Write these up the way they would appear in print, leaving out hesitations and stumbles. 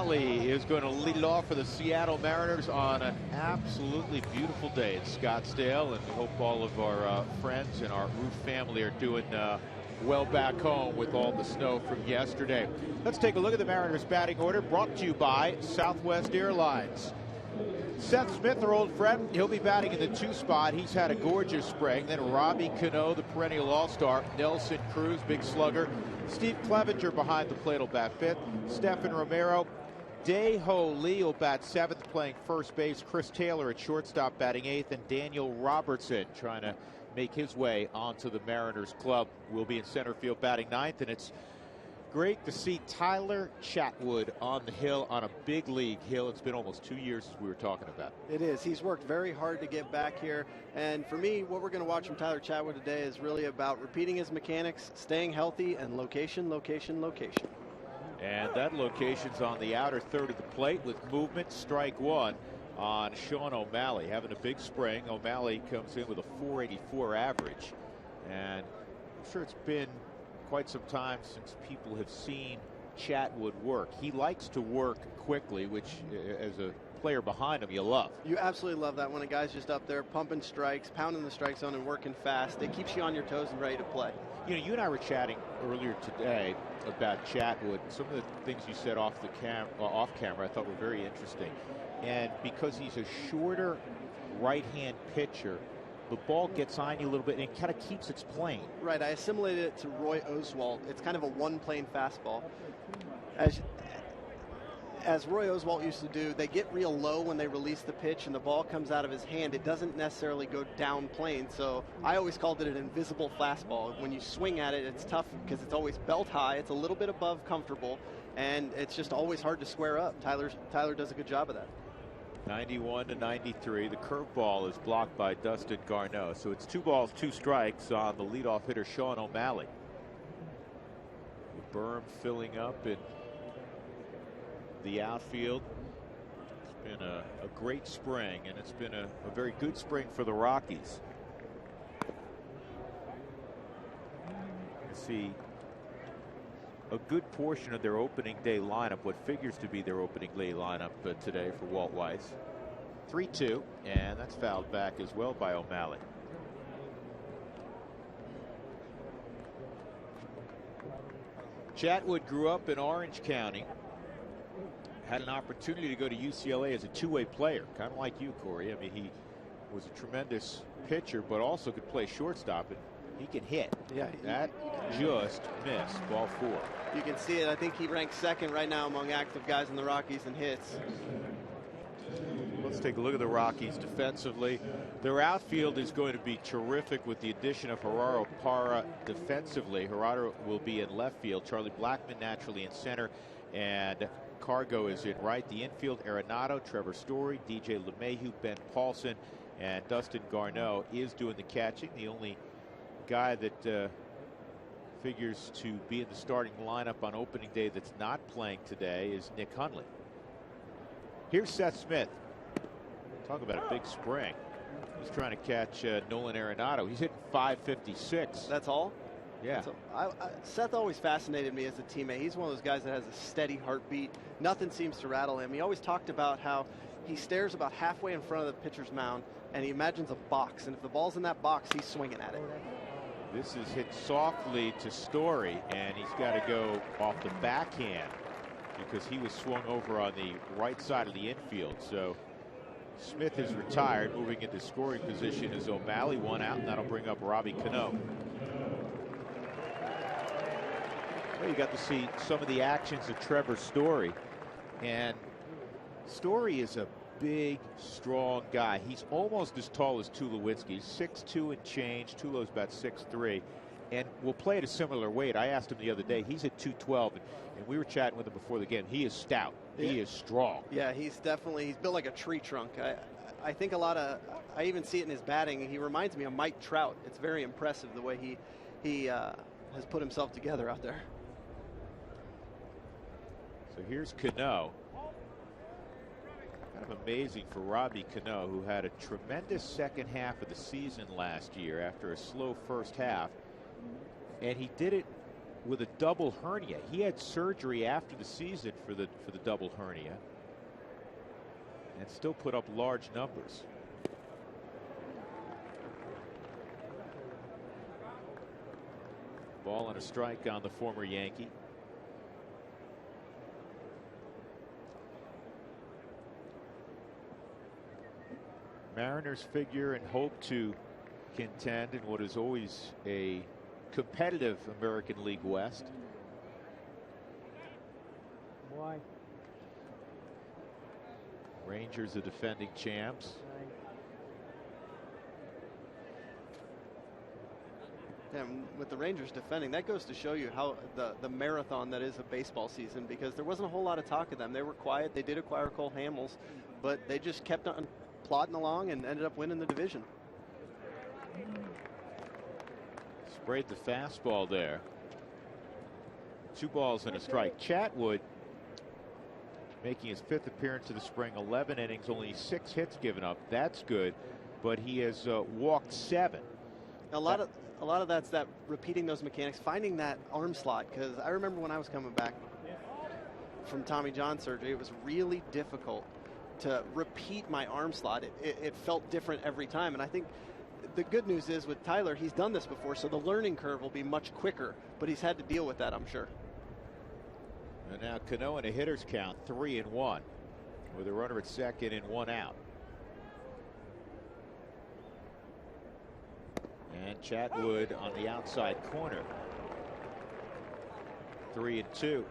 O'Malley is going to lead off for the Seattle Mariners on an absolutely beautiful day in Scottsdale, and we hope all of our friends and our Roof family are doing well back home with all the snow from yesterday. Let's take a look at the Mariners batting order, brought to you by Southwest Airlines. Seth Smith, our old friend, he'll be batting in the 2 spot. He's had a gorgeous spring. Then Robbie Cano, the perennial all-star. Nelson Cruz, big slugger. Steve Clevenger behind the plate will bat 5th. Stephen Romero. Dae-Ho Lee will bat 7th, playing first base. Chris Taylor at shortstop batting 8th. And Daniel Robertson trying to make his way onto the Mariners club will be in center field batting 9th. And it's great to see Tyler Chatwood on the hill, on a big league hill. It's been almost 2 years as we were talking about. It is. He's worked very hard to get back here. And for me, what we're going to watch from Tyler Chatwood today is really about repeating his mechanics, staying healthy, and location, location, location. And that location's on the outer third of the plate with movement. Strike 1 on Sean O'Malley. Having a big spring. O'Malley comes in with a .484 average. And I'm sure it's been quite some time since people have seen Chatwood work. He likes to work quickly, which as a player behind him you love. You absolutely love that when a guy's just up there pumping strikes, pounding the strike zone and working fast. It keeps you on your toes and ready to play. You know, you and I were chatting earlier today about Chatwood. Some of the things you said off camera I thought were very interesting. And because he's a shorter right-hand pitcher, the ball gets on you a little bit and it kind of keeps its plane. Right, I assimilated it to Roy Oswalt. It's kind of a one-plane fastball. As Roy Oswalt used to do, they get real low when they release the pitch and the ball comes out of his hand. It doesn't necessarily go down plane, so I always called it an invisible fastball. When you swing at it, it's tough because it's always belt high. It's a little bit above comfortable, and it's just always hard to square up. Tyler does a good job of that. 91 to 93. The curveball is blocked by Dustin Garneau. So it's 2 balls, 2 strikes on the leadoff hitter, Sean O'Malley. The berm filling up in the outfield. It's been a great spring, and it's been a very good spring for the Rockies. You see a good portion of their opening day lineup, what figures to be their opening day lineup today for Walt Weiss. 3-2, and that's fouled back as well by O'Malley. Chatwood grew up in Orange County. Had an opportunity to go to UCLA as a two-way player, kind of like you, Corey. I mean, he was a tremendous pitcher, but also could play shortstop, and he can hit. Yeah, that just missed. Ball 4. You can see it. I think he ranks 2nd right now among active guys in the Rockies in hits. Let's take a look at the Rockies defensively. Their outfield is going to be terrific with the addition of Gerardo Parra defensively. Gerardo will be in left field. Charlie Blackmon naturally in center, and Cargo is in right. The infield, Arenado, Trevor Story, DJ LeMahieu, Ben Paulson, and Dustin Garneau is doing the catching. The only guy that figures to be in the starting lineup on opening day that's not playing today is Nick Hundley. Here's Seth Smith. Talk about a big spring. He's trying to catch Nolan Arenado. He's hitting .556. That's all? Yeah. Seth always fascinated me as a teammate. He's one of those guys that has a steady heartbeat. Nothing seems to rattle him. He always talked about how he stares about halfway in front of the pitcher's mound and he imagines a box, and if the ball's in that box, he's swinging at it. This is hit softly to Story, and he's got to go off the backhand because he was swung over on the right side of the infield. So Smith is retired. Moving into scoring position is O'Malley. 1 out, and that'll bring up Robbie Cano. Well, you got to see some of the actions of Trevor Story, and Story is a big, strong guy. He's almost as tall as Tulowitzki. 6'2" and change. Tulo's about 6'3", and will play at a similar weight. I asked him the other day. He's at 212, and we were chatting with him before the game. He is stout. Yeah. He is strong. Yeah, he's built like a tree trunk. I think I even see it in his batting. He reminds me of Mike Trout. It's very impressive the way he has put himself together out there. So here's Cano. Kind of amazing for Robbie Cano, who had a tremendous second half of the season last year after a slow first half. And he did it with a double hernia. He had surgery after the season for the double hernia, and still put up large numbers. Ball and a strike on the former Yankee. Mariners figure and hope to contend in what is always a competitive American League West. Why? Rangers are defending champs. And with the Rangers defending, that goes to show you how the marathon that is a baseball season, because there wasn't a whole lot of talk of them. They were quiet. They did acquire Cole Hamels, but they just kept on plodding along and ended up winning the division. Sprayed the fastball there. 2 balls and a strike. Chatwood making his 5th appearance of the spring, 11 innings, only 6 hits given up. That's good, but he has walked 7. A lot of that's that repeating those mechanics, finding that arm slot, because I remember when I was coming back from Tommy John surgery, it was really difficult to repeat my arm slot. It felt different every time, and I think the good news is with Tyler, he's done this before, so the learning curve will be much quicker, but he's had to deal with that, I'm sure. And now Cano in a hitter's count, 3-1, with a runner at second and 1 out. And Chatwood on the outside corner, 3-2.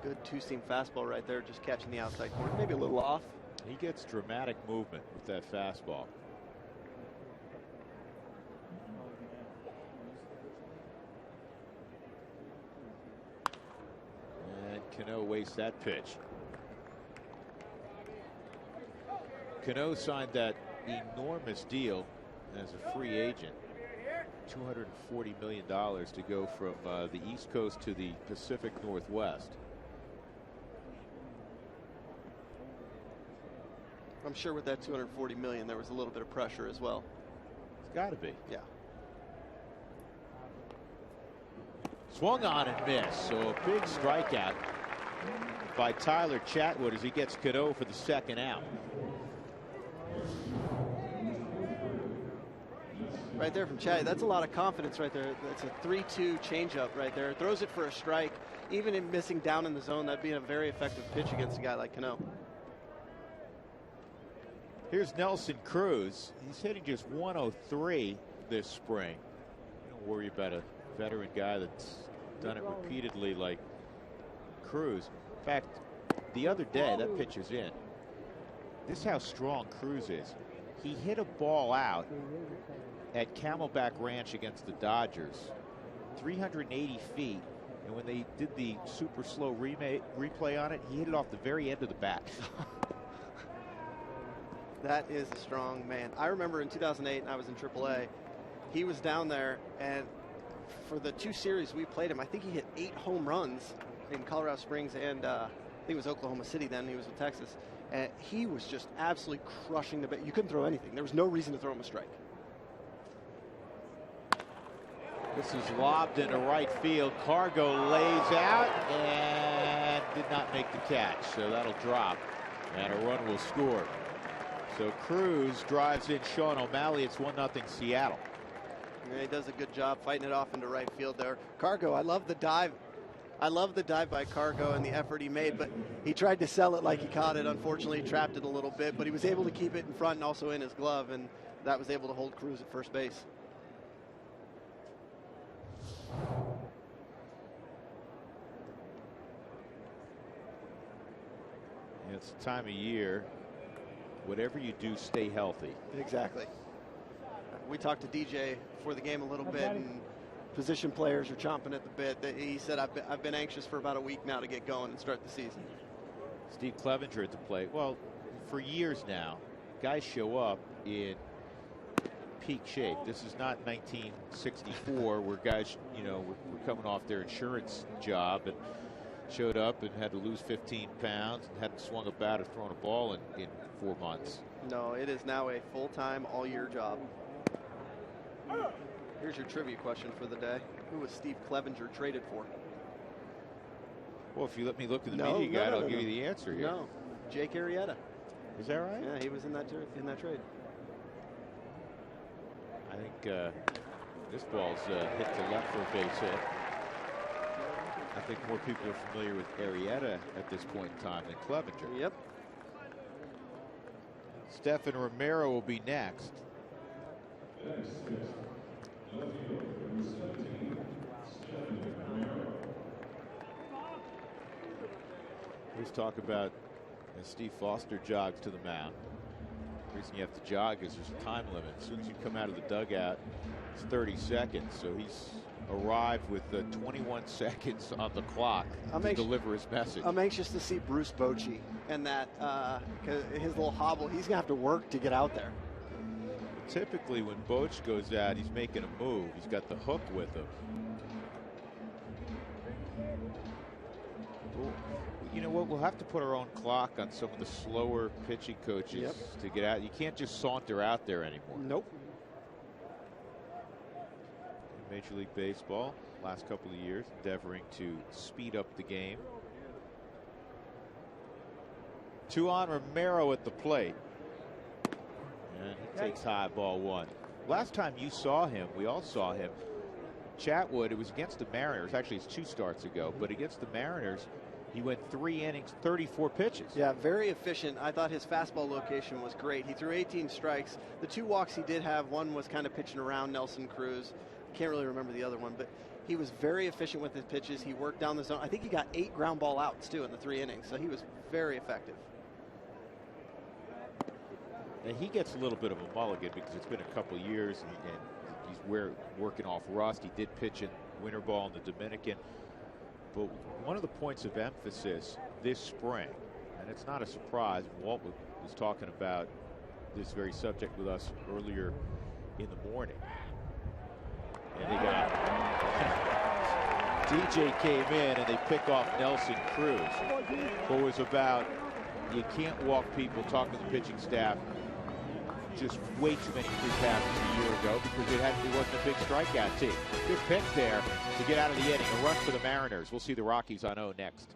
Good 2-seam fastball right there, just catching the outside corner, maybe a little off. He gets dramatic movement with that fastball. And Cano wastes that pitch. Cano signed that enormous deal as a free agent, $240 million to go from the East Coast to the Pacific Northwest. I'm sure with that $240 million, there was a little bit of pressure as well. It's got to be. Yeah. Swung on and missed. So a big strikeout by Tyler Chatwood as he gets Cano for the 2nd out. Right there from Chat, that's a lot of confidence right there. That's a 3-2 changeup right there. Throws it for a strike. Even in missing down in the zone, that'd be a very effective pitch against a guy like Cano. Here's Nelson Cruz. He's hitting just 103 this spring. Don't worry about a veteran guy that's done it repeatedly like Cruz. In fact, the other day, that pitch is in. This is how strong Cruz is. He hit a ball out at Camelback Ranch against the Dodgers, 380 feet, and when they did the super slow replay on it, he hit it off the very end of the bat. That is a strong man. I remember in 2008, and I was in AAA, he was down there, and for the 2 series we played him, I think he hit 8 home runs in Colorado Springs and I think it was Oklahoma City then. He was with Texas. And he was just absolutely crushing the bat. You couldn't throw anything. There was no reason to throw him a strike. This is lobbed into right field. Cargo lays out and did not make the catch. So that'll drop, and a run will score. So Cruz drives in Sean O'Malley. It's 1-0 Seattle. Yeah, he does a good job fighting it off into right field there. Cargo, I love the dive. I love the dive by Cargo and the effort he made, but he tried to sell it like he caught it. Unfortunately, he trapped it a little bit, but he was able to keep it in front and also in his glove, and that was able to hold Cruz at first base. It's the time of year. Whatever you do, stay healthy. Exactly. We talked to DJ before the game a little bit, and position players are chomping at the bit. He said, I've been anxious for about a week now to get going and start the season. Steve Clevenger at the plate. Well, for years now, guys show up in peak shape. This is not 1964 where guys, were coming off their insurance job and showed up and had to lose 15 pounds and hadn't swung a bat or thrown a ball in 4 months. No, it is now a full-time, all-year job. Here's your trivia question for the day. Who was Steve Clevenger traded for? Well, if you let me look at the media guide, I'll give you the answer here. No, Jake Arrieta. Is that right? Yeah, he was in that trade. I think this ball's hit to left for a base hit. I think more people are familiar with Arrieta at this point in time than Clevenger. Yep. Stephen Romero will be next. Let's talk about Steve Foster jogs to the mound. The reason you have to jog is there's a time limit. As soon as you come out of the dugout, it's 30 seconds. So he's arrived with 21 seconds on the clock to deliver his message. I'm anxious to see Bruce Bochy and that his little hobble. He's gonna have to work to get out there. Typically, when Boch goes out, he's making a move. He's got the hook with him. You know what? We'll have to put our own clock on some of the slower pitching coaches to get out. You can't just saunter out there anymore. Nope. Major League Baseball, last couple of years, endeavoring to speed up the game. 2 on, Romero at the plate. And he takes high, ball 1. Last time you saw him, we all saw him, Chatwood, it was against the Mariners. Actually, it's 2 starts ago, but against the Mariners, he went 3 innings, 34 pitches. Yeah, very efficient. I thought his fastball location was great. He threw 18 strikes. The 2 walks he did have, one was kind of pitching around Nelson Cruz. Can't really remember the other one, but he was very efficient with his pitches. He worked down the zone. I think he got 8 ground ball outs, too, in the 3 innings, so he was very effective. And he gets a little bit of a mulligan because it's been a couple years, and he's working off rust. He did pitch in winter ball in the Dominican. But one of the points of emphasis this spring, and it's not a surprise, Walt was talking about this very subject with us earlier in the morning. And they got DJ came in and they pick off Nelson Cruz. What was about, you can't walk people, talking to the pitching staff, just way too many free passes a year ago because it wasn't a big strikeout team. Good pick there to get out of the inning. A run for the Mariners. We'll see the Rockies on O next.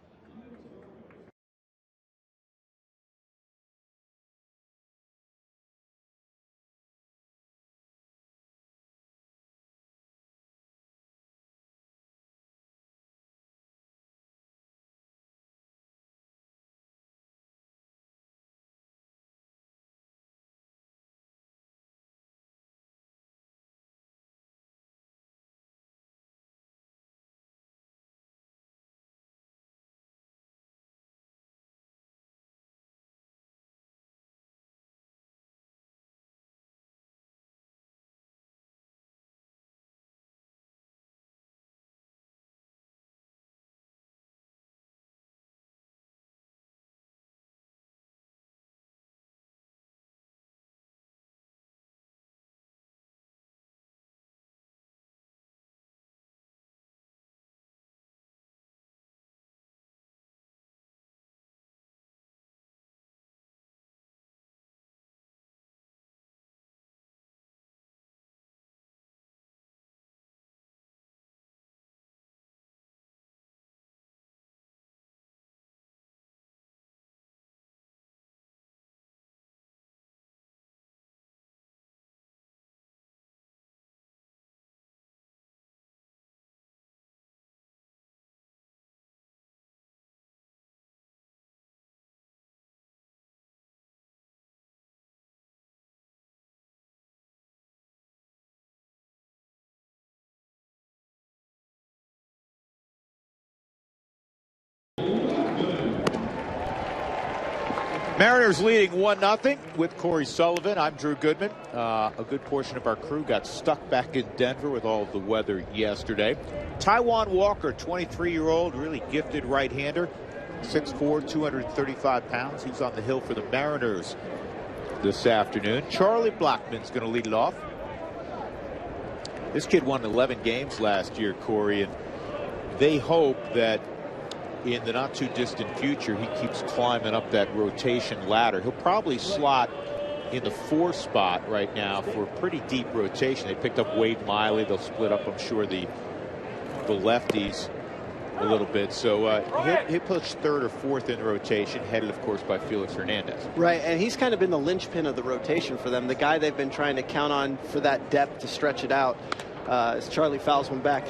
Mariners leading 1-0 with Corey Sullivan. I'm Drew Goodman. A good portion of our crew got stuck back in Denver with all of the weather yesterday. Taijuan Walker, 23-year-old, really gifted right-hander, 6'4", 235 pounds. He's on the hill for the Mariners this afternoon. Charlie Blackmon's going to lead it off. This kid won 11 games last year, Corey, and they hope that in the not too distant future he keeps climbing up that rotation ladder. He'll probably slot in the 4 spot right now for a pretty deep rotation. They picked up Wade Miley. They'll split up, I'm sure, the lefties a little bit. So he'll push 3rd or 4th in the rotation, headed, of course, by Felix Hernandez. Right, and he's kind of been the linchpin of the rotation for them, the guy they've been trying to count on for that depth to stretch it out. As Charlie fouls one back.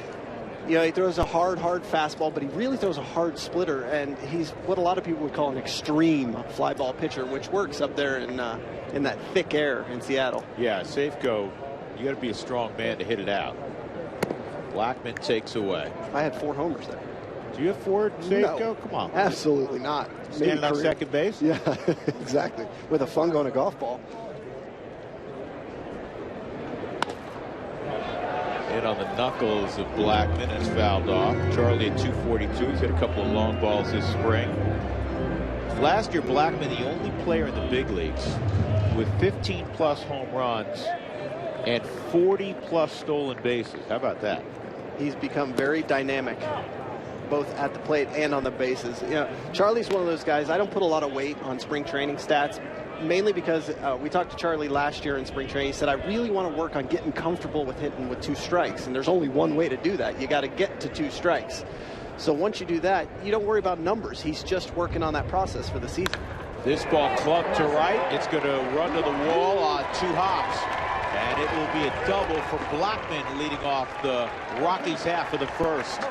You know, he throws a hard fastball, but he really throws a hard splitter, and he's what a lot of people would call an extreme fly ball pitcher, which works up there in that thick air in Seattle. Yeah, Safeco, you got to be a strong man to hit it out. Blackman takes away. I had 4 homers there. Do you have 4 Safeco? No, come on. Absolutely not. Standing on second base? Yeah, exactly. With a fungo and a golf ball. Hit on the knuckles of Blackman, is fouled off. Charlie at 242. He's hit a couple of long balls this spring. Last year, Blackman, the only player in the big leagues with 15+ home runs and 40+ stolen bases. How about that? He's become very dynamic, both at the plate and on the bases. You know, Charlie's one of those guys. I don't put a lot of weight on spring training stats, mainly because we talked to Charlie last year in spring training. He said, I really want to work on getting comfortable with hitting with 2 strikes. And there's only one way to do that. You got to get to 2 strikes. So once you do that, you don't worry about numbers. He's just working on that process for the season. This ball clubbed to right. It's going to run to the wall on 2 hops. And it will be a double for Blackman, leading off the Rockies half of the 1st.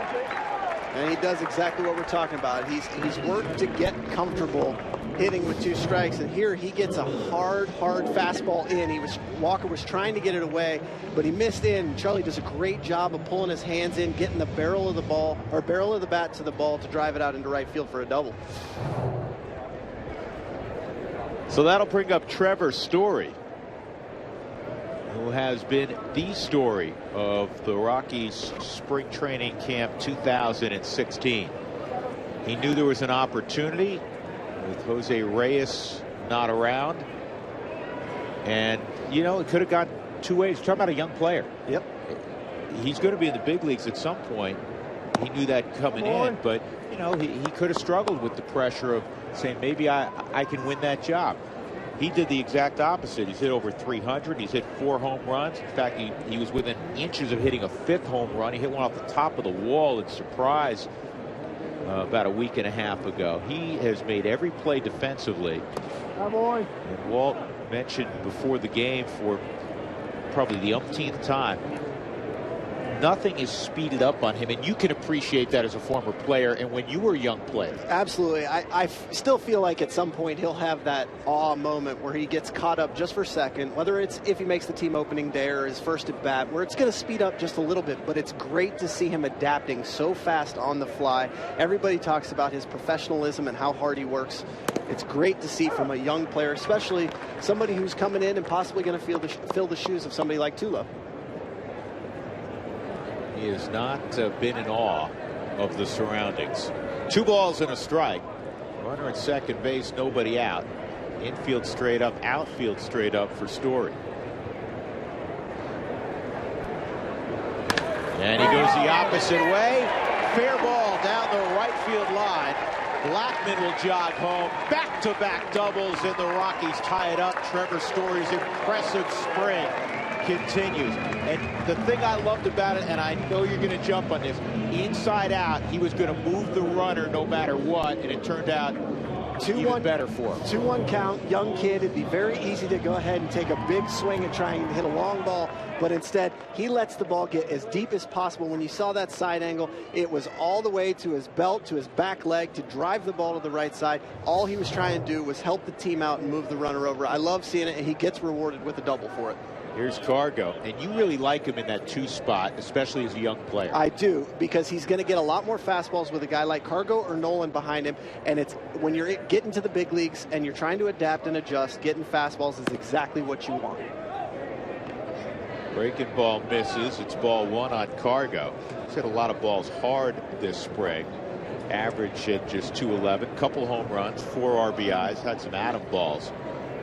And he does exactly what we're talking about. He's worked to get comfortable hitting with 2 strikes, and here he gets a hard fastball in. Walker was trying to get it away, but he missed in. Charlie does a great job of pulling his hands in, getting the barrel of the bat to the ball to drive it out into right field for a double. So that'll bring up Trevor Story, who has been the story of the Rockies spring training camp 2016. He knew there was an opportunity with Jose Reyes not around, and you know, it could have gone 2 ways. Talking about a young player. Yep. He's going to be in the big leagues at some point. He knew that coming in, but you know, he could have struggled with the pressure of saying, maybe I can win that job. He did the exact opposite. He's hit over 300. He's hit 4 home runs. In fact, he was within inches of hitting a 5th home run. He hit one off the top of the wall at Surprise about a week and a half ago. He has made every play defensively. And Walt mentioned before the game, for probably the umpteenth time, nothing is speeded up on him, and you can appreciate that as a former player and when you were a young player. Absolutely. I still feel like at some point he'll have that awe moment where he gets caught up just for a second, whether it's if he makes the team opening day or his first at bat, where it's going to speed up just a little bit, but it's great to see him adapting so fast on the fly. Everybody talks about his professionalism and how hard he works. It's great to see from a young player, especially somebody who's coming in and possibly going to fill the shoes of somebody like Tulo. He has not been in awe of the surroundings. 2 balls and a strike. Runner at second base, nobody out. Infield straight up, outfield straight up for Story. And he goes the opposite way. Fair ball down the right field line. Blackman will jog home. Back-to-back doubles, and the Rockies tie it up. Trevor Story's impressive spring continues. And the thing I loved about it, and I know you're going to jump on this, inside out, he was going to move the runner no matter what, and it turned out even better for him. 2-1 count, young kid. It'd be very easy to go ahead and take a big swing and try and hit a long ball, but instead he lets the ball get as deep as possible. When you saw that side angle, it was all the way to his belt, to his back leg, to drive the ball to the right side. All he was trying to do was help the team out and move the runner over. I love seeing it, and he gets rewarded with a double for it. Here's Cargo, and you really like him in that 2 spot, especially as a young player. I do, because he's going to get a lot more fastballs with a guy like Cargo or Nolan behind him, and it's when you're getting to the big leagues and you're trying to adapt and adjust, getting fastballs is exactly what you want. Breaking ball misses. It's ball 1 on Cargo. He's hit a lot of balls hard this spring. Average at just 211. Couple home runs, 4 RBIs. Had some atom balls.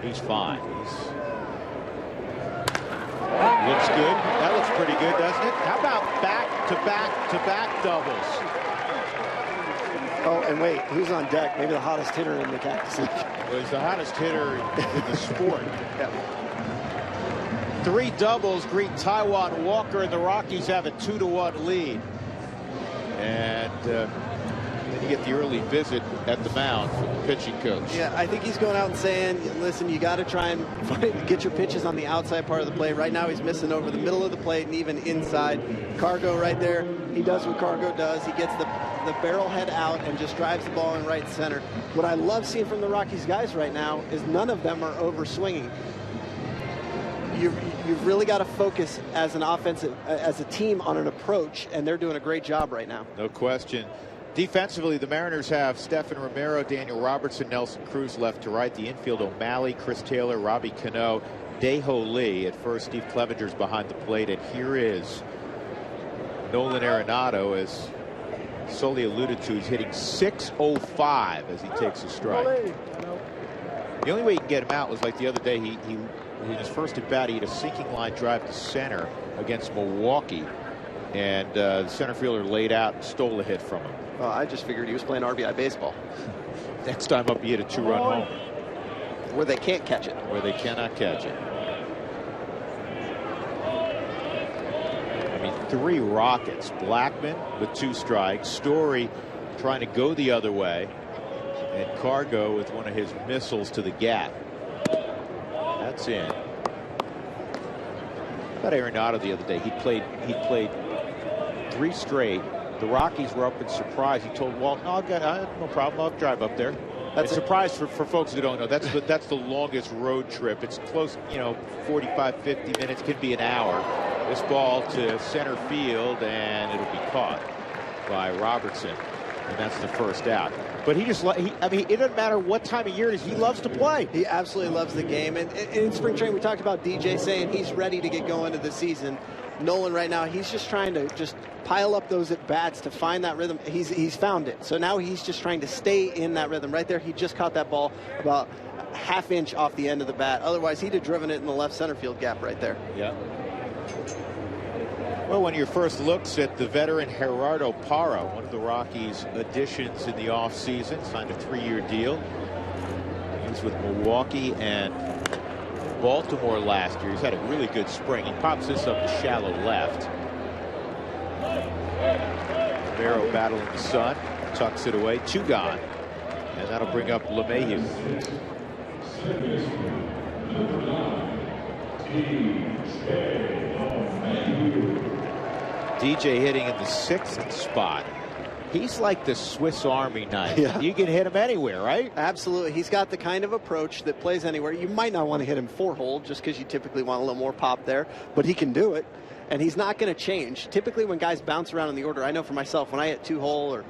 He's fine. Looks good. That looks pretty good, doesn't it? How about back-to-back-to-back doubles? Oh, and wait, who's on deck? Maybe the hottest hitter in the Cactus League. Well, he's the hottest hitter in the sport. 3 doubles greet Taijuan Walker, and the Rockies have a 2-1 lead. And then you get the early visit at the mound from the pitching coach. Yeah, I think he's going out and saying, listen, you got to try and get your pitches on the outside part of the plate. Right now he's missing over the middle of the plate and even inside. Cargo right there, he does what Cargo does. He gets the barrel head out and just drives the ball in right center. What I love seeing from the Rockies guys right now is none of them are over swinging. You've really got to focus as an offensive, as a team, on an approach, and they're doing a great job right now. No question. Defensively, the Mariners have Stephen Romero, Daniel Robertson, Nelson Cruz left to right. The infield, O'Malley, Chris Taylor, Robbie Cano, Dae-Ho Lee. At first, Steve Clevenger's behind the plate, and here is Nolan Arenado, as Sully alluded to. He's hitting .605 as he takes a strike. The only way you can get him out was like the other day. He in his first at bat, he had a sinking line drive to center against Milwaukee, and the center fielder laid out and stole a hit from him. Well, I just figured he was playing RBI baseball. Next time up, he hit a 2-run home. Where they can't catch it. Where they cannot catch it. I mean, 3 Rockets. Blackman with 2 strikes. Story trying to go the other way. And Cargo with one of his missiles to the gap. That's in. How about Arenado the other day? He played 3 straight. The Rockies were up in surprise. He told Walt, "No, no problem. I'll drive up there." That's a surprise for folks who don't know. That's the longest road trip. It's close, 45, 50 minutes, could be an hour. This ball to center field, and it'll be caught by Robertson, and that's the first out. But he just, I mean, it doesn't matter what time of year it is. He loves to play. He absolutely loves the game. And in spring training, we talked about DJ saying he's ready to get going to the season. Nolan right now, he's just trying to just pile up those at bats to find that rhythm. He's found it. So now he's just trying to stay in that rhythm. Right there, he just caught that ball about a half inch off the end of the bat. Otherwise, he'd have driven it in the left center field gap right there. Yeah. Well, one of your first looks at the veteran Gerardo Parra, one of the Rockies' additions in the offseason, signed a 3-year deal. He was with Milwaukee and Baltimore last year. He's had a really good spring. He pops this up to shallow left. Romero battling the sun, tucks it away, 2 gone, and that'll bring up LeMahieu. DJ hitting in the 6th spot. He's like the Swiss Army knife. Yeah. You can hit him anywhere, right? Absolutely. He's got the kind of approach that plays anywhere. You might not want to hit him 4-hole just because you typically want a little more pop there, but he can do it, and he's not going to change. Typically when guys bounce around in the order, I know for myself, when I hit 2-hole or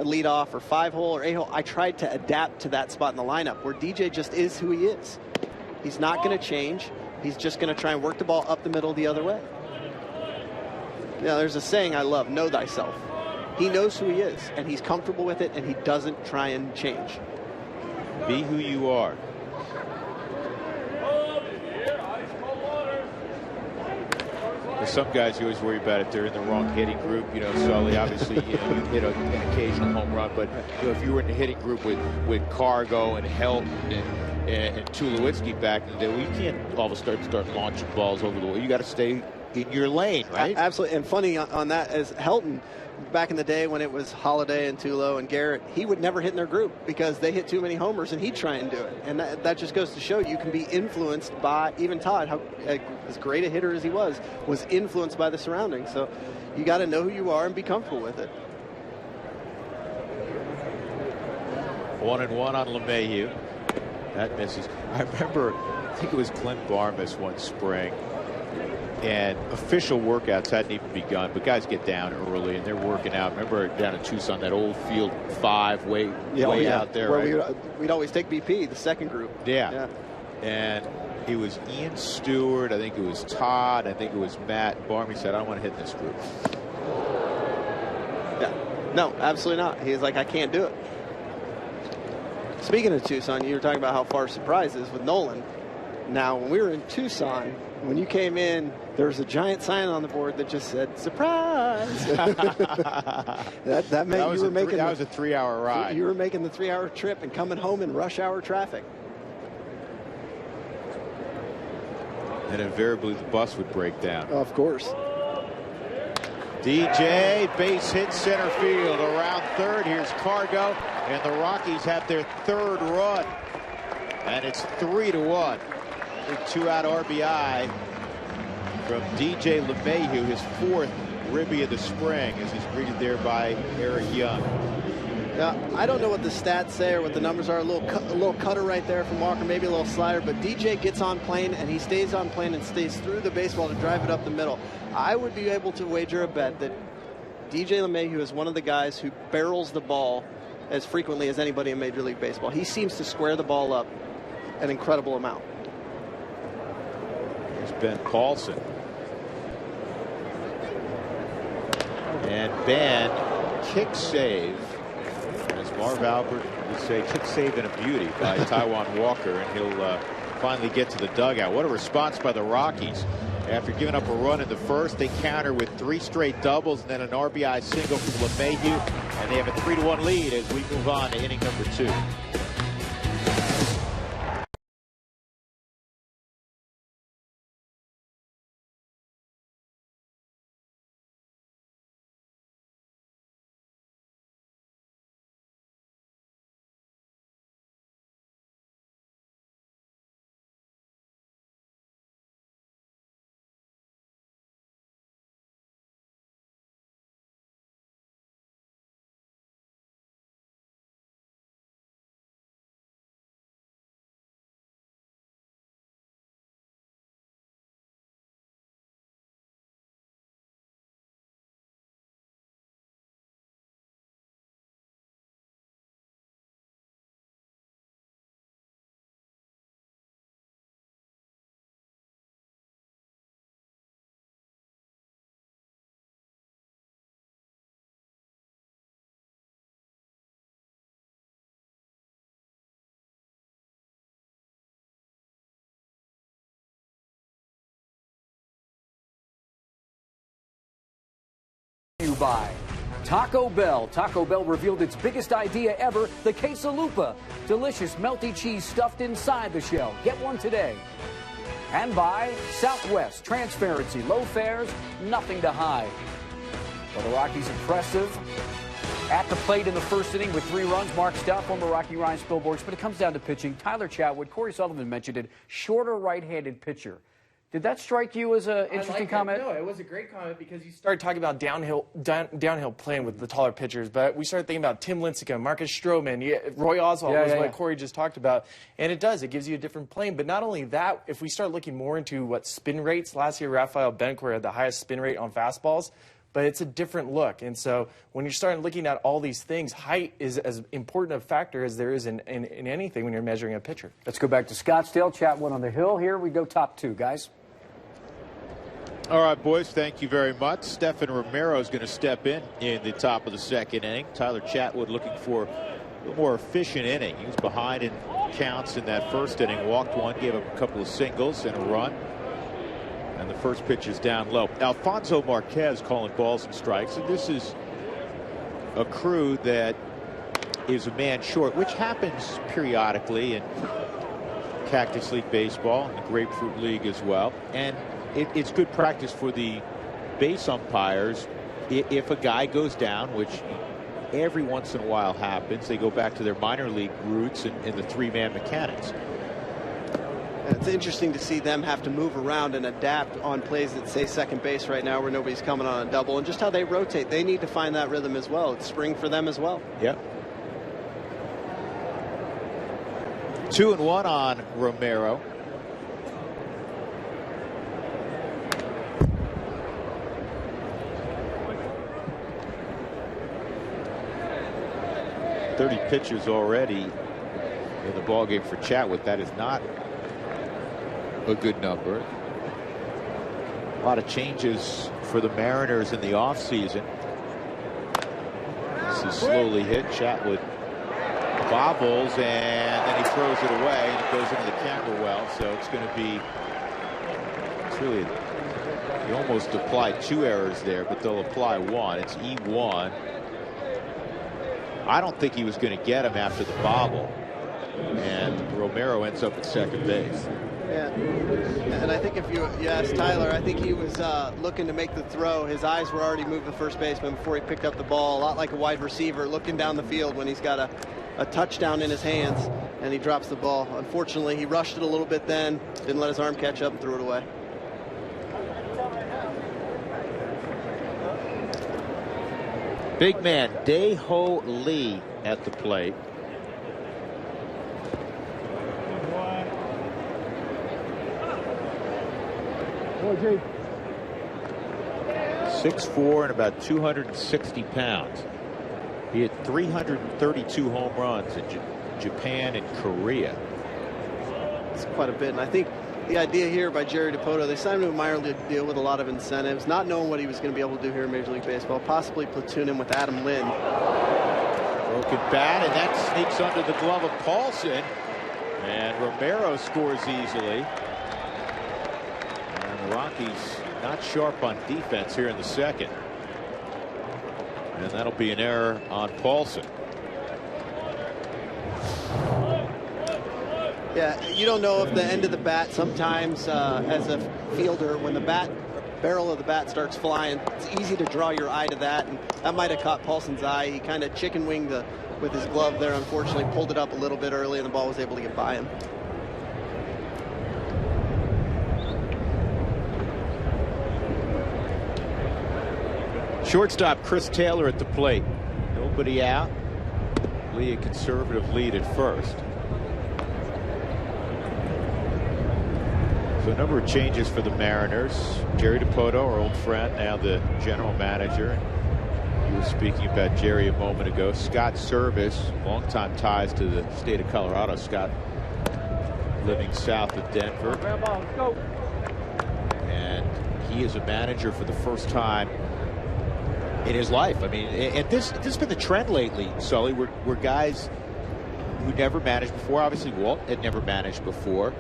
lead off or 5-hole or 8-hole, I tried to adapt to that spot in the lineup, where DJ just is who he is. He's not going to change. He's just going to try and work the ball up the middle the other way. Now, there's a saying I love, know thyself. He knows who he is, and he's comfortable with it, and he doesn't try and change. Be who you are. There's some guys you always worry about it. They're in the wrong hitting group. Sully, obviously, you hit an occasional home run, but if you were in the hitting group with Cargo and Helton and Tulowitzki back in the day, well, you can't all of a sudden start launching balls over the wall. You got to stay in your lane, right? Absolutely. And funny on that is Helton, back in the day when it was Holiday and Tulo and Garrett, he would never hit in their group because they hit too many homers, and he'd try and do it. And that just goes to show you can be influenced by, even Todd, how as great a hitter as he was influenced by the surroundings. So you got to know who you are and be comfortable with it. 1-1 on LeMahieu. That misses. I remember, I think it was Clint Barmas one spring, and official workouts hadn't even begun, but guys get down early and they're working out. Remember down in Tucson, that old field 5 way out there, where right? we'd always take BP, the second group. Yeah. And it was Ian Stewart, I think it was Todd, I think it was Matt. Barmy said, "I don't want to hit in this group." Yeah, no, absolutely not. He's like, I can't do it. Speaking of Tucson, you were talking about how far surprise is with Nolan. Now, when we were in Tucson, when you came in, there was a giant sign on the board that just said "surprise." that meant you were making that was a 3-hour ride. You were making the 3-hour trip and coming home in rush hour traffic. And invariably the bus would break down. Of course. DJ, base hit center field. Around third, here's Cargo, and the Rockies have their 3rd run. And it's 3-1. Big 2-out RBI from DJ LeMahieu, his 4th ribby of the spring, as he's greeted there by Eric Young. Now, I don't know what the stats say or what the numbers are. A little cutter right there from Walker, maybe a little slider, but DJ gets on plane and he stays on plane and stays through the baseball to drive it up the middle. I would be able to wager a bet that DJ LeMahieu is one of the guys who barrels the ball as frequently as anybody in Major League Baseball. He seems to square the ball up an incredible amount. Here's Ben Paulson. And Ben, kick save, as Marv Albert would say, kick save and a beauty by Taijuan Walker, and he'll finally get to the dugout. What a response by the Rockies. After giving up a run in the first, they counter with 3 straight doubles and then an RBI single from LeMahieu, and they have a 3-1 lead as we move on to inning number 2. By Taco Bell. Taco Bell revealed its biggest idea ever, the quesalupa. Delicious melty cheese stuffed inside the shell. Get one today. And by Southwest. Transparency, low fares, nothing to hide. Well, the Rockies impressive at the plate in the first inning with 3 runs. Mark Stout, former Rocky Ryan Spilborgs, but it comes down to pitching. Tyler Chatwood, Corey Sullivan mentioned it, shorter right-handed pitcher. Did that strike you as an interesting comment? No, it was a great comment because you start talking about downhill playing with the taller pitchers. But we started thinking about Tim Lincecum, Marcus Stroman, Roy Oswalt was what Corey just talked about. And it does. It gives you a different plane. But not only that, if we start looking more into what spin rates, last year Rafael Bencor had the highest spin rate on fastballs. But it's a different look. And so when you're starting looking at all these things, height is as important a factor as there is in anything when you're measuring a pitcher. Let's go back to Scottsdale. Chatwood on the hill. Here we go, top 2, guys. All right, boys, thank you very much. Stephen Romero is going to step in the top of the 2nd inning. Tyler Chatwood looking for a little more efficient inning. He was behind in counts in that first inning, walked one, gave up a couple of singles and a run. And the first pitch is down low. Alfonso Marquez calling balls and strikes. And this is a crew that is a man short, which happens periodically in Cactus League Baseball and the Grapefruit League as well. And it's good practice for the base umpires. If a guy goes down, which every once in a while happens, they go back to their minor league roots and the 3-man mechanics. And it's interesting to see them have to move around and adapt on plays that say second base right now where nobody's coming on a double, and just how they rotate. They need to find that rhythm as well. It's spring for them as well. Yep. 2-1 on Romero. .30 pitches already in the ballgame for Chatwood. That is not a good number. A lot of changes for the Mariners in the offseason. This is slowly hit. Chatwood bobbles and then he throws it away and it goes into the camera well. So it's going to be really, you almost apply 2 errors there, but they'll apply 1. It's E1. I don't think he was going to get him after the bobble, and Romero ends up at second base. Yeah, and I think if you ask Tyler, I think he was looking to make the throw. His eyes were already moved the first baseman before he picked up the ball, a lot like a wide receiver looking down the field when he's got a touchdown in his hands, and he drops the ball. Unfortunately, he rushed it a little bit then, didn't let his arm catch up and threw it away. Big man Dae-Ho Lee at the plate. 6'4" and about 260 pounds. He had 332 home runs in Japan and Korea. It's quite a bit, and I think the idea here by Jerry Dipoto, they signed him to a minor league deal with a lot of incentives, not knowing what he was going to be able to do here in Major League Baseball, possibly platoon him with Adam Lynn. Broken bat, and that sneaks under the glove of Paulson, and Romero scores easily. And the Rockies not sharp on defense here in the second. And that'll be an error on Paulson. Yeah, you don't know if the end of the bat sometimes as a fielder, when the barrel of the bat starts flying, it's easy to draw your eye to that, and that might have caught Paulson's eye. He kind of chicken winged with his glove there, unfortunately pulled it up a little bit early, and the ball was able to get by him. Shortstop Chris Taylor at the plate. Nobody out. Lee a conservative lead at first. So a number of changes for the Mariners. Jerry Dipoto, our old friend, now the general manager. You were speaking about Jerry a moment ago. Scott Service, longtime ties to the state of Colorado. Scott living south of Denver. And he is a manager for the first time in his life. I mean, and this has been the trend lately, Sully. We're guys who never managed before. Obviously, Walt had never managed before.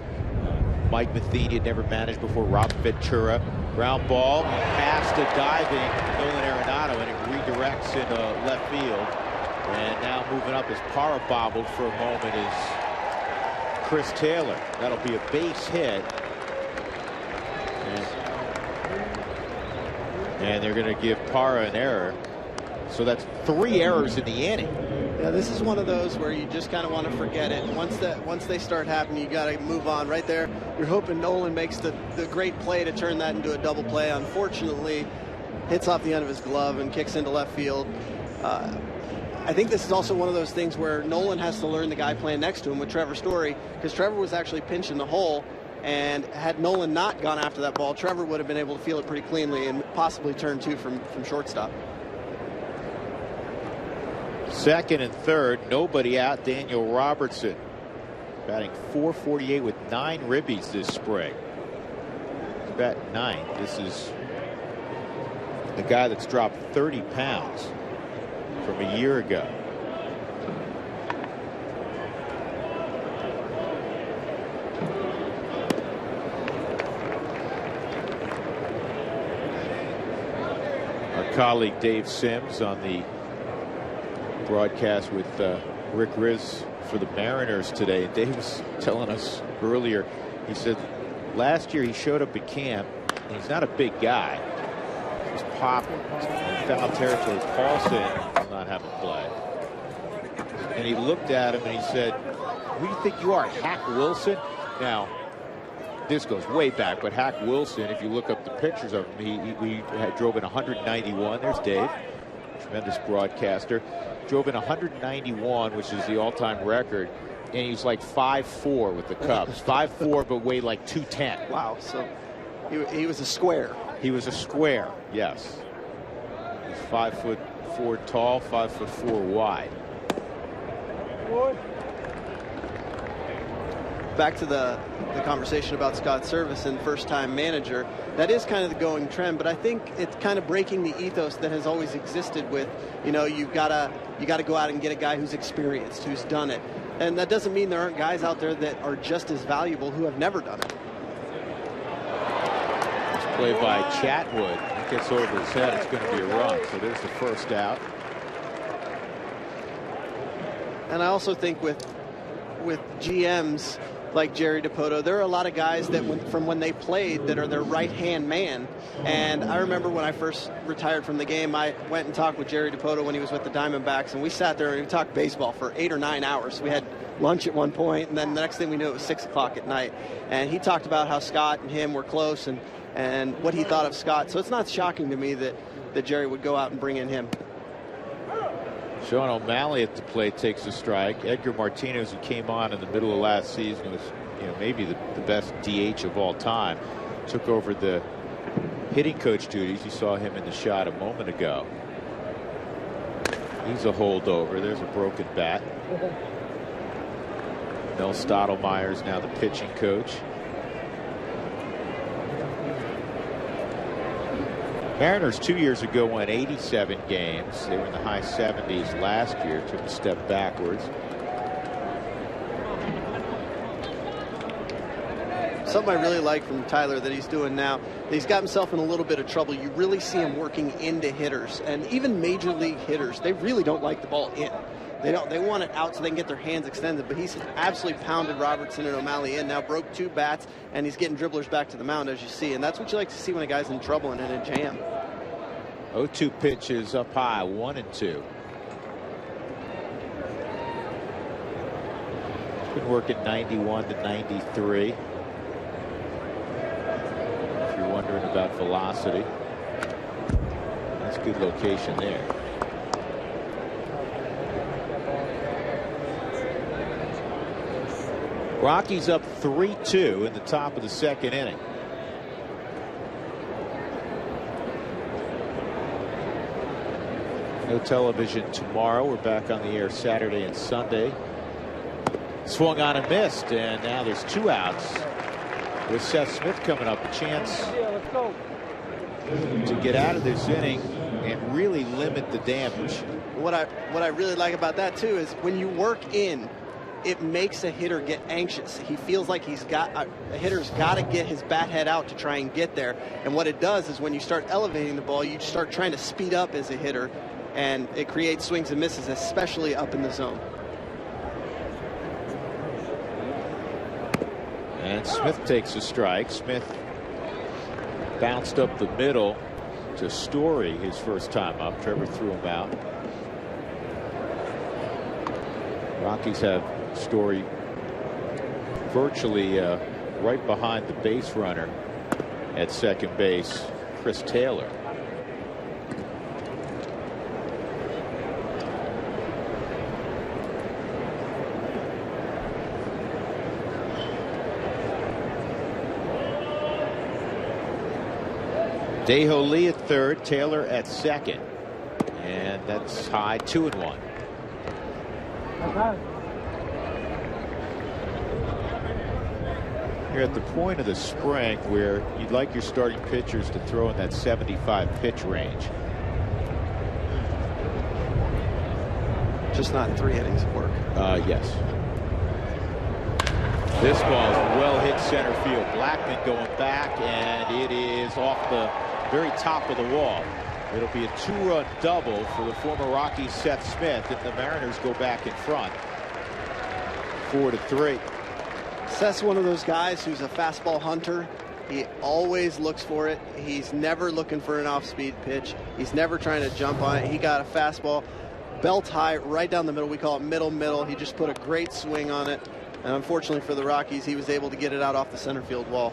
Mike Matheny had never managed before. Rob Ventura. Ground ball, past a diving Nolan Arenado, and it redirects into left field. And now moving up as Parra bobbled for a moment is Chris Taylor. That'll be a base hit. And they're going to give Parra an error. So that's 3 errors in the inning. Yeah, this is one of those where you just kind of want to forget it. Once they start happening, you got to move on. Right there, you're hoping Nolan makes the great play to turn that into a double play. Unfortunately, hits off the end of his glove and kicks into left field. I think this is also one of those things where Nolan has to learn the guy playing next to him with Trevor Story, because Trevor was actually pinching the hole. And had Nolan not gone after that ball, Trevor would have been able to feel it pretty cleanly and possibly turn 2 from shortstop. Second and third, nobody out. Daniel Robertson batting .448 with 9 ribbies this spring. He's batting 9th. This is the guy that's dropped 30 pounds from a year ago. Colleague Dave Sims on the broadcast with Rick Riz for the Mariners today. And Dave was telling us earlier, he said last year he showed up at camp and he's not a big guy. He's popped in foul territory. Paulson does not have a play. And he looked at him and he said, "Who do you think you are, Hack Wilson?" Now, this goes way back, but Hack Wilson, if you look up the pictures of him, he drove in 191. There's Dave, tremendous broadcaster. Drove in 191, which is the all-time record, and he's like 5'4" with the Cubs. 5'4", but weighed like 210. Wow, so he was a square. He was a square, yes. He's 5'4" tall, 5'4" wide. Back to the conversation about Scott Service and first-time manager, that is kind of the going trend, but I think it's kind of breaking the ethos that has always existed with, you gotta go out and get a guy who's experienced, who's done it. And that doesn't mean there aren't guys out there that are just as valuable who have never done it. play by Chatwood. He gets over his head. It's going to be a run. So there's the first out. And I also think with GMs like Jerry Dipoto, there are a lot of guys that from when they played that are their right-hand man. And I remember when I first retired from the game, I went and talked with Jerry Dipoto when he was with the Diamondbacks, and we sat there and we talked baseball for 8 or 9 hours. We had lunch at one point, and then the next thing we knew, it was 6 o'clock at night. And he talked about how Scott and him were close and what he thought of Scott. So it's not shocking to me that Jerry would go out and bring in him. Sean O'Malley at the plate takes a strike. Edgar Martinez, who came on in the middle of last season, was maybe the best DH of all time, took over the hitting coach duties. You saw him in the shot a moment ago. He's a holdover. There's a broken bat. Mel Stottlemyre's now the pitching coach. Mariners 2 years ago won 87 games. They were in the high 70s last year. Took a step backwards. Something I really like from Tyler that he's doing now, he's got himself in a little bit of trouble. You really see him working into hitters, and even major league hitters, they really don't like the ball in. They want it out so they can get their hands extended, but he's absolutely pounded Robertson and O'Malley in. Now broke 2 bats, and he's getting dribblers back to the mound, as you see, and that's what you like to see when a guy's in trouble and in a jam. 0-2 pitches up high, 1-2. He's been working 91 to 93. If you're wondering about velocity, that's good location there. Rockies up 3-2 in the top of the second inning. No television tomorrow. We're back on the air Saturday and Sunday. Swung on and missed, and now there's 2 outs with Seth Smith coming up. A chance to get out of this inning and really limit the damage. What I really like about that too is when you work in, it makes a hitter get anxious. He feels like a hitter's got to get his bat head out to try and get there. And what it does is when you start elevating the ball, you start trying to speed up as a hitter, and it creates swings and misses, especially up in the zone. And Smith takes a strike. Smith bounced up the middle to Story his first time up. Trevor threw him out. Rockies have Story virtually right behind the base runner at second base, Chris Taylor. Daeho Lee at third, Taylor at second, and that's high, 2-1. You're at the point of the spring where you'd like your starting pitchers to throw in that 75 pitch range. Just not in 3 innings of work. Yes. This ball is well hit center field. Blackman going back, and it is off the very top of the wall. It'll be a 2-run double for the former Rockies Seth Smith, and the Mariners go back in front 4-3. Seth's one of those guys who's a fastball hunter. He always looks for it. He's never looking for an off-speed pitch. He's never trying to jump on it. He got a fastball belt high right down the middle. We call it middle. He just put a great swing on it. And unfortunately for the Rockies, he was able to get it out off the center field wall.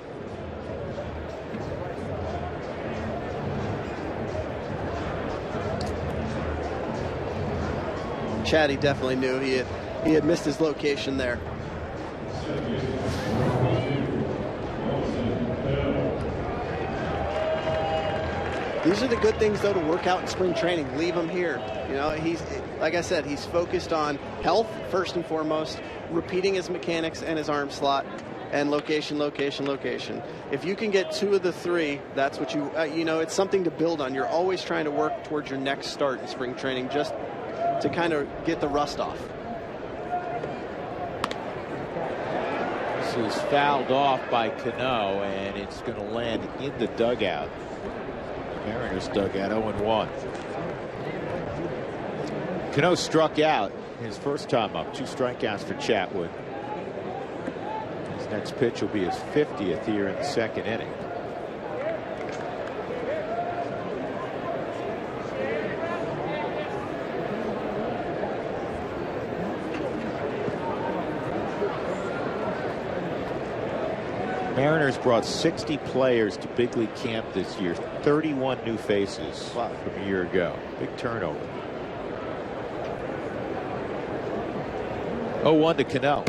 Chatty definitely knew he had missed his location there. These are the good things, though, to work out in spring training. Leave him here. You know, he's, like I said, he's focused on health first and foremost, repeating his mechanics and his arm slot, and location. If you can get 2 of the 3, that's what you know, it's something to build on. You're always trying to work towards your next start in spring training just to kind of get the rust off. This was fouled off by Cano, and it's going to land in the dugout. Mariners dugout 0-1. Cano struck out his first time up. 2 strikeouts for Chatwood. His next pitch will be his 50th here in the 2nd inning. Mariners brought 60 players to big league camp this year. 31 new faces from a year ago. Big turnover. 0-1 to Cano.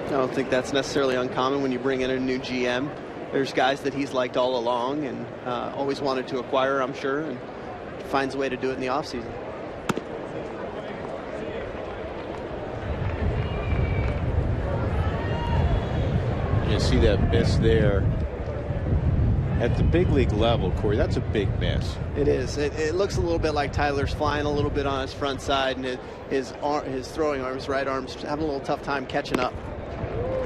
I don't think that's necessarily uncommon when you bring in a new GM. There's guys that he's liked all along and always wanted to acquire, I'm sure, and finds a way to do it in the offseason. You see that miss there at the big league level, Corey. That's a big miss. It is. It looks a little bit like Tyler's flying a little bit on his front side, and his throwing arms, right arms, having a little tough time catching up.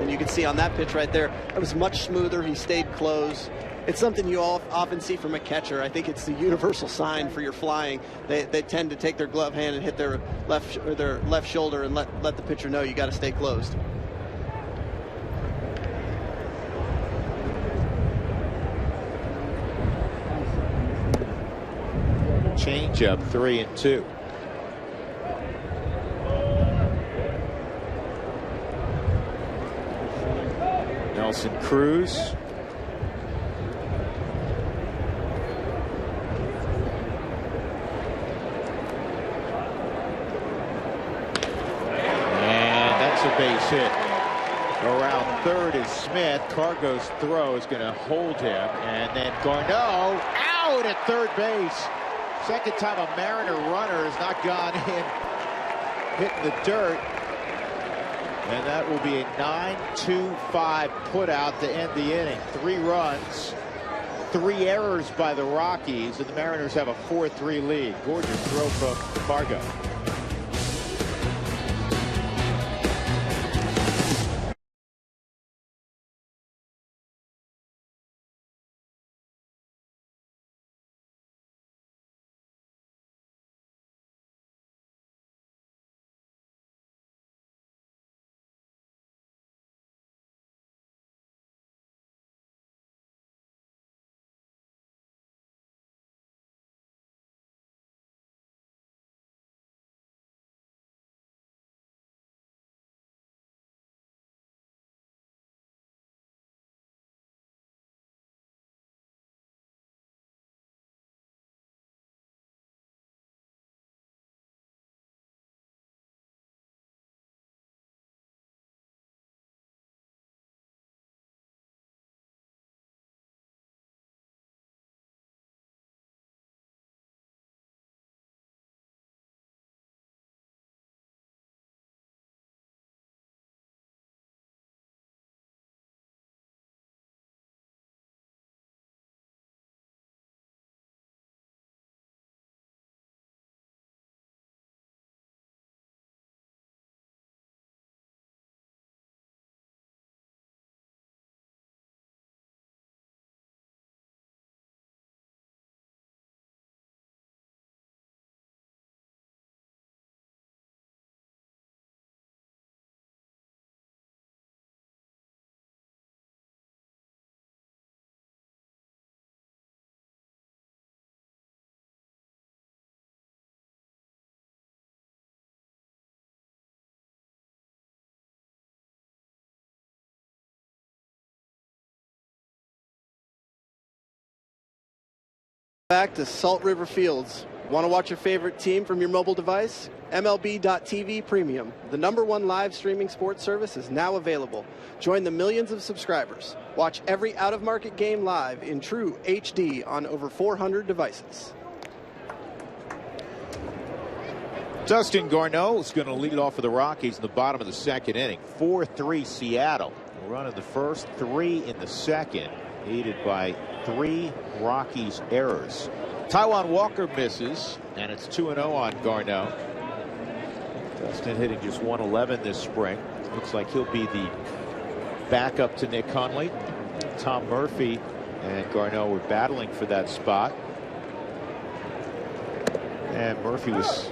And you can see on that pitch right there, it was much smoother. He stayed close. It's something you often see from a catcher. I think it's the universal sign for your flying. They tend to take their glove hand and hit their left shoulder and let the pitcher know you got to stay closed. Changeup, 3-2. Nelson Cruz. And that's a base hit. Around third is Smith. Cargo's throw is going to hold him. And then Garneau out at third base. Second time a Mariner runner has not gone in, hitting the dirt. And that will be a 9-2-5 put out to end the inning. 3 runs, 3 errors by the Rockies, and the Mariners have a 4-3 lead. Gorgeous throw from Cargo. Back to Salt River Fields. Want to watch your favorite team from your mobile device? MLB.TV Premium, the #1 live streaming sports service, is now available. Join the millions of subscribers. Watch every out-of-market game live in true HD on over 400 devices. Dustin Garneau is going to lead off for the Rockies in the bottom of the 2nd inning. 4-3 Seattle. A run in the first, 3 in the second, aided by 3 Rockies errors. Taijuan Walker misses, And it's 2-0 on Garneau. Dustin hitting just 111 this spring. Looks like he'll be the backup to Nick Hundley. Tom Murphy and Garneau were battling for that spot. And Murphy was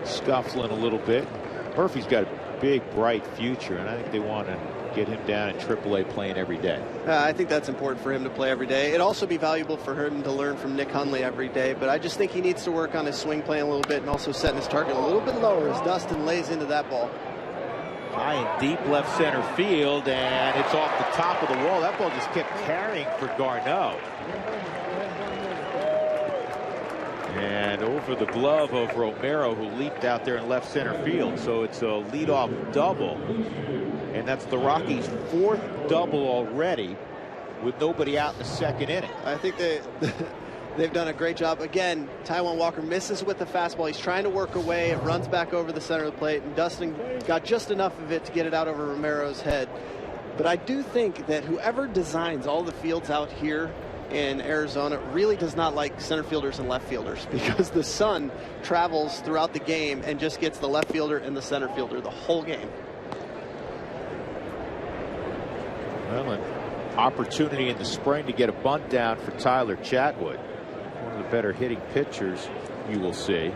scuffling a little bit. Murphy's got a big, bright future, and I think they want to get him down in AAA playing every day. I think that's important for him to play every day. It'd also be valuable for him to learn from Nick Hundley every day, but I just think he needs to work on his swing playing a little bit and also setting his target a little bit lower as Dustin lays into that ball. High and deep left center field, and it's off the top of the wall. That ball just kept carrying for Garneau. And over the glove of Romero, who leaped out there in left center field. So it's a leadoff double. And that's the Rockies' 4th double already with nobody out in the 2nd inning. I think they've done a great job. Again, Taijuan Walker misses with the fastball. He's trying to work away. It runs back over the center of the plate, and Dustin got just enough of it to get it out over Romero's head. But I do think that whoever designs all the fields out here in Arizona really does not like center fielders and left fielders, because the sun travels throughout the game and just gets the left fielder and the center fielder the whole game. Well, an opportunity in the spring to get a bunt down for Tyler Chatwood, one of the better hitting pitchers you will see.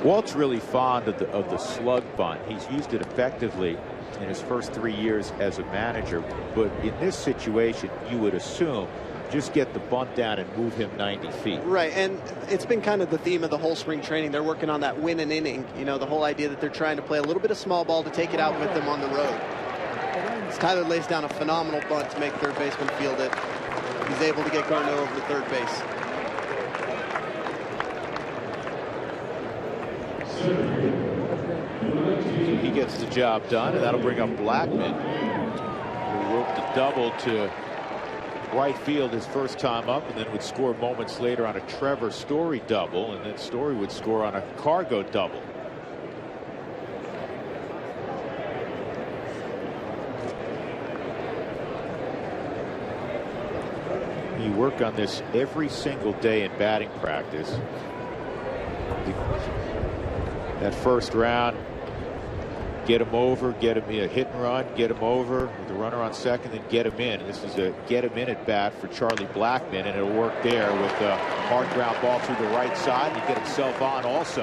Walt's really fond of the slug bunt. He's used it effectively in his first 3 years as a manager, but in this situation you would assume just get the bunt down and move him 90 feet. Right, and it's been kind of the theme of the whole spring training. They're working on that win an inning, you know, the whole idea that they're trying to play a little bit of small ball to take it out with them on the road. As Tyler lays down a phenomenal bunt to make third baseman field it, he's able to get Garneau over to third base. He gets the job done, and that'll bring up Blackman, who roped a double to right field his first time up, and then would score moments later on a Trevor Story double, and then Story would score on a Cargo double. You work on this every single day in batting practice. That first round, get him over, get him a hit and run, get him over with the runner on second, then get him in. This is a get him in at bat for Charlie Blackman, and it'll work there with a hard ground ball through the right side. He get himself on also.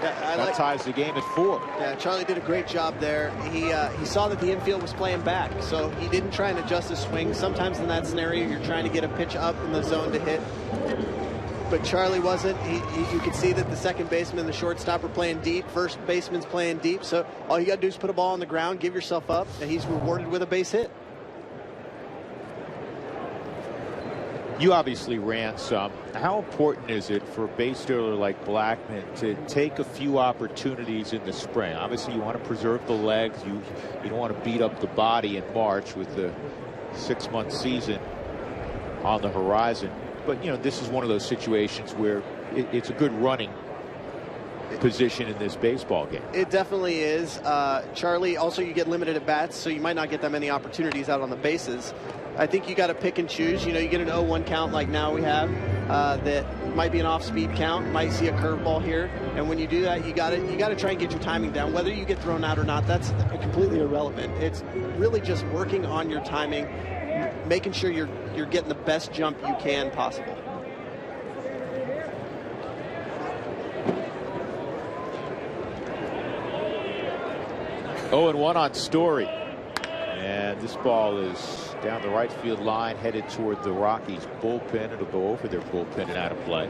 Yeah, that ties the game at 4. Yeah, Charlie did a great job there. He saw that the infield was playing back, so he didn't try and adjust his swing. Sometimes in that scenario, you're trying to get a pitch up in the zone to hit. But Charlie wasn't. You could see that the second baseman and the shortstop are playing deep. First baseman's playing deep. So all you got to do is put a ball on the ground, give yourself up, and he's rewarded with a base hit. You obviously ran some. How important is it for a base stealer like Blackman to take a few opportunities in the spring? Obviously, you want to preserve the legs. You don't want to beat up the body in March with the 6-month season on the horizon. But, you know, this is one of those situations where it's a good running position in this baseball game. It definitely is. Charlie, also you get limited at bats, so you might not get that many opportunities out on the bases. I think you got to pick and choose. You know, you get an 0-1 count like now we have that might be an off-speed count, might see a curveball here, and when you do that, you got to try and get your timing down. Whether you get thrown out or not, that's completely irrelevant. It's really just working on your timing, making sure you're getting the best jump you can possible. Oh, and 1 on Story. And this ball is down the right field line, headed toward the Rockies bullpen. It'll go over their bullpen and out of play.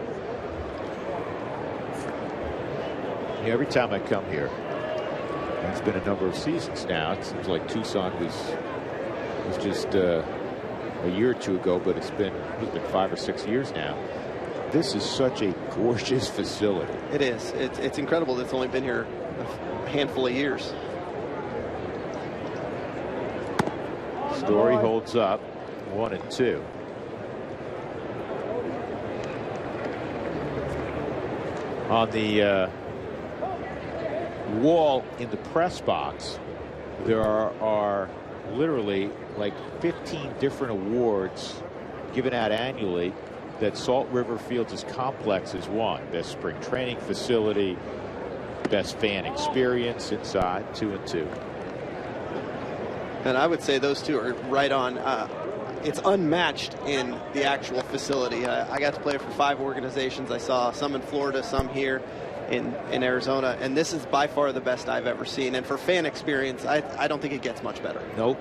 Yeah, every time I come here, and it's been a number of seasons now, it seems like Tucson was just a year or two ago, but it's been 5 or 6 years now. This is such a gorgeous facility. It is. It's incredible that it's only been here a handful of years. Story holds up 1 and 2. On the wall in the press box, there are literally like 15 different awards given out annually that Salt River Field's as complex as one. Best spring training facility, best fan experience inside. 2-2. And I would say those two are right on. It's unmatched in the actual facility. I got to play for 5 organizations. I saw some in Florida, some here in Arizona, and this is by far the best I've ever seen. And for fan experience, I don't think it gets much better. Nope.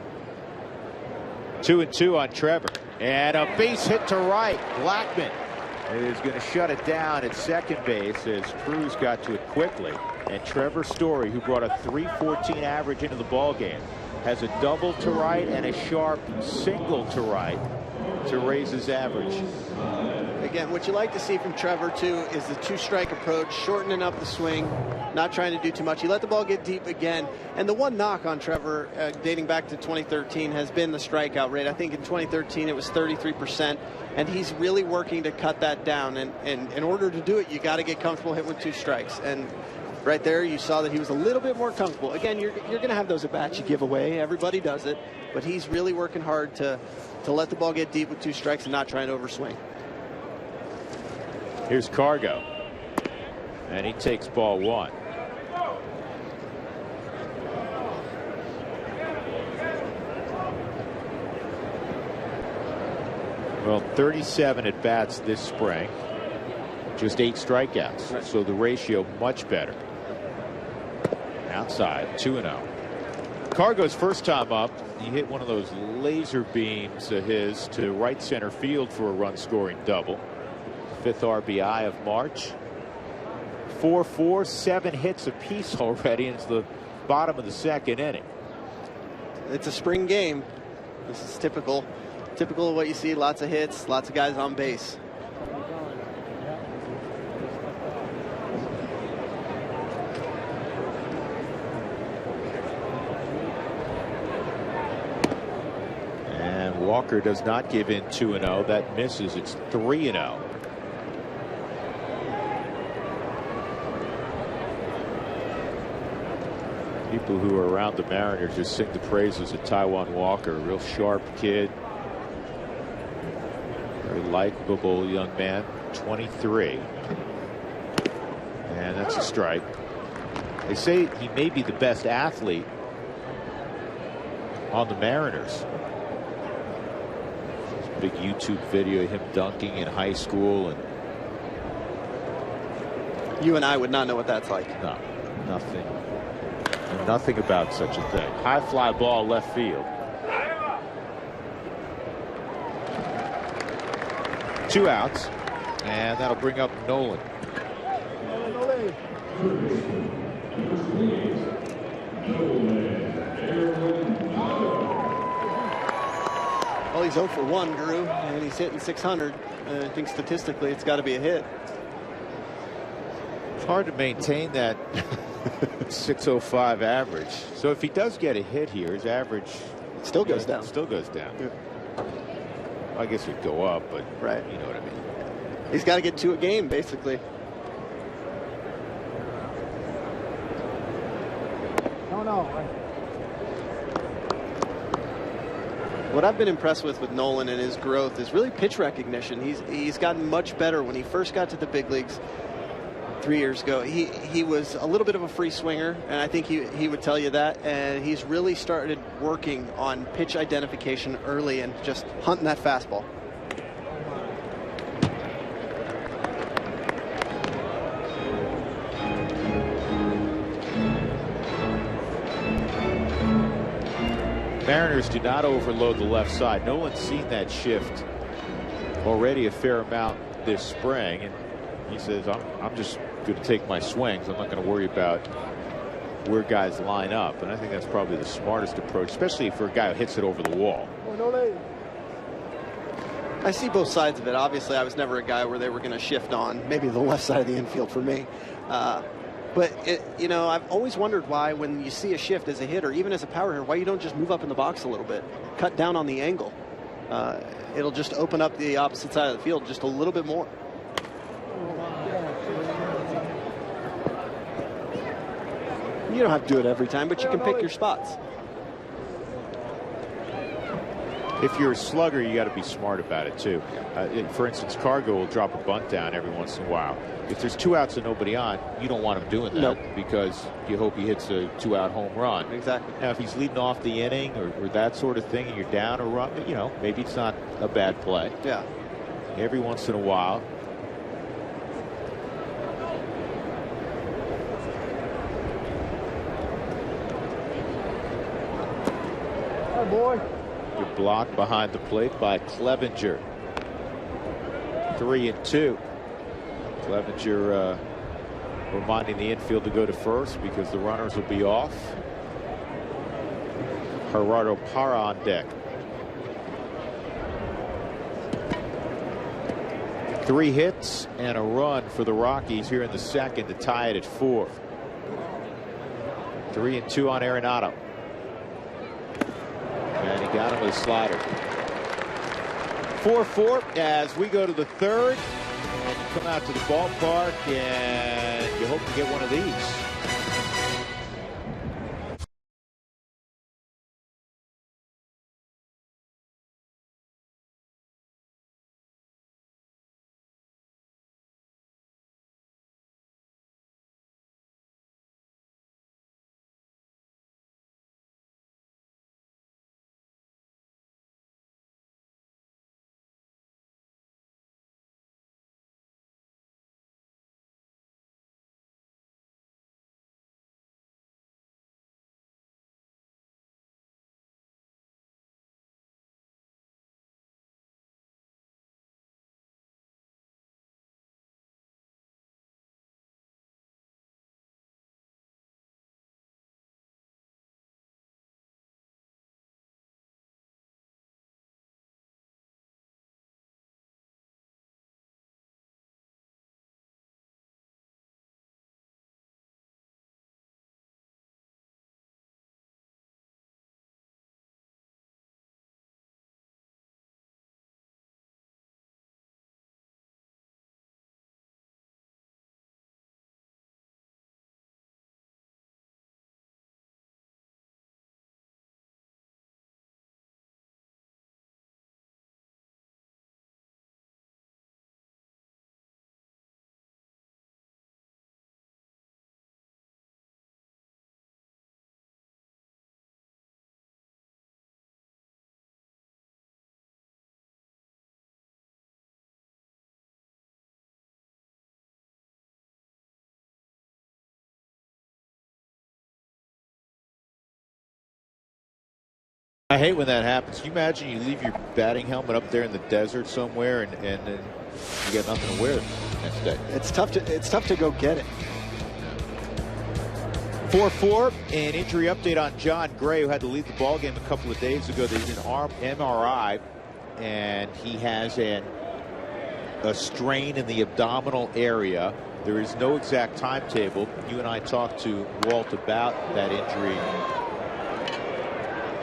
2-2 on Trevor. And a base hit to right. Blackman is going to shut it down at second base as Cruz got to it quickly. And Trevor Story, who brought a .314 average into the ballgame, has a double to right and a sharp single to right to raise his average. Again, what you like to see from Trevor, too, is the 2-strike approach, shortening up the swing, not trying to do too much. He let the ball get deep again. And the one knock on Trevor, dating back to 2013, has been the strikeout rate. I think in 2013 it was 33%, and he's really working to cut that down. And in order to do it, you got to get comfortable hitting with 2 strikes. And right there, you saw that he was a little bit more comfortable. Again, you're going to have those at-bats you give away. Everybody does it. But he's really working hard to let the ball get deep with 2 strikes and not trying to overswing. Here's Cargo. And he takes ball 1. Well, 37 at-bats this spring. Just 8 strikeouts. Right. So the ratio much better. Outside, 2-0. Cargo's first time up, he hit one of those laser beams of his to right center field for a run-scoring double. 5th RBI of March. 4-4, 7 hits apiece already into the bottom of the second inning. It's a spring game. This is typical of what you see. Lots of hits, lots of guys on base. And Walker does not give in 2-0. That misses. It's 3-0. People who are around the Mariners just sing the praises of Taijuan Walker. A real sharp kid. Very likable young man. 23. And that's a strike. They say he may be the best athlete on the Mariners. There's a big YouTube video of him dunking in high school. And you and I would not know what that's like. No, nothing. Nothing about such a thing. High fly ball left field. 2 outs, and that'll bring up Nolan. Well, he's 0 for 1, Drew, and he's hitting 600. I think statistically it's got to be a hit. It's hard to maintain that 605 average. So if he does get a hit here, his average still goes down. Still goes down. Yeah. I guess it'd go up, but right. You know what I mean. He's got to get 2 a game, basically. No. What I've been impressed with Nolan and his growth is really pitch recognition. He's gotten much better. When he first got to the big leagues 3 years ago, he was a little bit of a free swinger, and I think he would tell you that. And he's really started working on pitch identification early and just hunting that fastball. Mariners do not overload the left side. No one's seen that shift already a fair amount this spring, and he says, I'm just going to take my swings. I'm not going to worry about where guys line up. And I think that's probably the smartest approach, especially for a guy who hits it over the wall. I see both sides of it. Obviously, I was never a guy where they were going to shift on maybe the left side of the infield for me. But, I've always wondered why when you see a shift as a hitter, even as a power hitter, why you don't just move up in the box a little bit, cut down on the angle. It'll just open up the opposite side of the field just a little bit more. You don't have to do it every time, but you can pick your spots. If you're a slugger, you got to be smart about it too. For instance, Cargo will drop a bunt down every once in a while. If there's 2 outs and nobody on, you don't want him doing that. Nope. Because you hope he hits a 2-out home run. Exactly. Now, if he's leading off the inning or that sort of thing, and you're down a run, you know, maybe it's not a bad play. Yeah. Every once in a while. Hi, boy. Good block behind the plate by Clevenger. 3-2. Clevenger reminding the infield to go to first because the runners will be off. Gerardo Parra on deck. 3 hits and a run for the Rockies here in the second to tie it at 4. 3-2 on Arenado. And he got him with a slider. 4-4 as we go to the third. And you come out to the ballpark and you hope to get one of these. I hate when that happens. Can you imagine you leave your batting helmet up there in the desert somewhere and then you got nothing to wear the next day? It's tough to go get it. 4-4, an injury update on John Gray, who had to leave the ball game a couple of days ago. They did an arm MRI, and he has a strain in the abdominal area. There is no exact timetable. You and I talked to Walt about that injury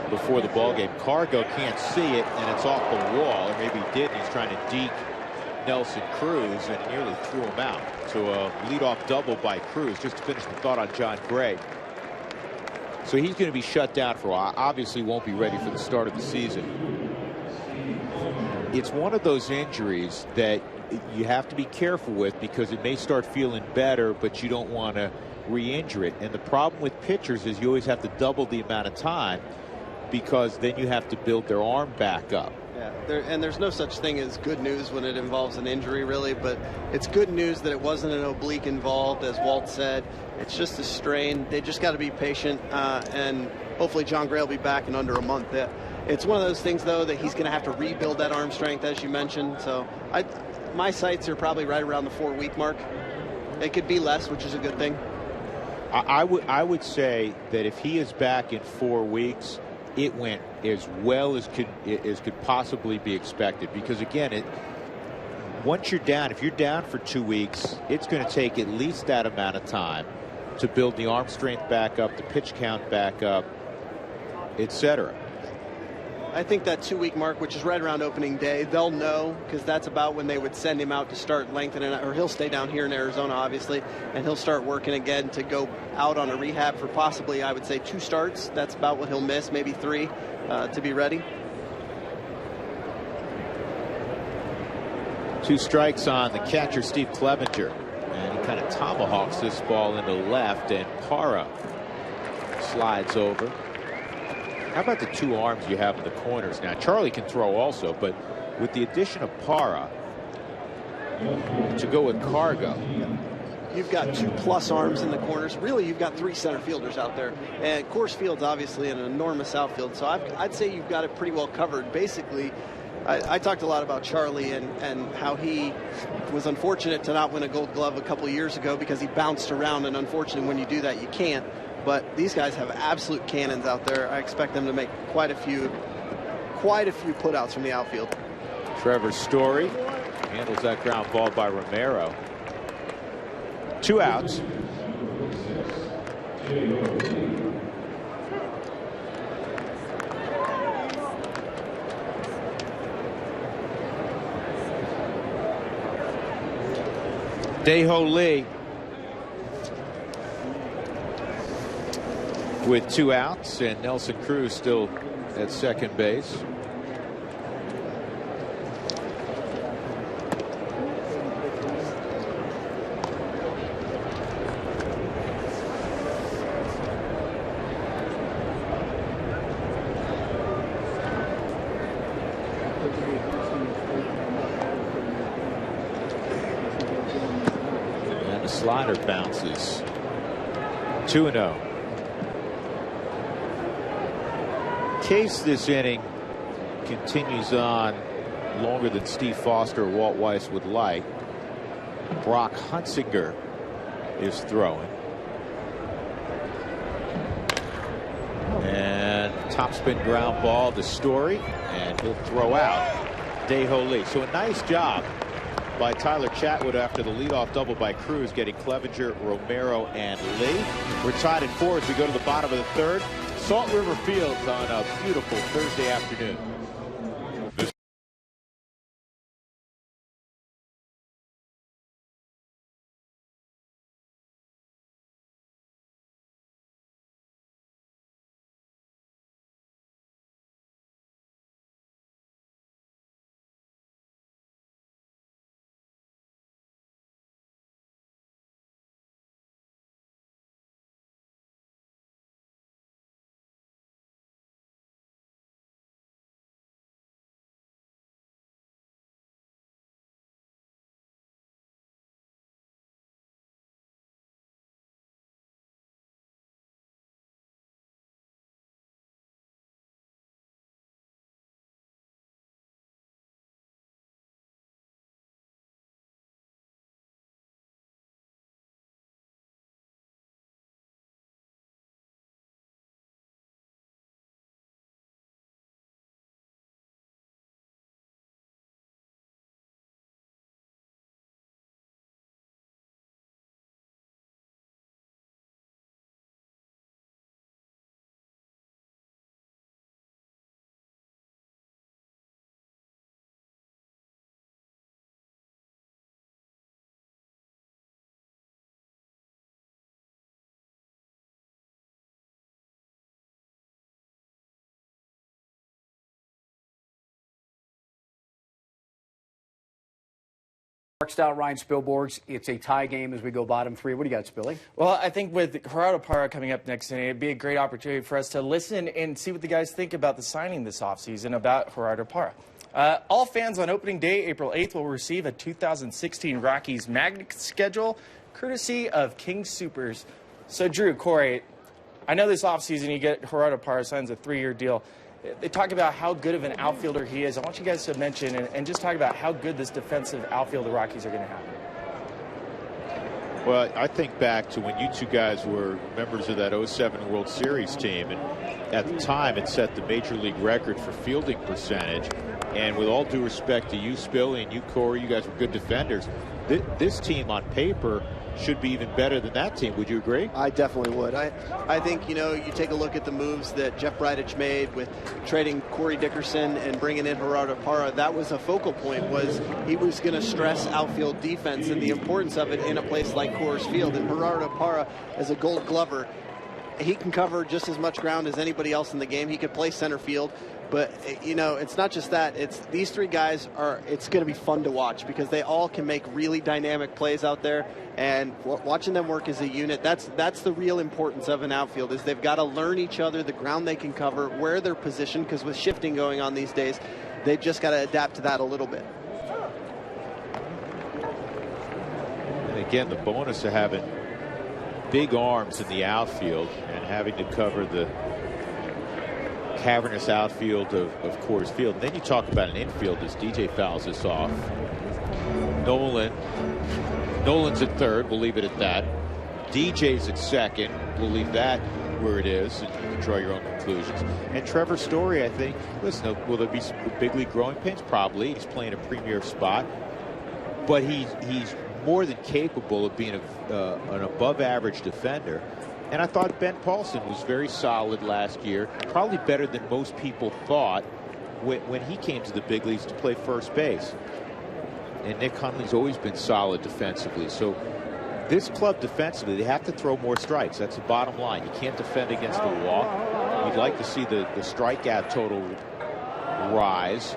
before the ball game. Cargo can't see it, and it's off the wall, or maybe he did, and he's trying to deke Nelson Cruz, and he nearly threw him out. So a leadoff double by Cruz. Just to finish the thought on John Gray. So he's going to be shut down for a while. Obviously won't be ready for the start of the season. It's one of those injuries that you have to be careful with because it may start feeling better, but you don't want to re-injure it. And the problem with pitchers is you always have to double the amount of time, because then you have to build their arm back up. Yeah, and there's no such thing as good news when it involves an injury, really, but it's good news that it wasn't an oblique involved, as Walt said. It's just a strain. They just got to be patient, and hopefully John Gray will be back in under a month. It's one of those things, though, that he's going to have to rebuild that arm strength, as you mentioned. So my sights are probably right around the 4-week mark. It could be less, which is a good thing. I would say that if he is back in 4 weeks, it went as well as could possibly be expected, because again, once you're down, if you're down for 2 weeks, it's going to take at least that amount of time to build the arm strength back up, the pitch count back up, etc. I think that 2-week mark, which is right around opening day, they'll know, because that's about when they would send him out to start lengthening, or he'll stay down here in Arizona, obviously, and he'll start working again to go out on a rehab for possibly, I would say, 2 starts. That's about what he'll miss, maybe 3, to be ready. 2 strikes on the catcher, Steve Clevenger. And he kind of tomahawks this ball into left, and Parra slides over. How about the 2 arms you have in the corners now? Charlie can throw also, but with the addition of Parra to go with Cargo, you've got 2+ arms in the corners. Really, you've got 3 center fielders out there. And Coors Field's obviously an enormous outfield, so I'd say you've got it pretty well covered. Basically, I talked a lot about Charlie and how he was unfortunate to not win a Gold Glove a couple of years ago because he bounced around, and unfortunately when you do that, you can't. But these guys have absolute cannons out there. I expect them to make quite a few putouts from the outfield. Trevor Story handles that ground ball by Romero. 2 outs. Dae-Ho Lee with 2 outs, and Nelson Cruz still at second base. And the slider bounces. 2-0. Case this inning continues on longer than Steve Foster or Walt Weiss would like. Brock Hunsinger is throwing. And topspin ground ball to Story, and he'll throw out Dae-Ho Lee. So a nice job by Tyler Chatwood after the leadoff double by Cruz, getting Clevenger, Romero, and Lee. We're tied at 4 as we go to the bottom of the 3rd. Salt River Fields on a beautiful Thursday afternoon. Style Ryan Spilborghs. It's a tie game as we go bottom 3. What do you got, Spilly? Well, I think with Gerardo Parra coming up next inning, it'd be a great opportunity for us to listen and see what the guys think about the signing this offseason about Gerardo Parra. All fans on opening day, April 8th, will receive a 2016 Rockies magnet schedule, courtesy of King Supers. So, Drew, Corey, I know this offseason you get Gerardo Parra signs a 3-year deal. They talk about how good of an outfielder he is. I want you guys to mention and just talk about how good this defensive outfield the Rockies are going to have. Well, I think back to when you two guys were members of that 07 World Series team, and at the time it set the major league record for fielding percentage. And with all due respect to you, Spilly, and you, Corey, you guys were good defenders. This team on paper should be even better than that team. Would you agree? I definitely would. I think, you know, you take a look at the moves that Jeff Bridich made with trading Corey Dickerson and bringing in Gerardo Parra. That was a focal point, was he was going to stress outfield defense and the importance of it in a place like Coors Field. And Gerardo Parra, as a Gold Glover, he can cover just as much ground as anybody else in the game. He could play center field. But, you know, it's not just that. It's these three guys it's going to be fun to watch because they all can make really dynamic plays out there. And watching them work as a unit, that's the real importance of an outfield, is they've got to learn each other, the ground they can cover, where they're positioned, because with shifting going on these days, they've just got to adapt to that a little bit. And again, the bonus of having big arms in the outfield and having to cover the cavernous outfield of Coors Field. And then you talk about an infield as DJ fouls this off. Nolan's at third. We'll leave it at that. DJ's at second. We'll leave that where it is, and you can draw your own conclusions. And Trevor Story, I think, listen, will there be some big league growing pains? Probably. He's playing a premier spot. But he's more than capable of being an above-average defender. And I thought Ben Paulson was very solid last year, probably better than most people thought when he came to the big leagues to play first base. And Nick Hundley's always been solid defensively. So this club defensively, they have to throw more strikes. That's the bottom line. You can't defend against the walk. You'd like to see the strikeout total rise.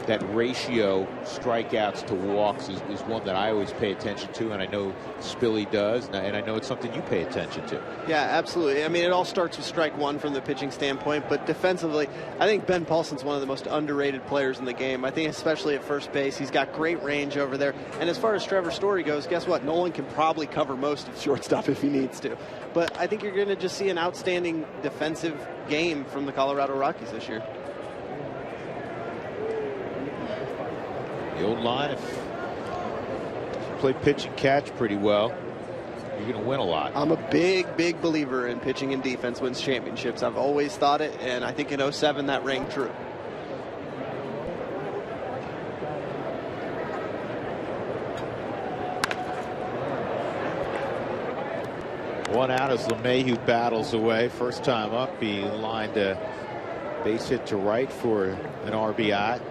That ratio, strikeouts to walks, is one that I always pay attention to, and I know Spilly does, and I know it's something you pay attention to. Yeah, absolutely. I mean, it all starts with strike one from the pitching standpoint, but defensively, I think Ben Paulson's one of the most underrated players in the game. I think especially at first base, he's got great range over there. And as far as Trevor Story goes, guess what? Nolan can probably cover most of shortstop if he needs to. But I think you're going to just see an outstanding defensive game from the Colorado Rockies this year. The old line, if you play pitch and catch pretty well, you're going to win a lot. I'm a big believer in pitching and defense wins championships. I've always thought it, and I think in 07 that rang true. One out as LeMahieu battles away. First time up, he lined a base hit to right for an RBI.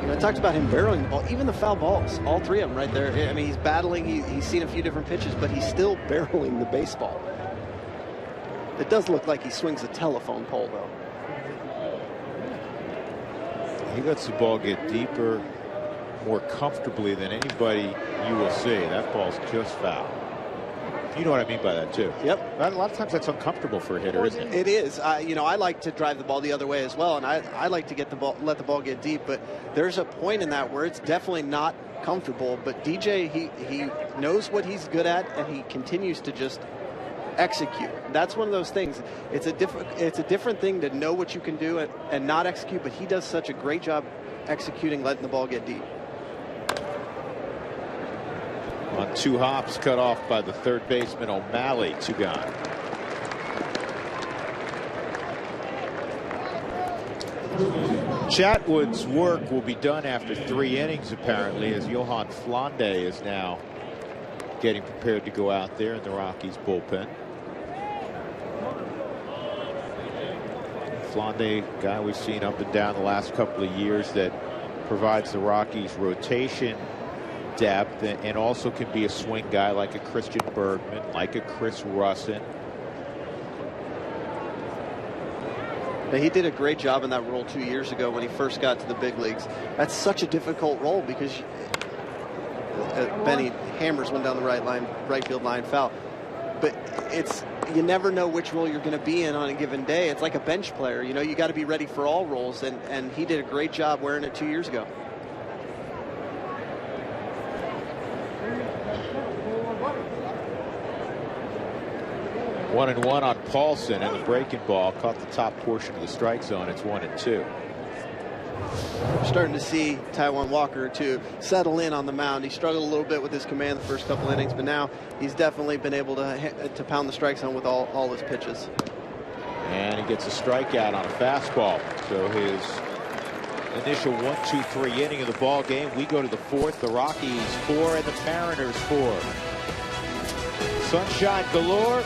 You know, I talked about him barreling the ball, even the foul balls, all three of them right there. I mean, he's battling, he's seen a few different pitches, but he's still barreling the baseball. It does look like he swings a telephone pole, though. He lets the ball get deeper more comfortably than anybody you will see. That ball's just foul. You know what I mean by that, too. Yep. A lot of times that's uncomfortable for a hitter, isn't it? It is. You know, I like to drive the ball the other way as well, and I like to get the ball, let the ball get deep. But there's a point in that where it's definitely not comfortable. But DJ, he knows what he's good at, and he continues to just execute. That's one of those things. It's a different thing to know what you can do and not execute. But he does such a great job executing, letting the ball get deep. On two hops, cut off by the third baseman O'Malley. Two gone. Chatwood's work will be done after 3 innings, apparently, as Johan Flande is now getting prepared to go out there in the Rockies bullpen. Flande, guy we've seen up and down the last couple of years, that provides the Rockies rotation depth and also can be a swing guy like a Christian Bergman, like a Chris Russin. He did a great job in that role 2 years ago when he first got to the big leagues. That's such a difficult role because Benny hammers one down the right field line foul. But you never know which role you're going to be in on a given day. It's like a bench player. You know, you got to be ready for all roles, and he did a great job wearing it 2 years ago. 1-1 on Paulson, and the breaking ball caught the top portion of the strike zone. It's 1-2. We're starting to see Taijuan Walker to settle in on the mound. He struggled a little bit with his command the first couple innings, but now he's definitely been able to pound the strike zone with all his pitches. And he gets a strikeout on a fastball. So his initial 1-2-3 inning of the ball game. We go to the fourth. The Rockies 4 and the Mariners 4. Sunshine galore.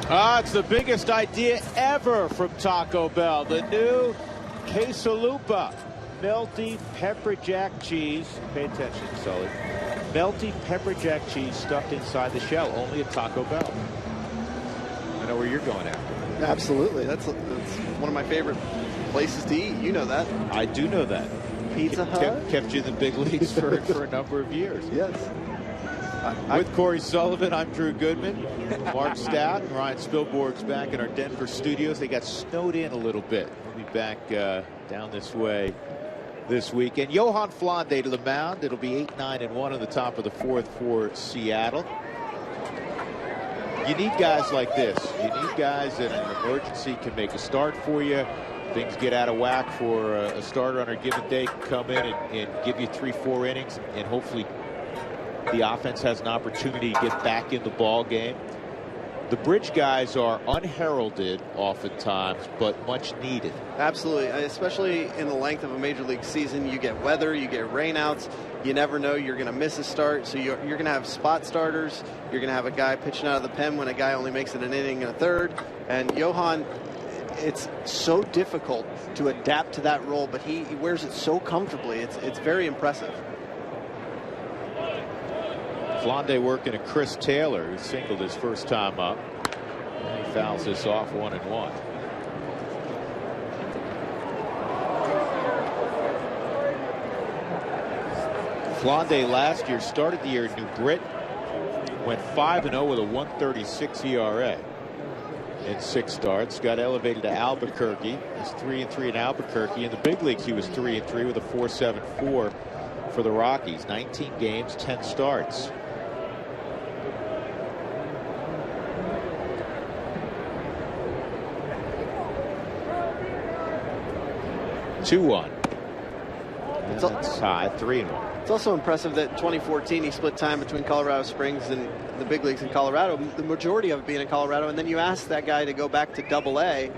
It's the biggest idea ever from Taco Bell. The new quesalupa, melty pepper jack cheese. Pay attention, Sully. Melty pepper jack cheese stuffed inside the shell, only at Taco Bell. I know where you're going after. Absolutely. That's one of my favorite places to eat. You know that. I do know that. Pizza Hut. Kept you in the big leagues for a number of years. Yes. With Corey Sullivan, I'm Drew Goodman. Mark Stout and Ryan Spilborg's back in our Denver studios. They got snowed in a little bit. We'll be back down this way this weekend. Johan Flande to the mound. It'll be 8-9-1 on the top of the fourth for Seattle. You need guys like this. You need guys that in an emergency can make a start for you. Things get out of whack for a starter on a given day, can come in and give you 3-4 innings, and hopefully the offense has an opportunity to get back in the ball game. The bridge guys are unheralded oftentimes, but much needed. Absolutely, especially in the length of a major league season. You get weather, you get rainouts. You never know you're going to miss a start, so you're going to have spot starters. You're going to have a guy pitching out of the pen when a guy only makes it an inning and a third. And Johan, it's so difficult to adapt to that role, but he wears it so comfortably. It's very impressive. Flande working to Chris Taylor, who singled his first time up. And he fouls this off 1-1. Flande last year started the year at New Britain, went 5-0 with a 1.36 ERA in 6 starts. Got elevated to Albuquerque. He's 3-3 in Albuquerque. In the big leagues, he was 3-3 with a 4.74 for the Rockies. 19 games, 10 starts. It's high, 3-1. It's also impressive that in 2014 he split time between Colorado Springs and the big leagues in Colorado, the majority of it being in Colorado. And then you ask that guy to go back to Double-A,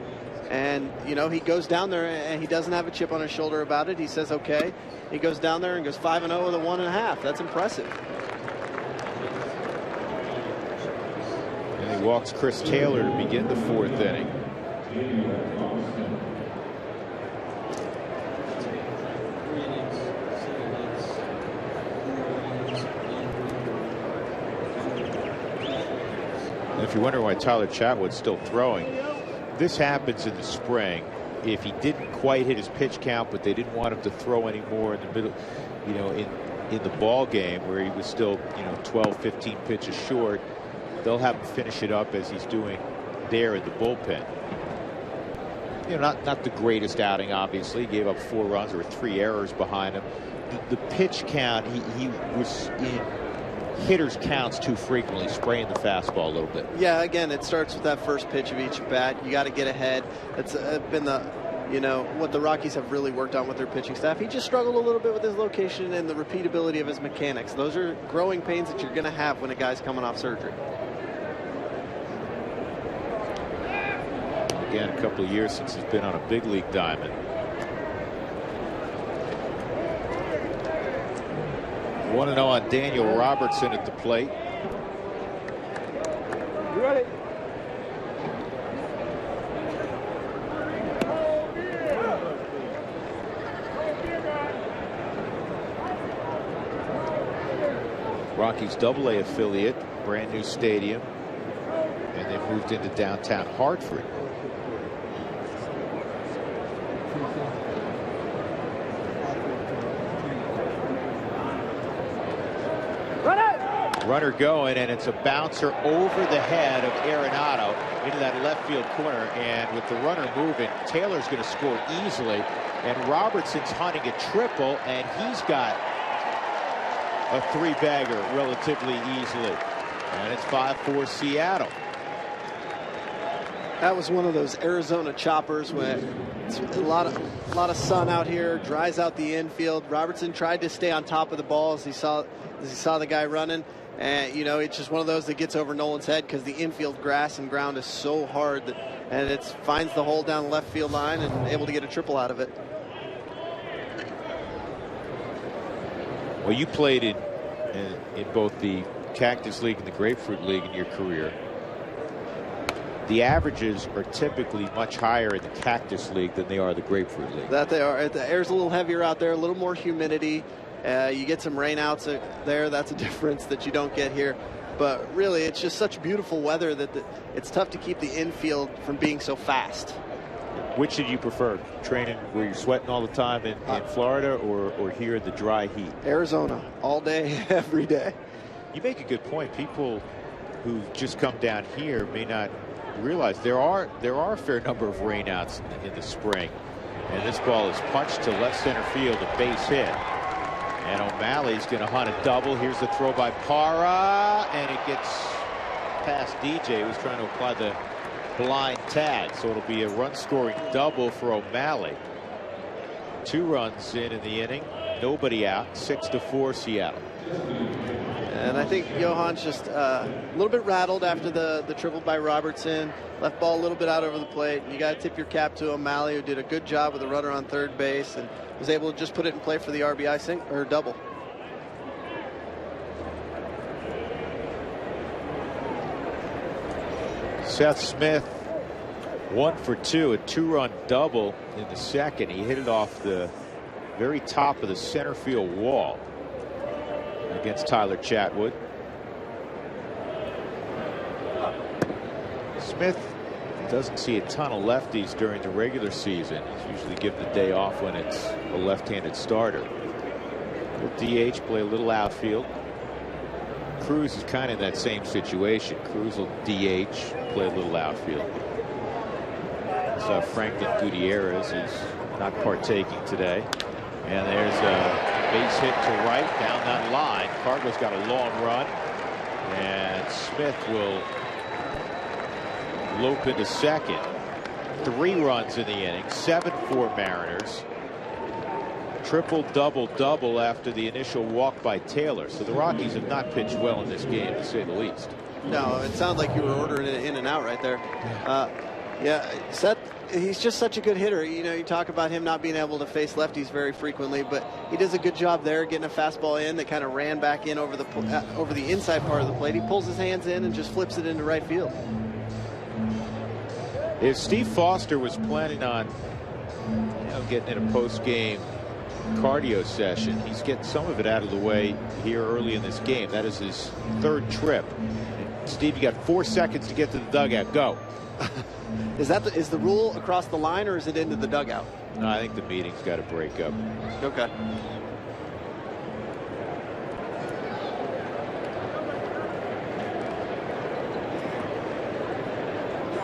and you know, he goes down there and he doesn't have a chip on his shoulder about it. He says okay. He goes down there and goes 5-0 with a 1.5. That's impressive. And he walks Chris Taylor to begin the 4th inning. If you wonder why Tyler Chatwood's still throwing, this happens in the spring. If he didn't quite hit his pitch count, but they didn't want him to throw anymore in the middle, you know, in the ball game where he was still, you know, 12, 15 pitches short, they'll have him finish it up as he's doing there in the bullpen. You know, not the greatest outing, obviously. He gave up 4 runs. There were 3 errors behind him. The pitch count, he was in hitters counts too frequently, spraying the fastball a little bit. Yeah, again, it starts with that first pitch of each bat. You got to get ahead. It's been the, you know, what the Rockies have really worked on with their pitching staff. He just struggled a little bit with his location and the repeatability of his mechanics. Those are growing pains that you're going to have when a guy's coming off surgery. Again, a couple of years since he's been on a big league diamond. 1-0 on Daniel Robertson at the plate. You ready? Rockies Double-A affiliate, brand new stadium, and they've moved into downtown Hartford. Runner going, and it's a bouncer over the head of Arenado into that left field corner. And with the runner moving, Taylor's going to score easily. And Robertson's hunting a triple, and he's got a 3-bagger relatively easily. And it's 5-4 Seattle. That was one of those Arizona choppers when it's a lot of sun out here, dries out the infield. Robertson tried to stay on top of the ball as he saw the guy running. And, you know, it's just one of those that gets over Nolan's head because the infield grass and ground is so hard and it finds the hole down the left field line and able to get a triple out of it. Well, you played in both the Cactus League and the Grapefruit League in your career. the averages are typically much higher in the Cactus League than they are the Grapefruit League. That they are. The air's a little heavier out there, a little more humidity. You get some rainouts there. That's a difference that you don't get here. But really, it's just such beautiful weather that it's tough to keep the infield from being so fast. Which did you prefer? Training where you're sweating all the time in Florida or here in the dry heat? Arizona, all day, every day. You make a good point. People who just come down here may not realize there are a fair number of rainouts in the spring. And this ball is punched to left center field, a base hit. And O'Malley's going to hunt a double. Here's the throw by Parra, and it gets past DJ, who's trying to apply the blind tag. So it'll be a run-scoring double for O'Malley. 2 runs in the inning, nobody out. 6-4 Seattle. And I think Johan's just a little bit rattled after the triple by Robertson. Left ball a little bit out over the plate. You got to tip your cap to O'Malley, who did a good job with the runner on third base and was able to just put it in play for the RBI or double. Seth Smith 1 for 2, a 2-run double in the second. He hit it off the very top of the center field wall against Tyler Chatwood. Smith doesn't see a ton of lefties during the regular season. He's usually given the day off when it's a left-handed starter. He'll DH, play a little outfield. Cruz is kind of in that same situation. Cruz will DH, play a little outfield. So Franklin Gutierrez is not partaking today. And there's a base hit to right down that line. Cargo's got a long run. And Smith will lope into second. 3 runs in the inning. 7-4 Mariners. Triple double after the initial walk by Taylor. So the Rockies have not pitched well in this game, to say the least. No, it sounded like you were ordering it in and out right there. Yeah, Seth, he's just such a good hitter. You know, you talk about him not being able to face lefties very frequently, but he does a good job there getting a fastball in that kind of ran back in over the inside part of the plate. He pulls his hands in and just flips it into right field. If Steve Foster was planning on getting in a post-game cardio session, he's getting some of it out of the way here early in this game. That is his 3rd trip. And Steve, you got 4 seconds to get to the dugout. Go. Is the rule across the line, or is it into the dugout? No, I think the meeting's got to break up. Okay.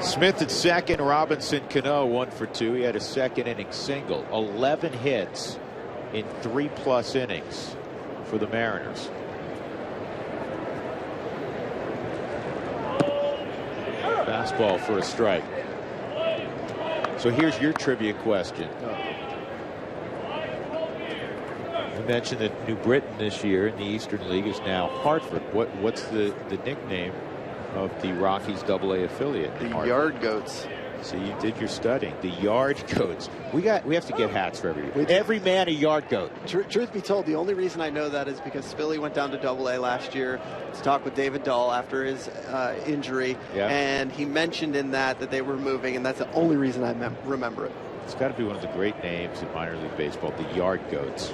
Smith at second, Robinson Cano 1 for 2. He had a second inning single. 11 hits in 3+ innings for the Mariners. Fastball for a strike. So here's your trivia question. You mentioned that New Britain this year in the Eastern League is now Hartford. What's the nickname of the Rockies AA affiliate? The Yard Goats. So you did your studying. The Yard Goats. We have to get hats for every man a Yard Goat. Truth be told, the only reason I know that is because Spilly went down to AA last year to talk with David Dahl after his injury, and he mentioned in that they were moving, and that's the only reason I remember it. It's got to be one of the great names in minor league baseball, the Yard Goats.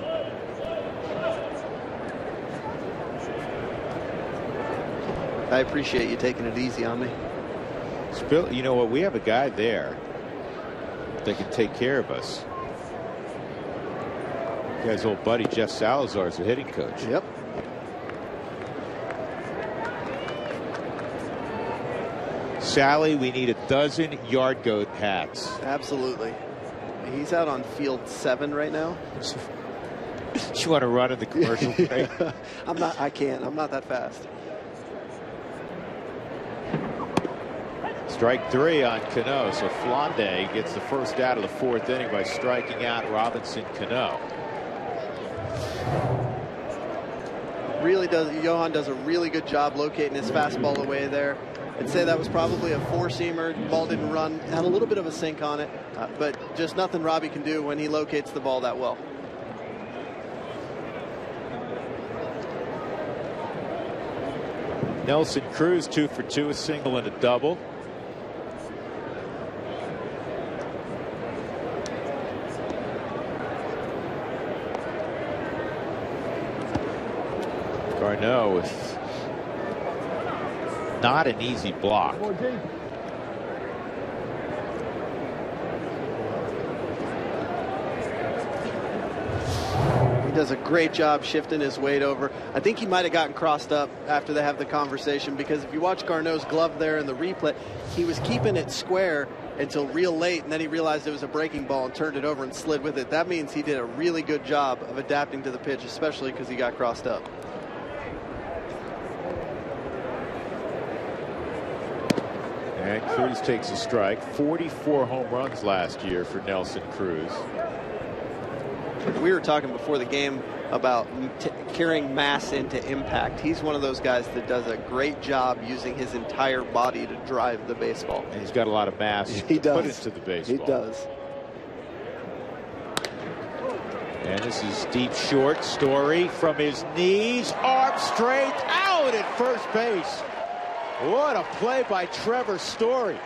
I appreciate you taking it easy on me. Spill, you know what? We have a guy there that can take care of us. The guy's old buddy Jeff Salazar is the hitting coach. Yep. Sally, we need 12 Yard Goat hats. Absolutely. He's out on field 7 right now. You want to run in the commercial break? I can't. I'm not that fast. Strike 3 on Cano. So Flande gets the first out of the 4th inning by striking out Robinson Cano. Johan does a really good job locating his fastball away there. I'd say that was probably a 4-seamer. Ball didn't run, had a little bit of a sink on it, but just nothing Robbie can do when he locates the ball that well. Nelson Cruz 2 for 2, a single and a double. Garneau with not an easy block. He does a great job shifting his weight over. I think he might have gotten crossed up after they have the conversation, because if you watch Garneau's glove there in the replay, he was keeping it square until real late, and then he realized it was a breaking ball and turned it over and slid with it. That means he did a really good job of adapting to the pitch, especially because he got crossed up. And Cruz takes a strike. 44 home runs last year for Nelson Cruz. We were talking before the game about carrying mass into impact. He's one of those guys that does a great job using his entire body to drive the baseball. And he's got a lot of mass he to does. put into the baseball. He does. And this is deep short. Story from his knees. Arm straight out at first base. What a play by Trevor Story.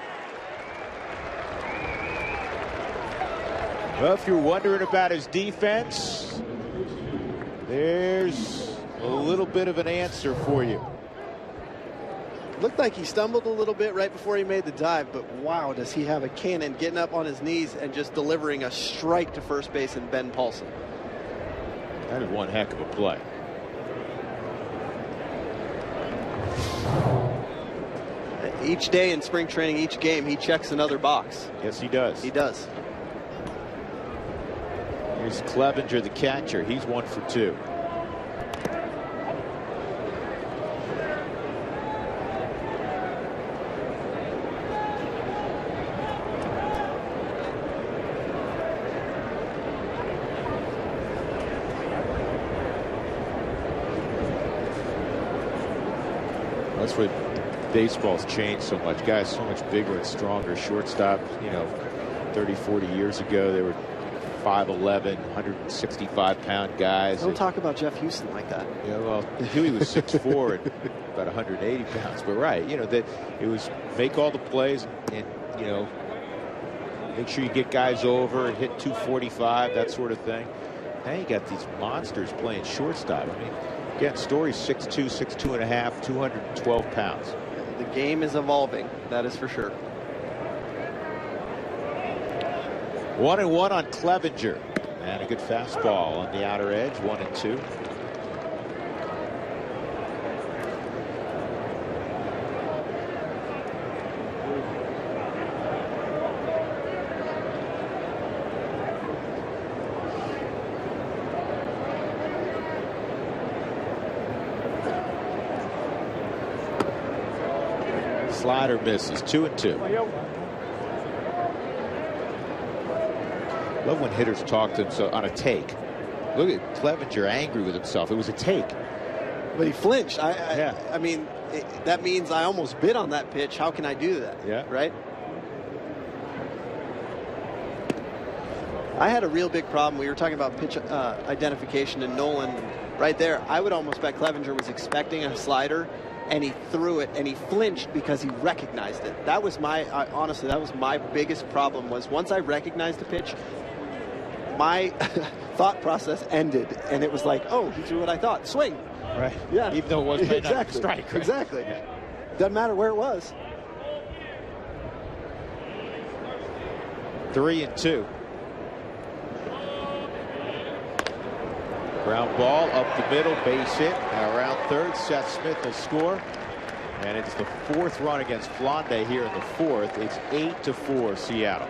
Well, if you're wondering about his defense, there's a little bit of an answer for you. Looked like he stumbled a little bit right before he made the dive, but wow, does he have a cannon, getting up on his knees and just delivering a strike to first base and Ben Paulson. That is one heck of a play. Each day in spring training, each game, he checks another box. Yes, he does. He does. Here's Clevenger, the catcher. He's 1 for 2. That's what baseball's changed so much. Guys so much bigger and stronger. Shortstop, 30, 40 years ago, they were 5'11", 165-pound guys. Don't talk about Jeff Houston like that. Yeah, well, Huey was 6'4" and about 180 pounds. But right, that it was make all the plays and make sure you get guys over and hit 245, that sort of thing. Now you got these monsters playing shortstop. I mean, again, Story's 6'2", 6'2 and a half, 212 pounds. The game is evolving, that is for sure. 1-1 on Clevenger. And a good fastball on the outer edge, 1-2. Slider misses, 2-2. Love when hitters talk to him on a take. Look at Clevenger angry with himself. It was a take. But he flinched. I mean, that means I almost bid on that pitch. How can I do that? Yeah. Right? I had a real big problem. We were talking about pitch identification, and Nolan right there. I would almost bet Clevenger was expecting a slider, and he threw it, and he flinched because he recognized it. That was honestly, that was my biggest problem. Was once I recognized the pitch, my thought process ended, and it was like, oh, he threw what I thought. Swing. Right. Yeah. Even though it wasn't exactly. a strike. Right? Exactly. Yeah. Doesn't matter where it was. 3-2. Ground ball up the middle, base hit. Now around third, Seth Smith will score. And it's the 4th run against Flande here in the 4th. It's 8-4 Seattle.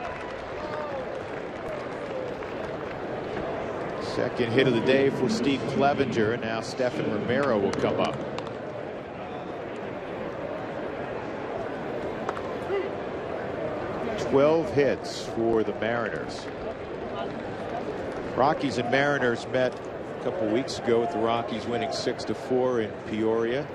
Second hit of the day for Steve Clevenger, and now Stephen Romero will come up. Twelve hits for the Mariners. Rockies and Mariners met a couple weeks ago with the Rockies winning 6-4 in Peoria.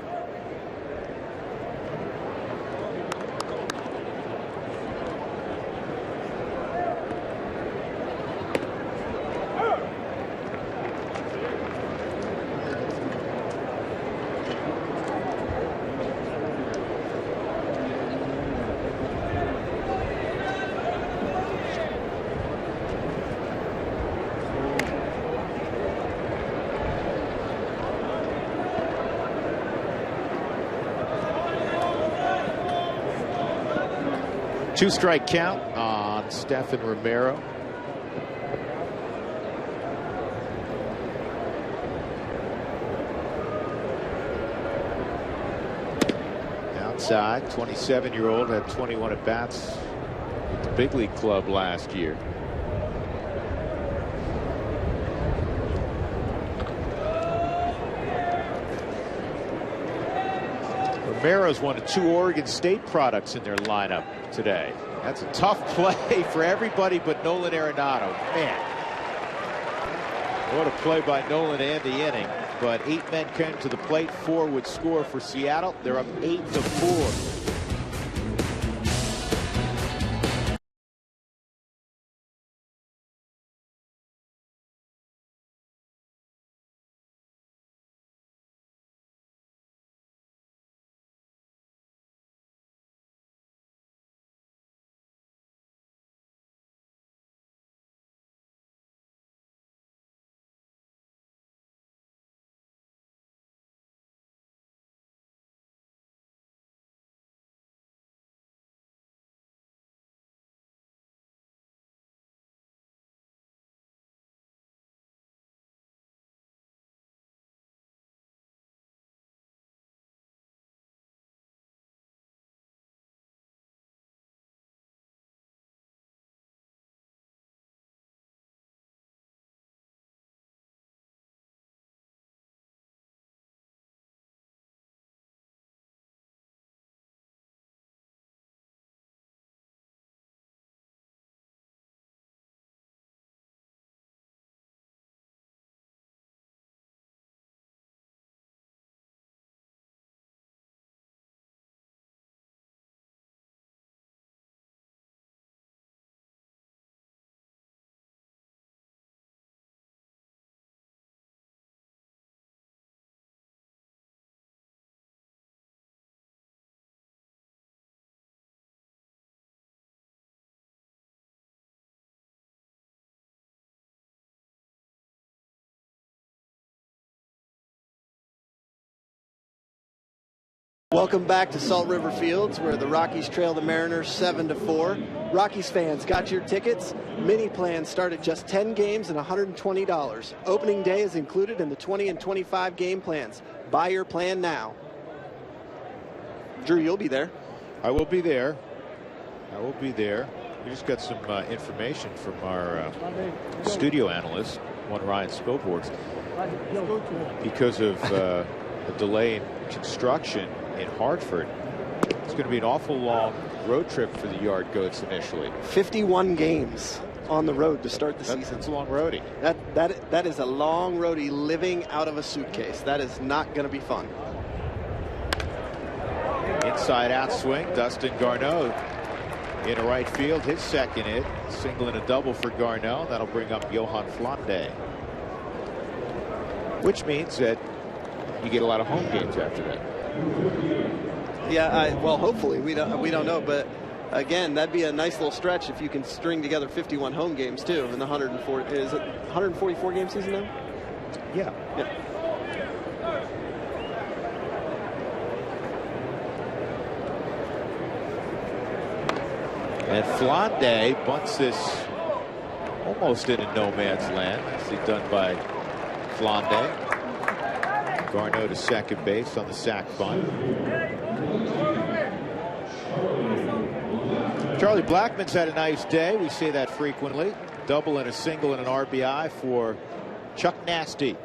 2-strike count on Stephen Romero. Outside, 27-year-old had 21 at-bats with the big league club last year. Romero's one of 2 Oregon State products in their lineup today. That's a tough play for everybody but Nolan Arenado. Man, what a play by Nolan to end the inning. But 8 men came to the plate. 4 would score for Seattle. They're up 8-4. Welcome back to Salt River Fields, where the Rockies trail the Mariners 7-4. Rockies fans, got your tickets? Mini plans start at just 10 games and $120. Opening day is included in the 20 and 25 game plans. Buy your plan now. Drew, you'll be there. I will be there. I will be there. We just got some information from our studio analyst, one Ryan Spilborgs. Because of a delay in construction in Hartford, it's going to be an awful long road trip for the Yard Goats initially. 51 games on the road to start the season. That's a long roadie. That is a long roadie living out of a suitcase. That is not going to be fun. Inside out swing, Dustin Garneau in right field, his second hit, single and a double for Garneau. That'll bring up Johan Flande, which means that you get a lot of home games after that. Yeah, well, hopefully we don't know, but again, that'd be a nice little stretch if you can string together 51 home games too in the 144 game season now. Yeah. And Flande bunts this almost into no man's land. Nicely done by Flande. Garneau to second base on the sac bunt. Charlie Blackmon's had a nice day. We say that frequently. Double and a single and an RBI for Chuck Nasty.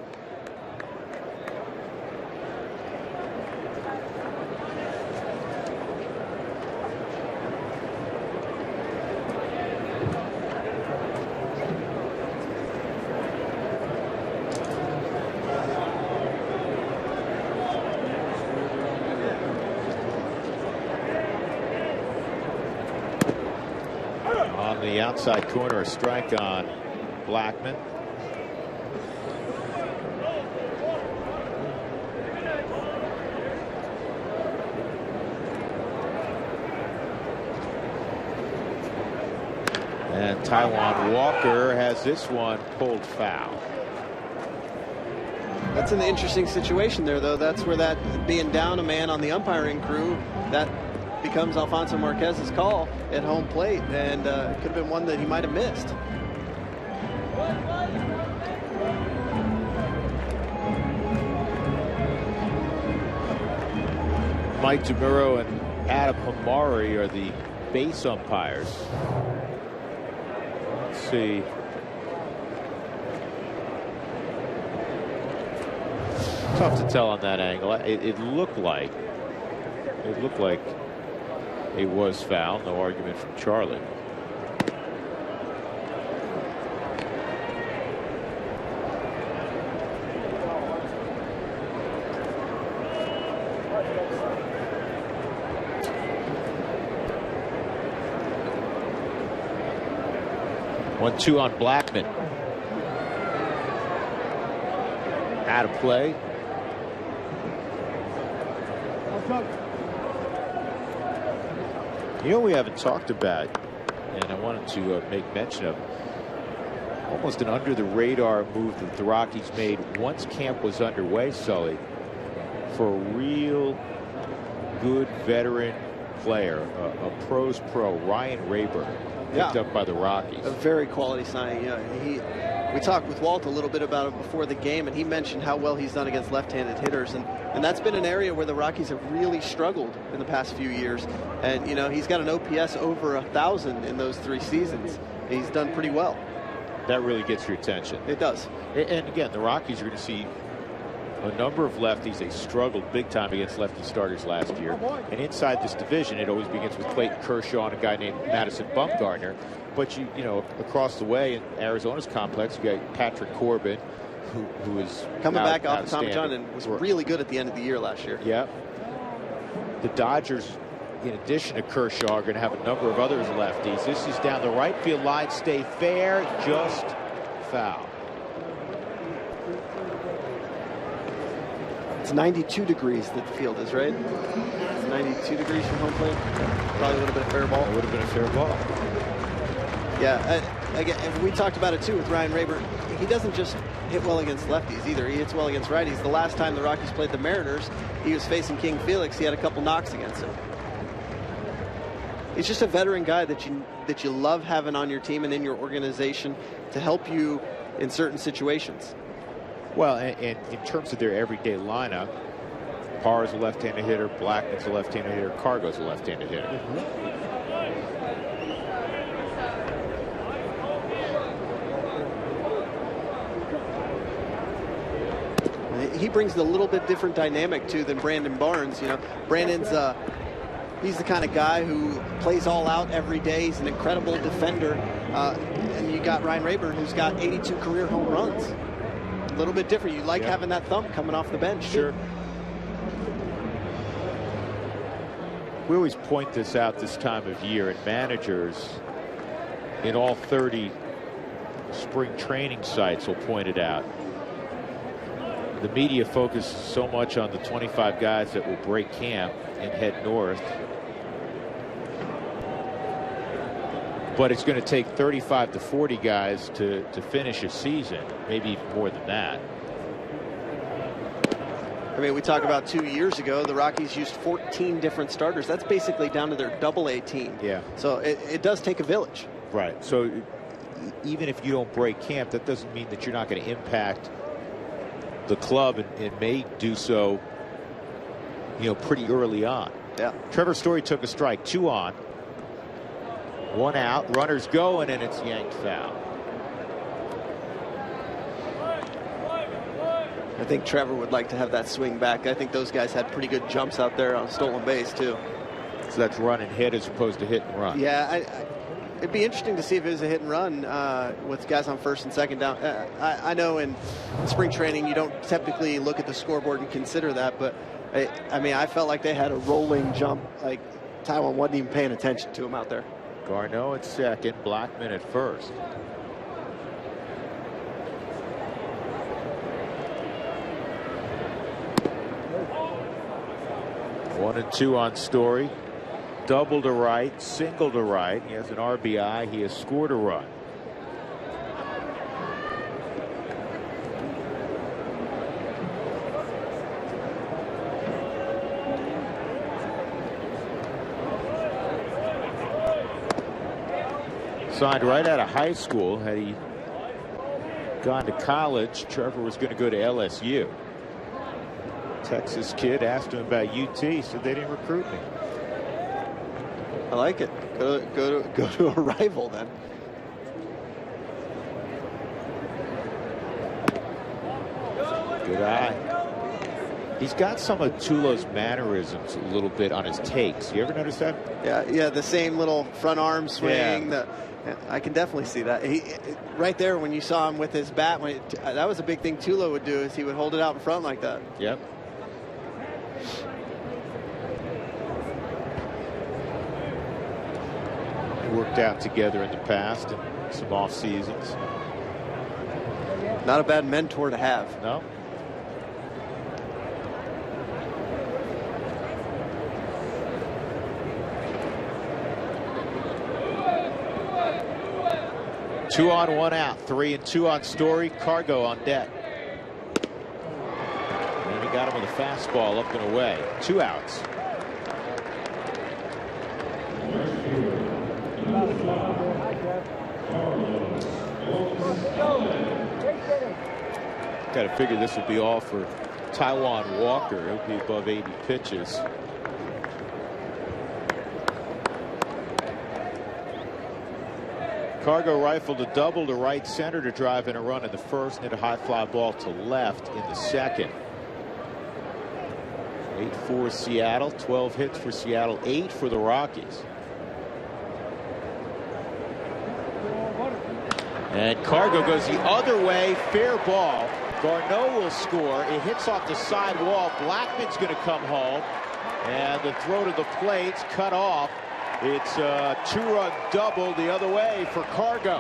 The outside corner, a strike on Blackmon. And Taijuan Walker has this one pulled foul. That's an interesting situation there, though. That's where that being down a man on the umpiring crew, that becomes Alfonso Marquez's call at home plate, and it could have been one that he might have missed. Mike DeMuro and Adam Hamari are the base umpires. Let's see. Tough to tell on that angle. It looked like it was foul. No argument from Charlie. One, two on Blackman. Out of play. You know, we haven't talked about, and I wanted to make mention of, almost an under the radar move that the Rockies made once camp was underway, Sully, for a real good veteran player, a pro's pro, Ryan Rayburn, picked up by the Rockies. A very quality signing. We talked with Walt a little bit about it before the game, and he mentioned how well he's done against left-handed hitters, and that's been an area where the Rockies have really struggled in the past few years. And he's got an OPS over 1,000 in those 3 seasons. He's done pretty well. That really gets your attention. It does. And again, the Rockies are going to see a number of lefties. They struggled big time against lefty starters last year. And inside this division, it always begins with Clayton Kershaw and a guy named Madison Bumgarner. But you know, across the way in Arizona's complex, you got Patrick Corbin, who is coming back off the Tommy John and was really good at the end of the year last year. Yeah. The Dodgers, in addition to Kershaw, are going to have a number of others lefties. This is down the right field line. Stay fair, just foul. It's 92 degrees that the field is, right? It's 92 degrees from home plate. Probably would have been a fair ball. It would have been a fair ball. Yeah, again, we talked about it too with Ryan Rayburn. He doesn't just hit well against lefties either. He hits well against righties. The last time the Rockies played the Mariners, he was facing King Felix. He had a couple knocks against him. He's just a veteran guy that you love having on your team and in your organization to help you in certain situations. Well, and in terms of their everyday lineup, Parr's a left-handed hitter, Blackman's a left-handed hitter, Cargo's a left-handed hitter. Mm-hmm. He brings a little bit different dynamic too than Brandon Barnes. Brandon's he's the kind of guy who plays all out every day. He's an incredible defender, and you got Ryan Rayburn, who's got 82 career home runs. A little bit different. You like having that thump coming off the bench. Sure. We always point this out this time of year, and managers in all 30 spring training sites will point it out. The media focuses so much on the 25 guys that will break camp and head north. But it's going to take 35 to 40 guys to finish a season, maybe even more than that. I mean, we talked about 2 years ago, the Rockies used 14 different starters. That's basically down to their double-A team. Yeah. So it does take a village. Right. So even if you don't break camp, that doesn't mean that you're not going to impact the club and may do so, pretty early on. Yeah. Trevor Story took a strike, 2 on, 1 out, runners going, and it's yanked foul. I think Trevor would like to have that swing back. I think those guys had pretty good jumps out there on stolen base too. So that's run and hit as opposed to hit and run. Yeah, it'd be interesting to see if it was a hit and run with guys on first and second down. I know in spring training you don't typically look at the scoreboard and consider that, but I mean, I felt like they had a rolling jump. Like Taiwan wasn't even paying attention to him out there. Garneau at second, Blackman at first. One and 2 on Story. Double to right, single to right. He has an RBI. He has scored a run. Signed right out of high school. Had he gone to college, Trevor was going to go to LSU. Texas kid asked him about UT. He said they didn't recruit me. I like it. Go to a rival then. Good eye. He's got some of Tulo's mannerisms a little bit on his takes. You ever notice that? Yeah, the same little front arm swing. Yeah. I can definitely see that. Right there when you saw him with his bat, that was a big thing Tulo would do, is he would hold it out in front like that. Yep. They worked out together in the past and some off seasons. Not a bad mentor to have. No. Two on, one out. 3 and 2 on Story. Cargo on deck. And he got him with a fastball up and away. 2 outs. Got to figure this would be all for Taijuan Walker. He'll be above 80 pitches. Cargo rifled a double to right center to drive in a run in the first, and hit a high fly ball to left in the second. 8 for Seattle, 12 hits for Seattle, 8 for the Rockies. And Cargo goes the other way, fair ball. Garneau will score. It hits off the side wall. Blackman's going to come home, and the throw to the plate's cut off. It's a 2-run double the other way for Cargo,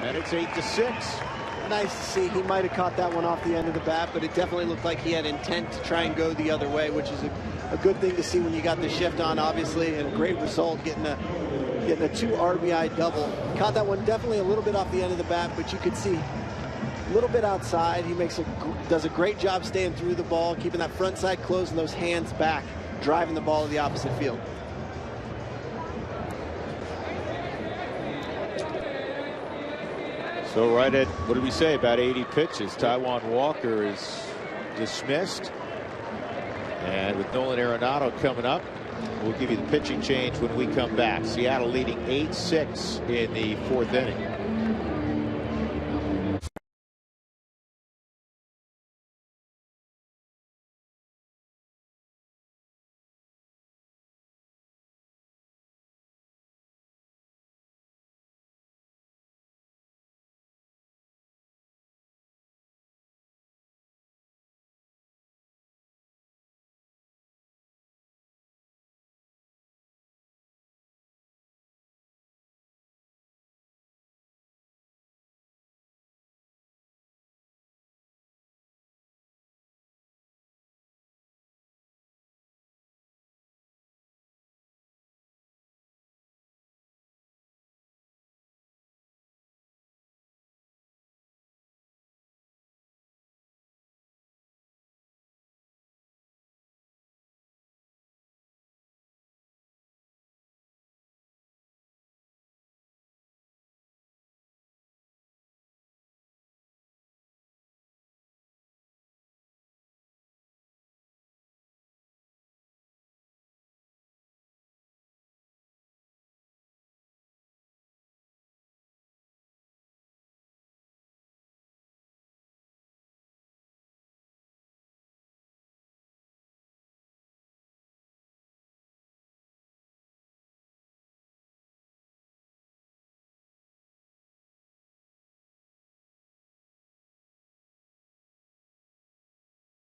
and it's 8-6. Nice to see. He might have caught that one off the end of the bat, but it definitely looked like he had intent to try and go the other way, which is a good thing to see when you got the shift on, obviously, and a great result getting a 2 RBI double. Caught that one definitely a little bit off the end of the bat, but you could see a little bit outside. He does a great job staying through the ball, keeping that front side closed and those hands back, driving the ball to the opposite field. So right at, what did we say, about 80 pitches, Taijuan Walker is dismissed. And with Nolan Arenado coming up, we'll give you the pitching change when we come back. Seattle leading 8-6 in the 4th inning.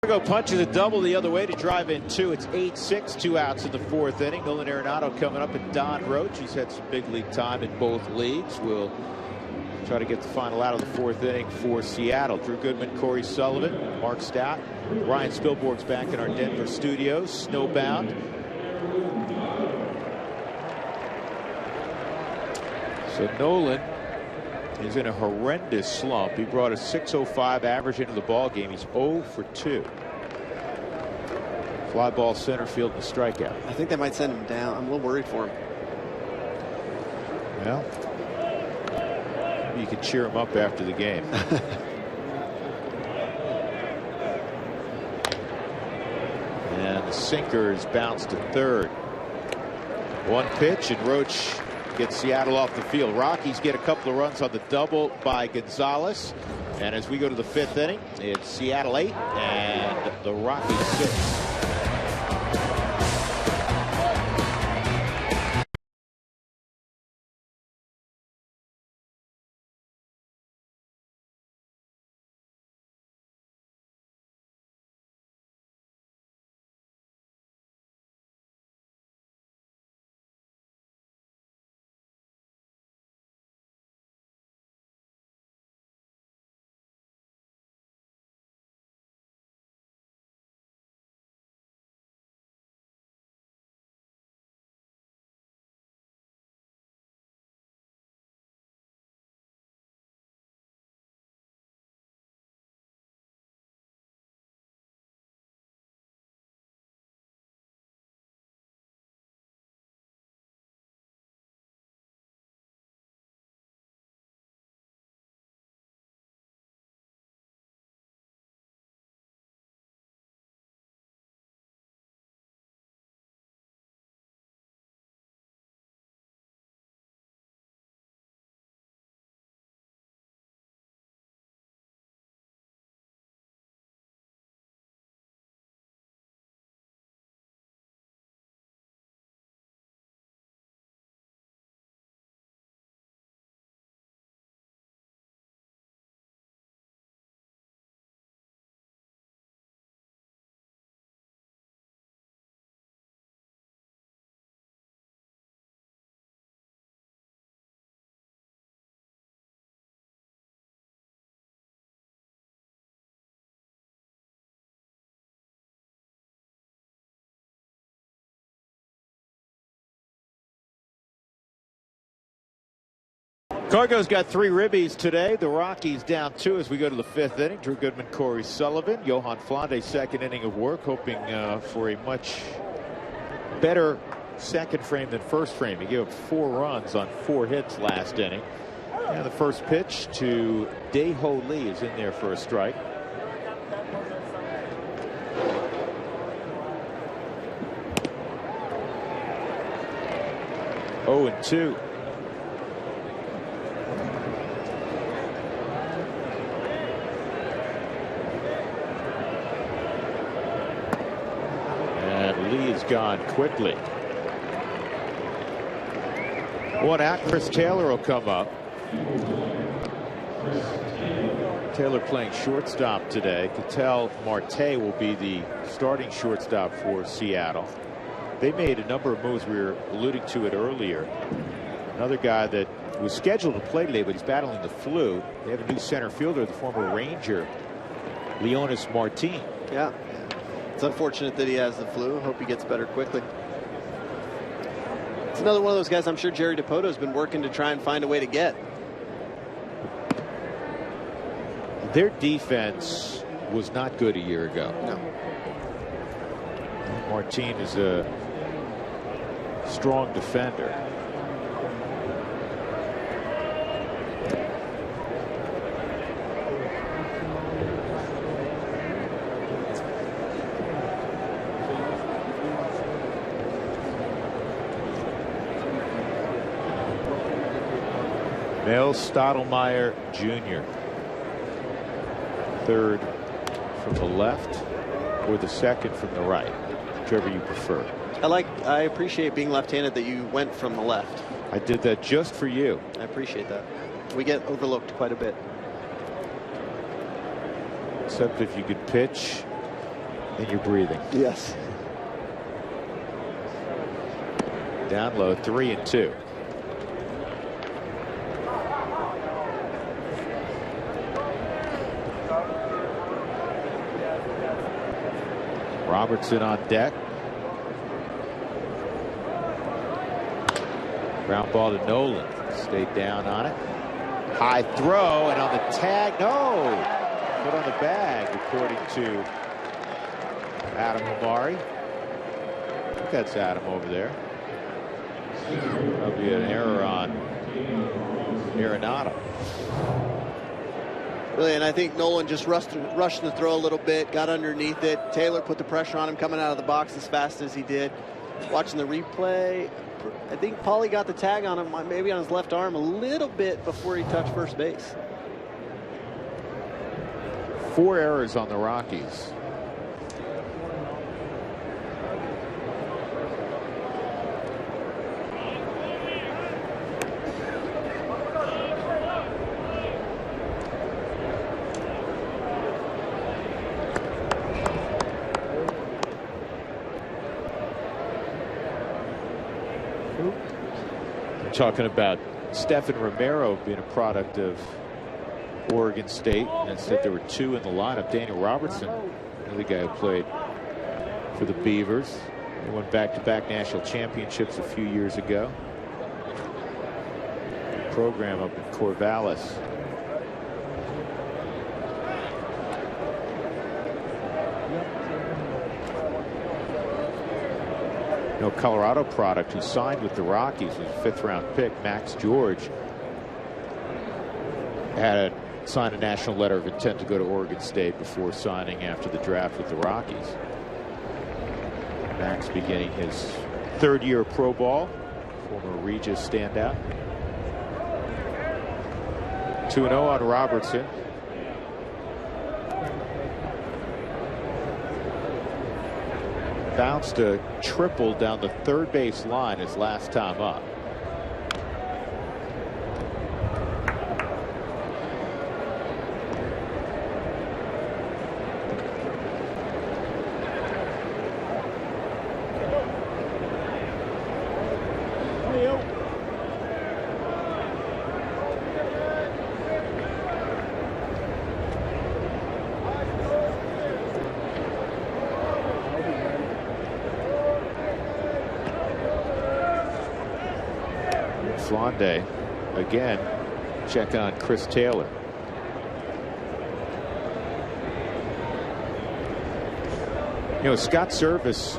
Cargo punches a double the other way to drive in 2. It's 8-6, 2 outs in the 4th inning. Nolan Arenado coming up, and Don Roach. He's had some big league time in both leagues. Will try to get the final out of the 4th inning for Seattle. Drew Goodman, Corey Sullivan, Mark Stout, Ryan Spilborg's back in our Denver studios, snowbound. So Nolan is in a horrendous slump. He brought a .605 average into the ball game. He's 0 for 2. Fly ball center field and a strikeout. I think they might send him down. I'm a little worried for him. Well, Maybe you can cheer him up after the game. And the sinker is bounced to third. One pitch, and Roach gets Seattle off the field. Rockies get a couple of runs on the double by Gonzalez. And as we go to the 5th inning, it's Seattle 8 and the Rockies 6. Cargo's got 3 ribbies today. The Rockies down 2 as we go to the 5th inning. Drew Goodman, Corey Sullivan, Johan Flande, 2nd inning of work, hoping for a much better second frame than first frame. He gave up 4 runs on 4 hits last inning. And the first pitch to Dae-Ho Lee is in there for a strike. Oh, and 2. Gone quickly. One out, Chris Taylor will come up. Taylor playing shortstop today. Ketel Marte will be the starting shortstop for Seattle. They made a number of moves. We were alluding to it earlier. Another guy that was scheduled to play today, but he's battling the flu. They have a new center fielder, the former Ranger, Leonis Martin. Yeah. It's unfortunate that he has the flu. Hope he gets better quickly. It's another one of those guys I'm sure Jerry DiPoto has been working to try and find a way to get. Their defense was not good a year ago. No. Martin is a strong defender. Mel Stottlemyre Jr. Third from the left or the second from the right, whichever you prefer. I appreciate being left-handed that you went from the left. I did that just for you. I appreciate that. We get overlooked quite a bit. Except if you could pitch and you're breathing. Yes. Down low, 3-2. Robertson on deck. Ground ball to Nolan. Stayed down on it. High throw, and on the tag, no! Put on the bag, according to Adam Hamari. I think that's Adam over there. That'll be an error on Arenado. Really, and I think Nolan just rushed the throw a little bit, got underneath it. Taylor put the pressure on him coming out of the box as fast as he did. Watching the replay, I think Paulie got the tag on him, maybe on his left arm, a little bit before he touched first base. 4 errors on the Rockies. Talking about Stephen Romero being a product of Oregon State, and said there were 2 in the lineup. Daniel Robertson, another guy who played for the Beavers. They won back-to-back national championships a few years ago. The program up in Corvallis. No, Colorado product who signed with the Rockies was a 5th-round pick, Max George, had signed a national letter of intent to go to Oregon State before signing after the draft with the Rockies. Max beginning his 3rd year of pro ball, former Regis standout. 2-0 on Robertson. Bounced a triple down the 3rd base line his last time up. Flande again checking on Chris Taylor. You know, Scott Service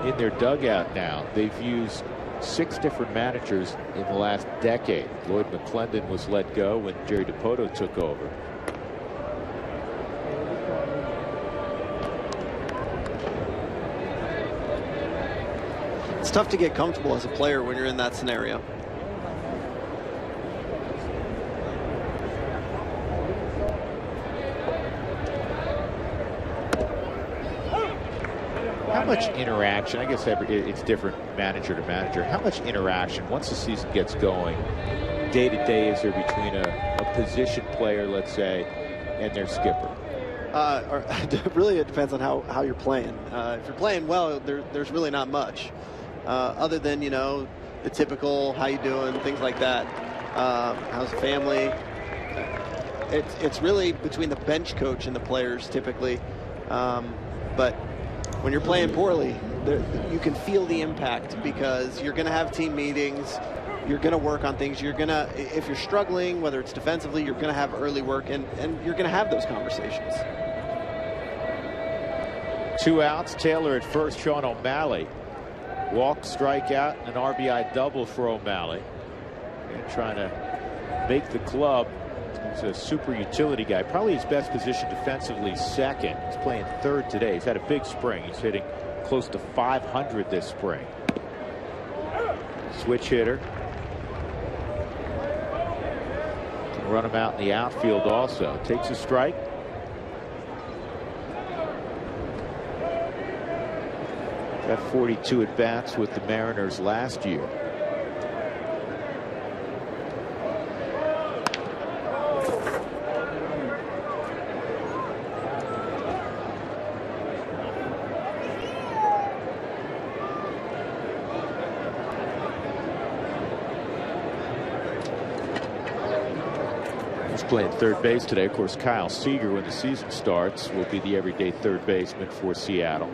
in their dugout now, they've used 6 different managers in the last decade. Lloyd McClendon was let go when Jerry DiPoto took over. It's tough to get comfortable as a player when you're in that scenario. How much interaction, I guess it's different manager to manager, how much interaction once the season gets going day to day is there between a position player, let's say, and their skipper? Really, it depends on how you're playing. If you're playing well, there's really not much. Other than, you know, the typical how you doing, things like that. How's the family? It's really between the bench coach and the players typically. But when you're playing poorly, you can feel the impact because you're going to have team meetings. You're going to work on things. You're going to, if you're struggling, whether it's defensively, you're going to have early work, and you're going to have those conversations. 2 outs. Taylor at first. Sean O'Malley. Walk, strikeout, and an RBI double for O'Malley. And trying to make the club. He's a super utility guy. Probably his best position defensively, 2nd. He's playing 3rd today. He's had a big spring. He's hitting close to 500 this spring. Switch hitter. Can run him out in the outfield also. Takes a strike. Got 42 at bats with the Mariners last year. He's playing 3rd base today. Of course, Kyle Seager, when the season starts, will be the everyday 3rd baseman for Seattle.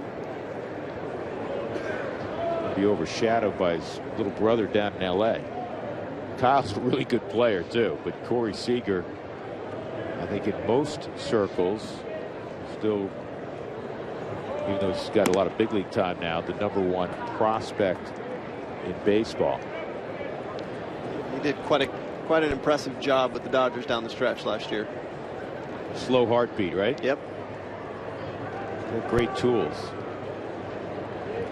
Be overshadowed by his little brother down in LA. Kyle's a really good player too, but Corey Seager, I think in most circles, still, even though he's got a lot of big league time now, the #1 prospect in baseball. He did quite quite an impressive job with the Dodgers down the stretch last year. Slow heartbeat, right? Yep. They're great tools.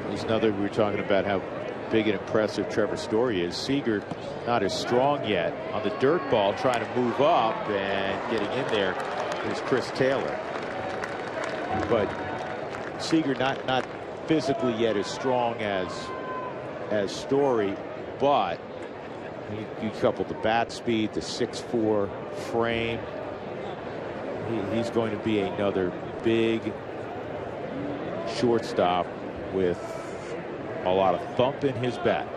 There's another, we were talking about how big and impressive Trevor Story is. Seager not as strong yet. On the dirt ball, trying to move up and getting in there is Chris Taylor. But Seager not physically yet as strong as Story, but you couple the bat speed, the 6'4" frame. He's going to be another big shortstop with a lot of thump in his bat.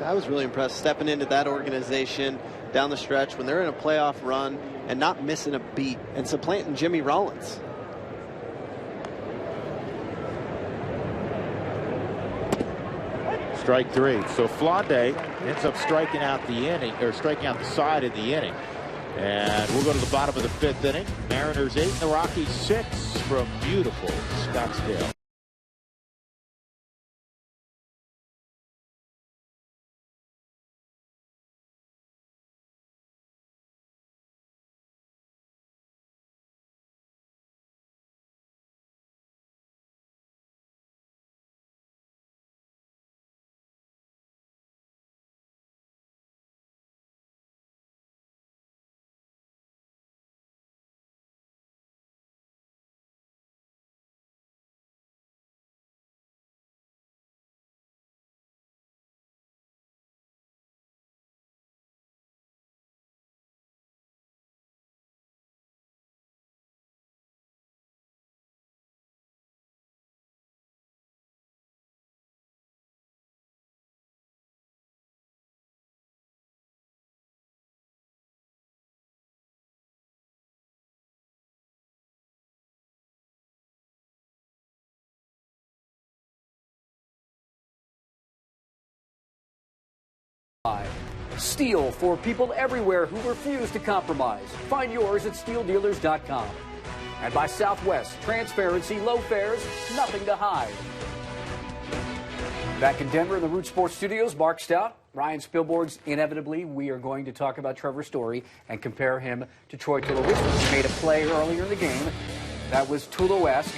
I was really impressed stepping into that organization down the stretch when they're in a playoff run and not missing a beat and supplanting Jimmy Rollins. Strike 3. So Flande ends up striking out the inning, or striking out the side in the inning. And we'll go to the bottom of the 5th inning. Mariners 8 and the Rockies 6 from beautiful Scottsdale. Steel for people everywhere who refuse to compromise. Find yours at steeldealers.com. And by Southwest, transparency, low fares, nothing to hide. Back in Denver in the Root Sports Studios, Mark Stout, Ryan Spielborgs. Inevitably, we are going to talk about Trevor Story and compare him to Troy Tulowitzki. He made a play earlier in the game that was Tulo-esque.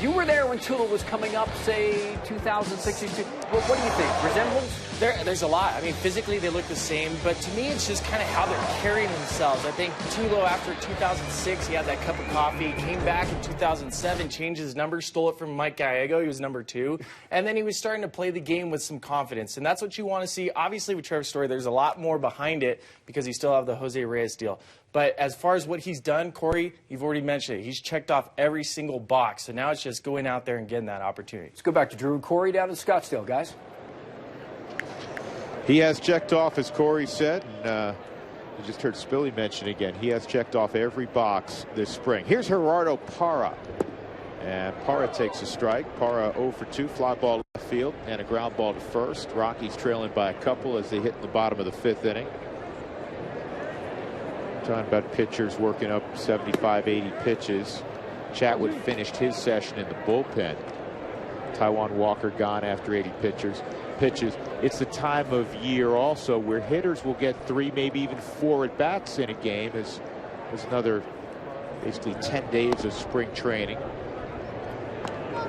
You were there when Tulo was coming up, say, 2006. What do you think? Resemblance? There's a lot. I mean, physically they look the same, but to me it's just kind of how they're carrying themselves. I think Tulo, after 2006, he had that cup of coffee, came back in 2007, changed his number, stole it from Mike Gallego. He was number 2. And then he was starting to play the game with some confidence. And that's what you want to see. Obviously, with Trevor Story, there's a lot more behind it because you still have the Jose Reyes deal. But as far as what he's done, Corey, you've already mentioned it. He's checked off every single box. So now it's just going out there and getting that opportunity. Let's go back to Drew and Corey down in Scottsdale, guys. He has checked off, as Corey said, and you just heard Spilly mention again, he has checked off every box this spring. Here's Gerardo Parra. And Parra takes a strike. Parra 0 for 2, fly ball to left field, and a ground ball to first. Rockies trailing by a couple as they hit in the bottom of the 5th inning. Talking about pitchers working up 75, 80 pitches. Chatwood finished his session in the bullpen. Taijuan Walker gone after 80 pitches. It's the time of year also where hitters will get 3, maybe even 4 at bats in a game. As another basically 10 days of spring training.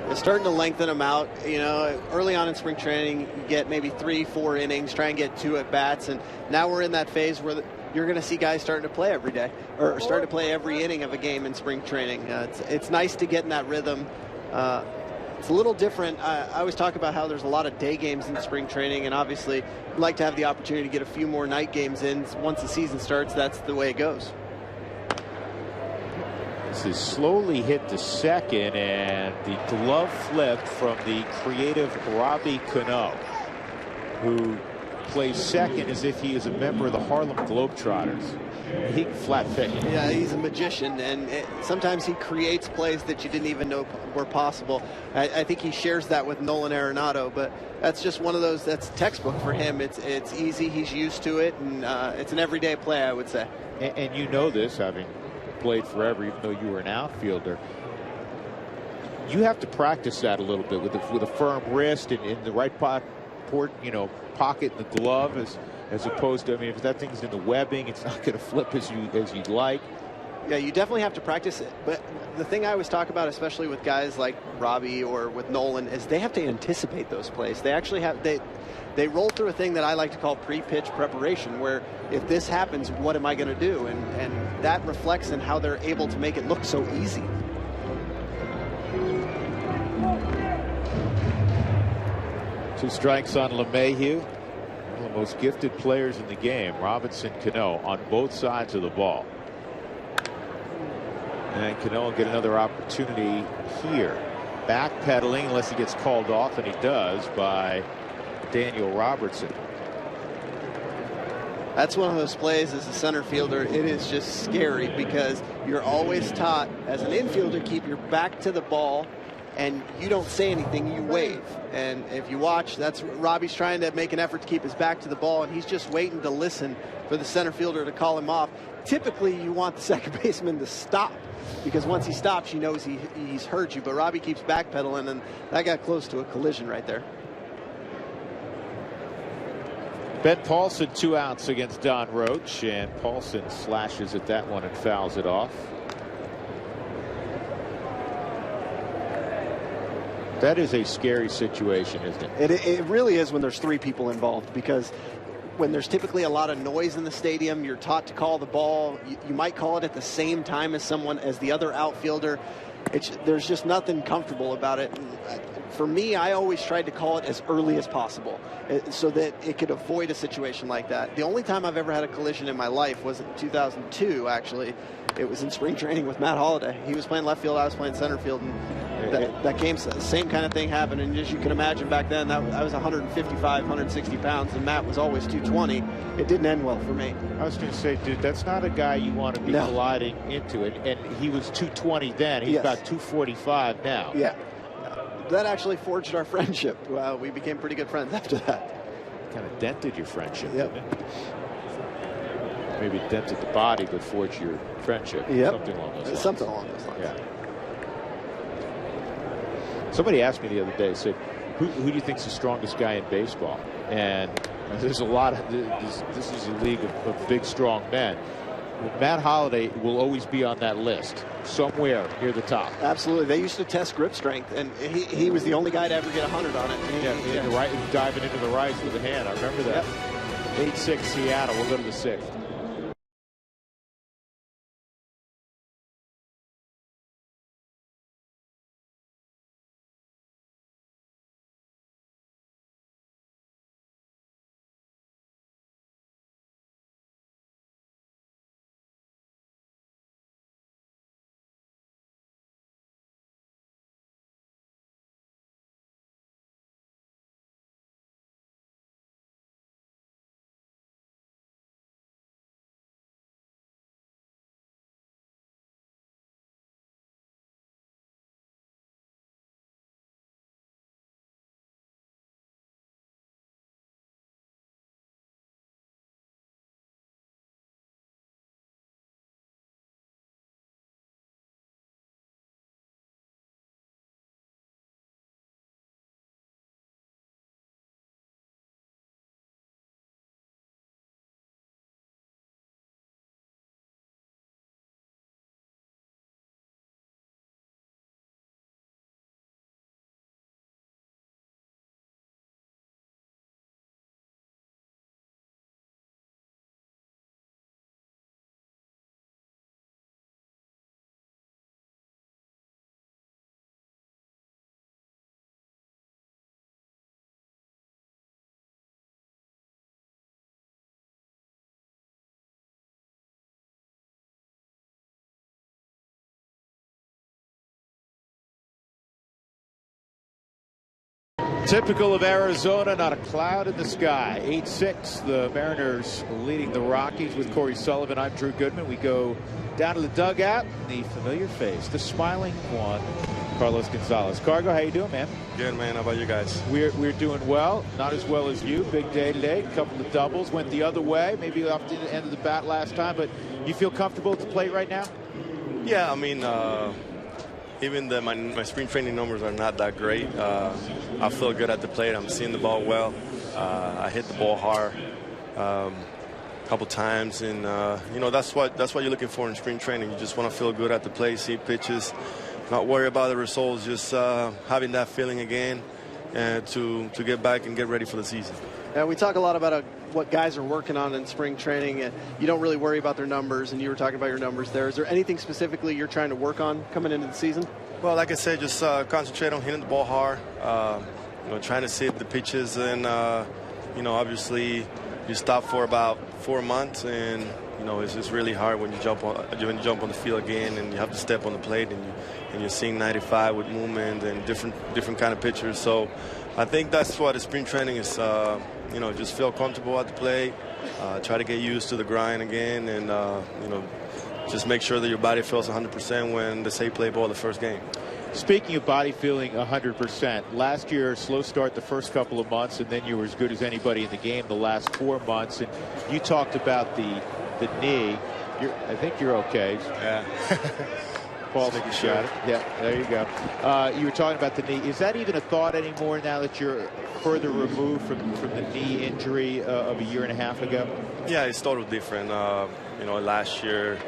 It's starting to lengthen them out. You know, early on in spring training, you get maybe 3, 4 innings, try and get 2 at bats, and now we're in that phase where you're going to see guys starting to play every day, or starting to play every inning of a game in spring training. It's nice to get in that rhythm. It's a little different. I always talk about how there's a lot of day games in spring training, and obviously we'd like to have the opportunity to get a few more night games in. Once the season starts, that's the way it goes. This is slowly hit to second, and the glove flipped from the creative Robbie Cano, who plays second as if he is a member of the Harlem Globetrotters. He can flat pick. Yeah, he's a magician, and sometimes he creates plays that you didn't even know were possible. I think he shares that with Nolan Arenado, but that's just one of those, that's textbook for him. It's easy, he's used to it, and it's an everyday play, I would say. And you know this, having played forever, even though you were an outfielder. You have to practice that a little bit with a firm wrist and in the right pocket in the glove. as opposed to, I mean, if that thing's in the webbing, it's not going to flip as you'd like. Yeah, you definitely have to practice it. But the thing I always talk about, especially with guys like Robbie or with Nolan, is they have to anticipate those plays. They actually have they roll through a thing that I like to call pre-pitch preparation, where if this happens, what am I going to do? And that reflects in how they're able to make it look so easy. Two strikes on LeMahieu, one of the most gifted players in the game. Robinson, Cano on both sides of the ball. And Cano will get another opportunity here. Backpedaling unless he gets called off, and he does, by Daniel Robertson. That's one of those plays as a center fielder. It is just scary because you're always taught as an infielder, keep your back to the ball and you don't say anything, you wave. And if you watch, that's Robbie's trying to make an effort to keep his back to the ball, and he's just waiting to listen for the center fielder to call him off. Typically, you want the second baseman to stop, because once he stops, he knows he's hurt you. But Robbie keeps backpedaling, and that got close to a collision right there. Ben Paulson, 2 outs against Don Roach, and Paulson slashes at that one and fouls it off. That is a scary situation, isn't it? It really is when there's 3 people involved, because when there's typically a lot of noise in the stadium, you're taught to call the ball. You might call it at the same time as the other outfielder. There's just nothing comfortable about it. For me, I always tried to call it as early as possible so that it could avoid a situation like that. The only time I've ever had a collision in my life was in 2002, actually. It was in spring training with Matt Holliday. He was playing left field, I was playing center field, and that game, same kind of thing happened. And as you can imagine, back then, I was 155, 160 pounds, and Matt was always 220. It didn't end well for me. I was going to say, dude, that's not a guy you want to be colliding into it. And he was 220 then. He's about 245 now. Yeah. That actually forged our friendship. We became pretty good friends after that. Kind of dented your friendship, yep. didn't it? Maybe it dented the body, but forged your friendship. Yep. Something along those lines. Something along those lines. Yeah. Somebody asked me the other day, said, who do you think's the strongest guy in baseball? And there's a lot of this is a league of big, strong men. Matt Holliday will always be on that list, somewhere near the top. Absolutely. They used to test grip strength, and he was the only guy to ever get 100 on it. Diving into the rice with a hand. I remember that. Yep. 8-6 Seattle. We'll go to the 6th. Typical of Arizona, not a cloud in the sky. 8-6, the Mariners leading the Rockies with Corey Sullivan. I'm Drew Goodman. We go down to the dugout. The familiar face, the smiling one, Carlos Gonzalez. Cargo, how you doing, man? Good, man. How about you guys? We're doing well. Not as well as you. Big day today. A couple of doubles. Went the other way. Maybe off the end of the bat last time. But you feel comfortable at the plate right now? Yeah, I mean, even my spring training numbers are not that great. I feel good at the plate. I'm seeing the ball well. I hit the ball hard. couple times, and that's what you're looking for in spring training. You just want to feel good at the plate, see pitches, not worry about the results, just having that feeling again, and to get back and get ready for the season. Yeah, we talk a lot about what guys are working on in spring training, and you don't really worry about their numbers, and you were talking about your numbers there. Is there anything specifically you're trying to work on coming into the season? Well, like I said, just concentrate on hitting the ball hard, trying to save the pitches, and obviously you stop for about 4 months, and it's just really hard when you jump on the field again, and you have to step on the plate, and you're seeing 95 with movement and different kind of pitchers. So I think that's what the spring training is. Just feel comfortable at the plate, try to get used to the grind again, and just make sure that your body feels 100% when they say play ball the first game. Speaking of body feeling 100%, last year, slow start the first couple of months, and then you were as good as anybody in the game the last 4 months. And you talked about the knee. I think you're okay. Yeah. Paul's shot it. Yeah, there you go. You were talking about the knee. Is that even a thought anymore now that you're further removed from the knee injury of a year and a half ago? Yeah, it's totally different. Last year,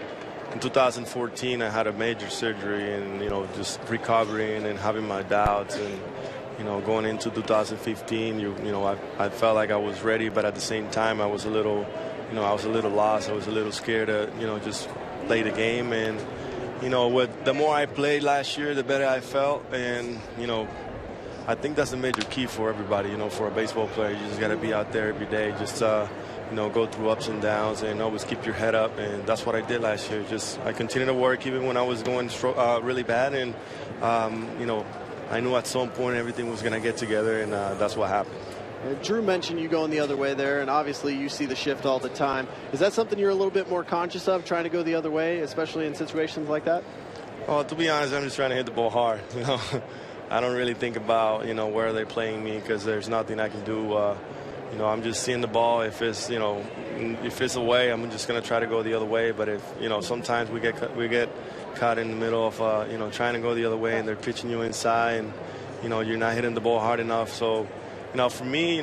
in 2014, I had a major surgery, and just recovering and having my doubts, and going into 2015, I felt like I was ready, but at the same time, I was a little lost. I was a little scared to just play the game, and the more I played last year, the better I felt, and I think that's a major key for everybody. For a baseball player, you just got to be out there every day, just go through ups and downs, and always keep your head up, and that's what I did last year. I continued to work even when I was going really bad, and I knew at some point everything was going to get together, and that's what happened. Drew mentioned you going the other way there, and obviously you see the shift all the time. Is that something you're a little bit more conscious of, trying to go the other way, especially in situations like that? Well, to be honest, I'm just trying to hit the ball hard. I don't really think about where they're playing me, because there's nothing I can do. I'm just seeing the ball. If it's away, I'm just going to try to go the other way. But if sometimes we get caught in the middle of trying to go the other way, and they're pitching you inside, and you're not hitting the ball hard enough. So for me,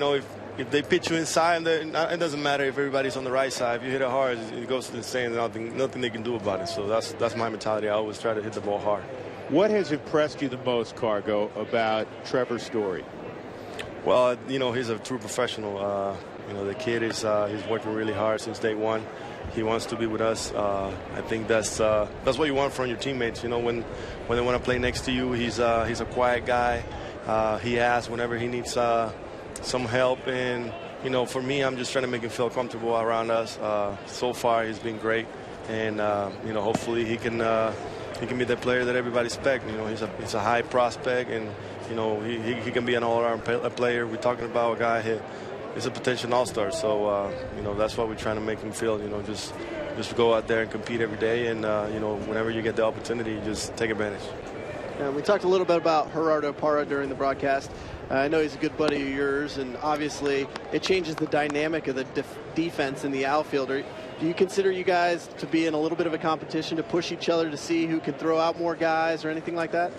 if they pitch you inside, it doesn't matter if everybody's on the right side. If you hit it hard, it goes to the same. Nothing they can do about it. So that's my mentality. I always try to hit the ball hard. What has impressed you the most, Cargo, about Trevor's story? Well, he's a true professional. The kid is he's working really hard since day one. He wants to be with us. I think that's what you want from your teammates. When they want to play next to you, he's a quiet guy. He asks whenever he needs some help, and for me, I'm just trying to make him feel comfortable around us. So far, he's been great, and hopefully he can be the player that everybody expects. He's a high prospect, and he can be an all-around player. We're talking about a guy who is a potential all-star. So that's what we're trying to make him feel. Just go out there and compete every day, and whenever you get the opportunity, just take advantage. And we talked a little bit about Gerardo Parra during the broadcast. I know he's a good buddy of yours, and obviously it changes the dynamic of the defense in the outfield. Do you consider you guys to be in a little bit of a competition to push each other to see who can throw out more guys or anything like that?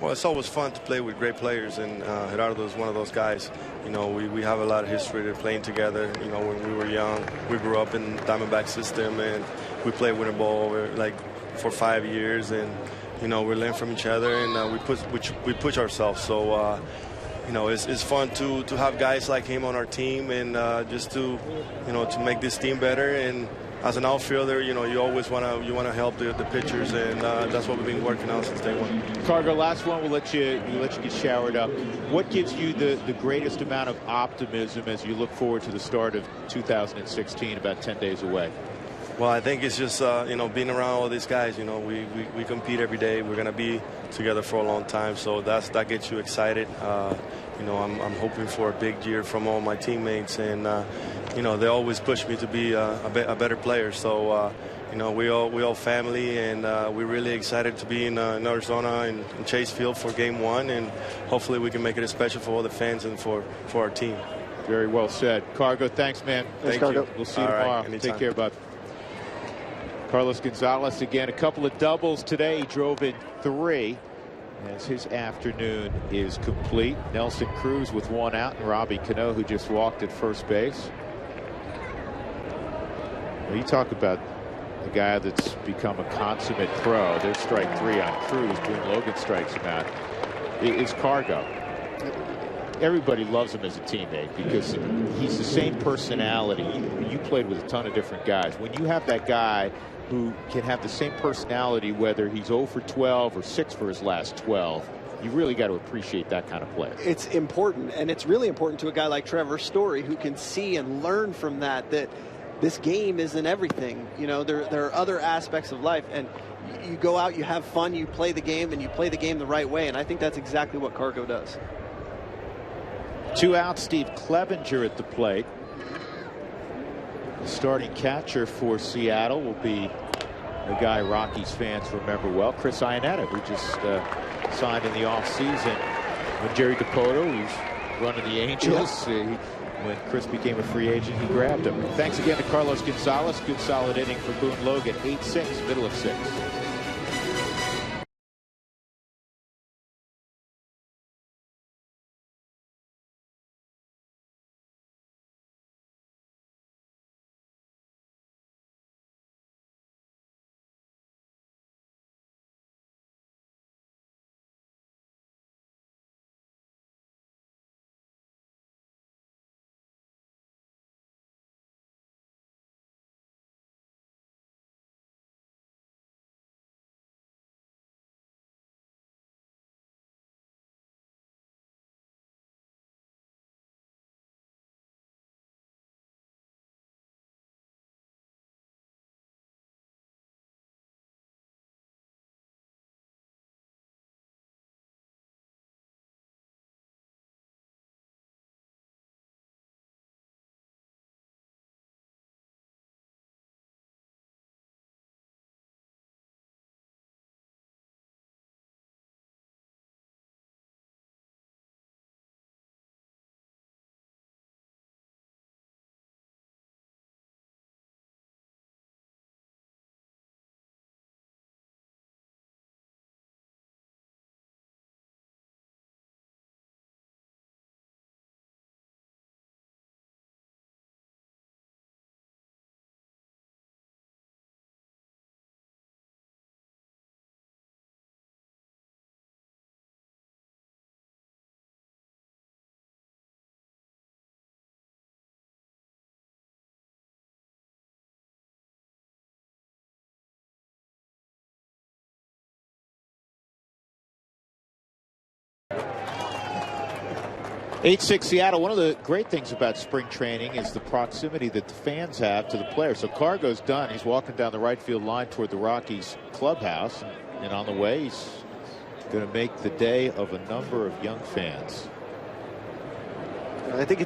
Well, it's always fun to play with great players, and Gerardo is one of those guys. We have a lot of history of playing together. When we were young, we grew up in the Diamondback system, and we played winter ball for 5 years, and we learn from each other, and we push ourselves. So it's fun to have guys like him on our team, and just to make this team better. And as an outfielder, you always want to help the pitchers, and that's what we've been working on since day one. Cargo, last one. We'll let you get showered up. What gives you the greatest amount of optimism as you look forward to the start of 2016, about 10 days away? Well, I think it's just being around all these guys. We compete every day. We're gonna be together for a long time, so that gets you excited. I'm hoping for a big year from all my teammates, and they always push me to be a better player. So we all family, and we're really excited to be in Arizona and Chase Field for Game 1, and hopefully we can make it special for all the fans and for our team. Very well said, Cargo. Thanks, man. Thank you. We'll see you tomorrow. Right, take care, bud. Carlos Gonzalez again, a couple of doubles today. He drove in 3 as his afternoon is complete. Nelson Cruz with 1 out, and Robbie Cano, who just walked at first base. You talk about the guy that's become a consummate pro. There's strike 3 on Cruz. Boone Logan strikes him out. It's Cargo. Everybody loves him as a teammate because he's the same personality. You played with a ton of different guys. When you have that guy who can have the same personality, whether he's 0 for 12 or 6 for his last 12, you really got to appreciate that kind of play. It's important, and it's really important to a guy like Trevor Story who can see and learn from that this game isn't everything. You know, there are other aspects of life, and you go out, you have fun, you play the game, and you play the game the right way, and I think that's exactly what Cargo does. 2 out, Steve Clevenger at the plate. The starting catcher for Seattle will be a guy Rockies fans remember well, Chris Iannetta, who just signed in the offseason when Jerry Dipoto was running the Angels. When Chris became a free agent, he grabbed him. Thanks again to Carlos Gonzalez. Good solid inning for Boone Logan. 8-6, middle of 6. (8-6) Seattle. One of the great things about spring training is the proximity that the fans have to the players. So Cargo's done. He's walking down the right field line toward the Rockies clubhouse. And on the way, he's going to make the day of a number of young fans. I think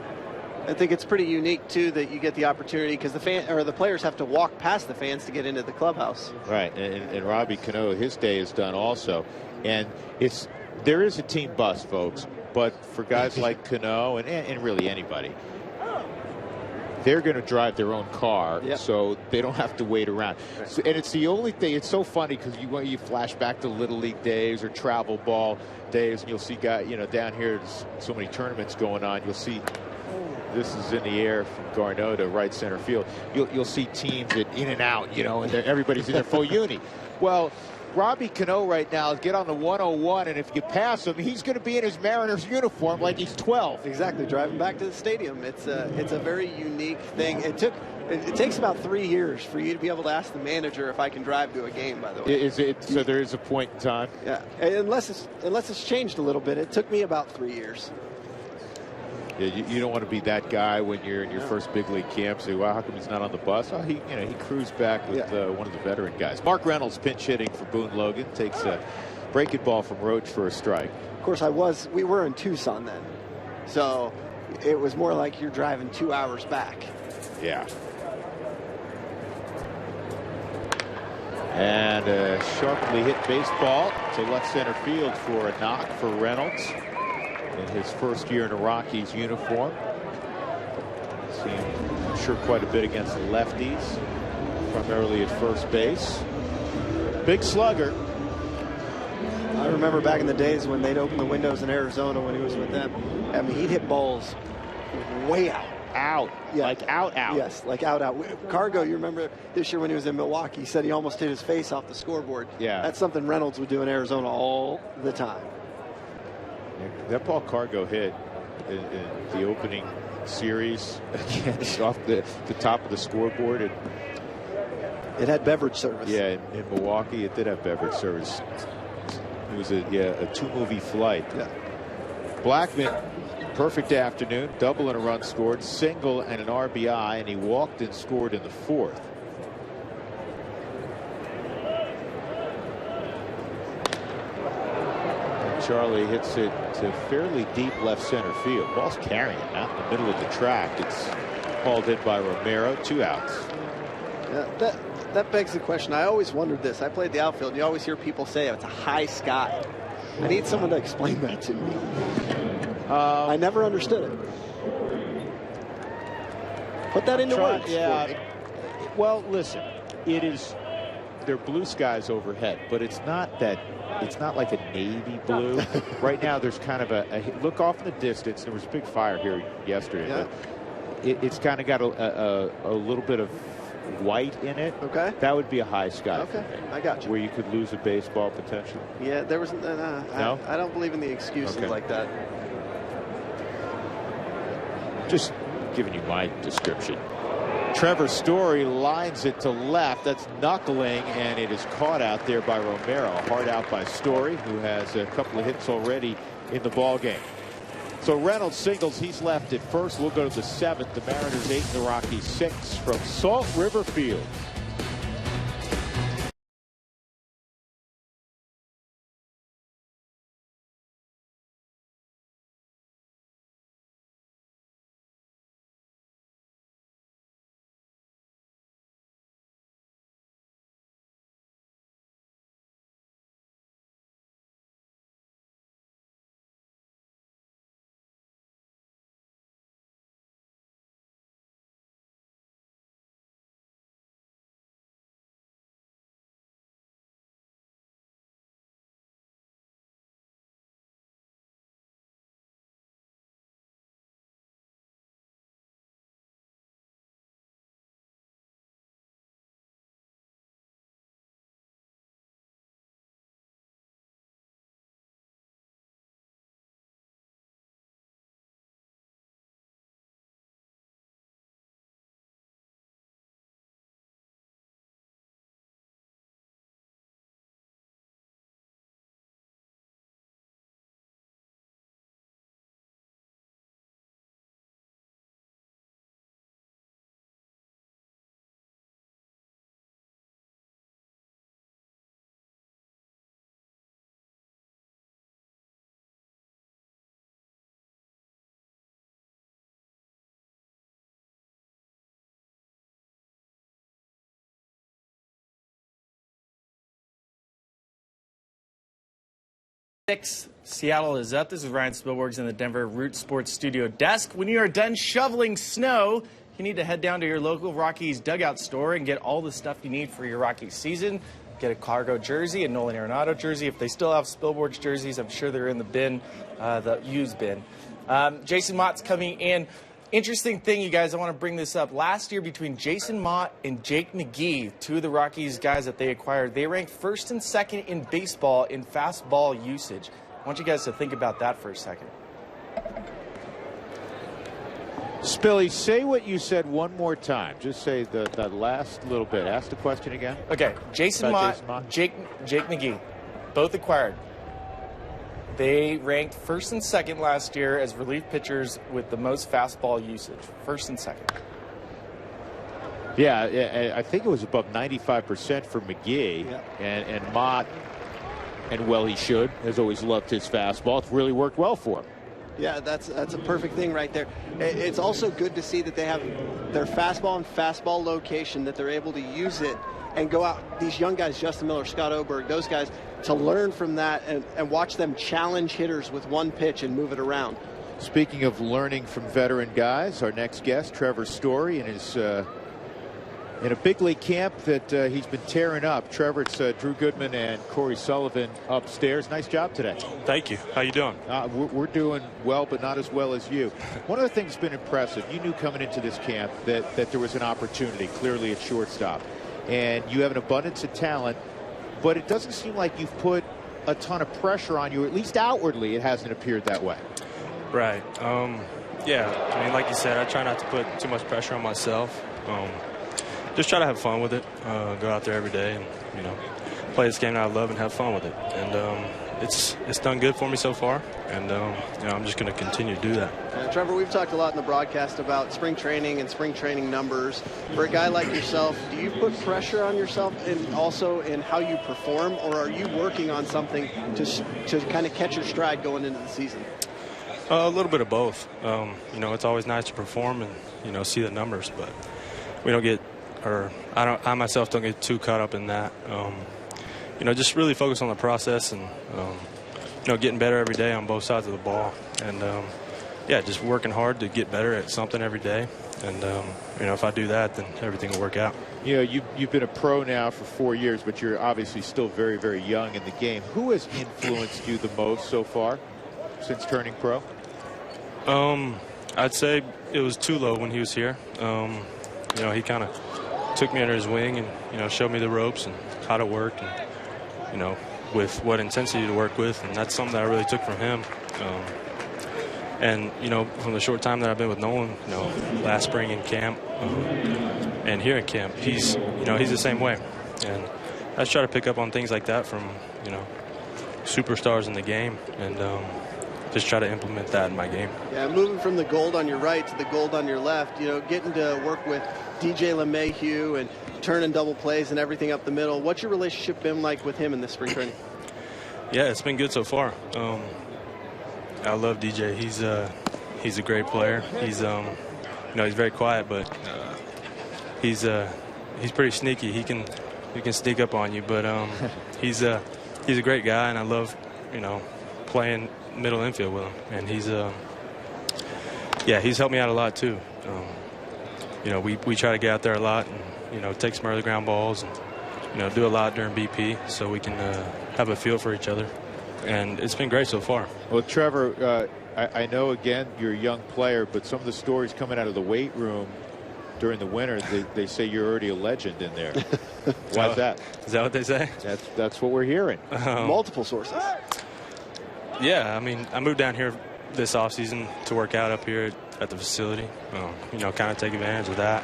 it's pretty unique too that you get the opportunity because the players have to walk past the fans to get into the clubhouse. Right, and Robbie Cano, his day is done also, and there is a team bus, folks. But for guys like Cano and really anybody, they're going to drive their own car, so they don't have to wait around. Right. So, and it's the only thing. It's so funny because you flash back to Little League days or travel ball days, and you'll see guys, down here, there's so many tournaments going on. You'll see. This is in the air from Garneau to right center field. You'll see teams in and out, and everybody's in their full uni. Well, Robbie Cano right now get on the 101, and if you pass him, he's going to be in his Mariners uniform like he's 12. Exactly, driving back to the stadium. It's a very unique thing. It takes about 3 years for you to be able to ask the manager if I can drive to a game, by the way. So there is a point in time? Yeah, unless it's changed a little bit. It took me about 3 years. Yeah, you don't want to be that guy when you're in your first big league camp. Say, well, how come he's not on the bus? Oh, he cruised back with one of the veteran guys. Mark Reynolds pinch hitting for Boone Logan, takes a breaking ball from Roach for a strike. Of course, we were in Tucson then, so it was more like you're driving 2 hours back. Yeah. And a sharply hit baseball to left center field for a knock for Reynolds. In his first year in a Rockies uniform. Seen, I'm sure, quite a bit against the lefties, primarily at first base. Big slugger. I remember back in the days when they'd open the windows in Arizona when he was with them. I mean, he'd hit balls way out. out. Yeah. Like out. Yes, like out. Cargo, you remember this year when he was in Milwaukee, he said he almost hit his face off the scoreboard. Yeah. That's something Reynolds would do in Arizona all the time. That ball Cargo hit in the opening series against off the top of the scoreboard. It had beverage service. Yeah, in Milwaukee, it did have beverage service. It was a two-movie flight. Yeah. Blackmon, perfect afternoon, double and a run scored, single and an RBI, and he walked and scored in the fourth. Charlie hits it to fairly deep left center field. Ball's carrying out in the middle of the track. It's hauled in by Romero. 2 outs. Yeah, that begs the question. I always wondered this. I played the outfield. You always hear people say it's a high sky. I need someone to explain that to me. I never understood it. Put that into words. Yeah. Well, listen, it is. They're blue skies overhead, but it's not that. It's not like a navy blue. Right now, there's kind of a look off in the distance. There was a big fire here yesterday. Yeah. But it's kind of got a little bit of white in it. Okay. That would be a high sky. Okay, I got you. Where you could lose a baseball potentially. Yeah, there was. No? I don't believe in the excuses like that. Just giving you my description. Trevor Story lines it to left. That's knuckling, and it is caught out there by Romero. Hard out by Story, who has a couple of hits already in the ball game. So Reynolds singles. He's left at first. We'll go to the 7th. The Mariners 8 and the Rockies 6 from Salt River Field. Seattle is up. This is Ryan Spilborgs in the Denver Root Sports Studio desk. When you are done shoveling snow, you need to head down to your local Rockies dugout store and get all the stuff you need for your Rockies season. Get a Cargo jersey, a Nolan Arenado jersey. If they still have Spilborgs jerseys, I'm sure they're in the bin, the used bin. Jason Mott's coming in. Interesting thing, you guys, I want to bring this up. Last year, between Jason Mott and Jake McGee, 2 of the Rockies guys that they acquired, they ranked 1st and 2nd in baseball in fast ball usage. I want you guys to think about that for a second. Spilly, say what you said one more time. Just say that last little bit. Ask the question again. Okay, Jason Mott, Jake McGee, both acquired. They ranked 1st and 2nd last year as relief pitchers with the most fastball usage. 1st and 2nd. Yeah, I think it was above 95% for McGee. Yeah. And Mott, and well he should, has always loved his fastball. It's really worked well for him. Yeah, that's a perfect thing right there. It's also good to see that they have their fastball and fastball location, that they're able to use it and go out. These young guys, Justin Miller, Scott Oberg, those guys, to learn from that and watch them challenge hitters with one pitch and move it around. Speaking of learning from veteran guys, our next guest, Trevor Story, in his In a big league camp that he's been tearing up. Trevor, it's Drew Goodman and Corey Sullivan upstairs. Nice job today. Thank you. How you doing? We're doing well, but not as well as you. One of the things that's been impressive, you knew coming into this camp that there was an opportunity, clearly at shortstop. And you have an abundance of talent, but it doesn't seem like you've put a ton of pressure on you, at least outwardly. It hasn't appeared that way. Right. Yeah, I mean, like you said, I try not to put too much pressure on myself. Just try to have fun with it. Go out there every day and, you know, play this game that I love and have fun with it. And it's done good for me so far. And, you know, I'm just going to continue to do that. Trevor, we've talked a lot in the broadcast about spring training and spring training numbers. For a guy like yourself, do you put pressure on yourself and also in how you perform, or are you working on something to kind of catch your stride going into the season? A little bit of both. You know, it's always nice to perform and, you know, see the numbers, but we don't get, or I myself don't get too caught up in that. You know, just really focus on the process and, you know, getting better every day on both sides of the ball. And, yeah, just working hard to get better at something every day. And, you know, if I do that, then everything will work out. You know, you've been a pro now for 4 years, but you're obviously still very, very young in the game. Who has influenced you the most so far since turning pro? I'd say it was Tulo when he was here. You know, he kind of took me under his wing and, you know, showed me the ropes and how to work and, you know, with what intensity to work with. And that's something that I really took from him. And, you know, from the short time that I've been with Nolan, you know, last spring in camp and here in camp, he's the same way. And I just try to pick up on things like that from, you know, superstars in the game and just try to implement that in my game. Yeah, moving from the gold on your right to the gold on your left, you know, getting to work with DJ LeMahieu and turning double plays and everything up the middle. What's your relationship been like with him in this spring training? Yeah, it's been good so far. I love DJ. He's a great player. He's you know, he's very quiet, but he's pretty sneaky. He can sneak up on you, but he's a great guy, and I love, you know, playing middle infield with him. And he's helped me out a lot too. You know, we try to get out there a lot and, you know, take some early ground balls and, you know, do a lot during BP so we can have a feel for each other. And it's been great so far. Well, Trevor, I know, again, you're a young player, but some of the stories coming out of the weight room during the winter, they say you're already a legend in there. Why is that? Is that what they say? That's what we're hearing. Multiple sources. Yeah, I mean, I moved down here this offseason to work out up here at the facility. You know, kind of take advantage of that.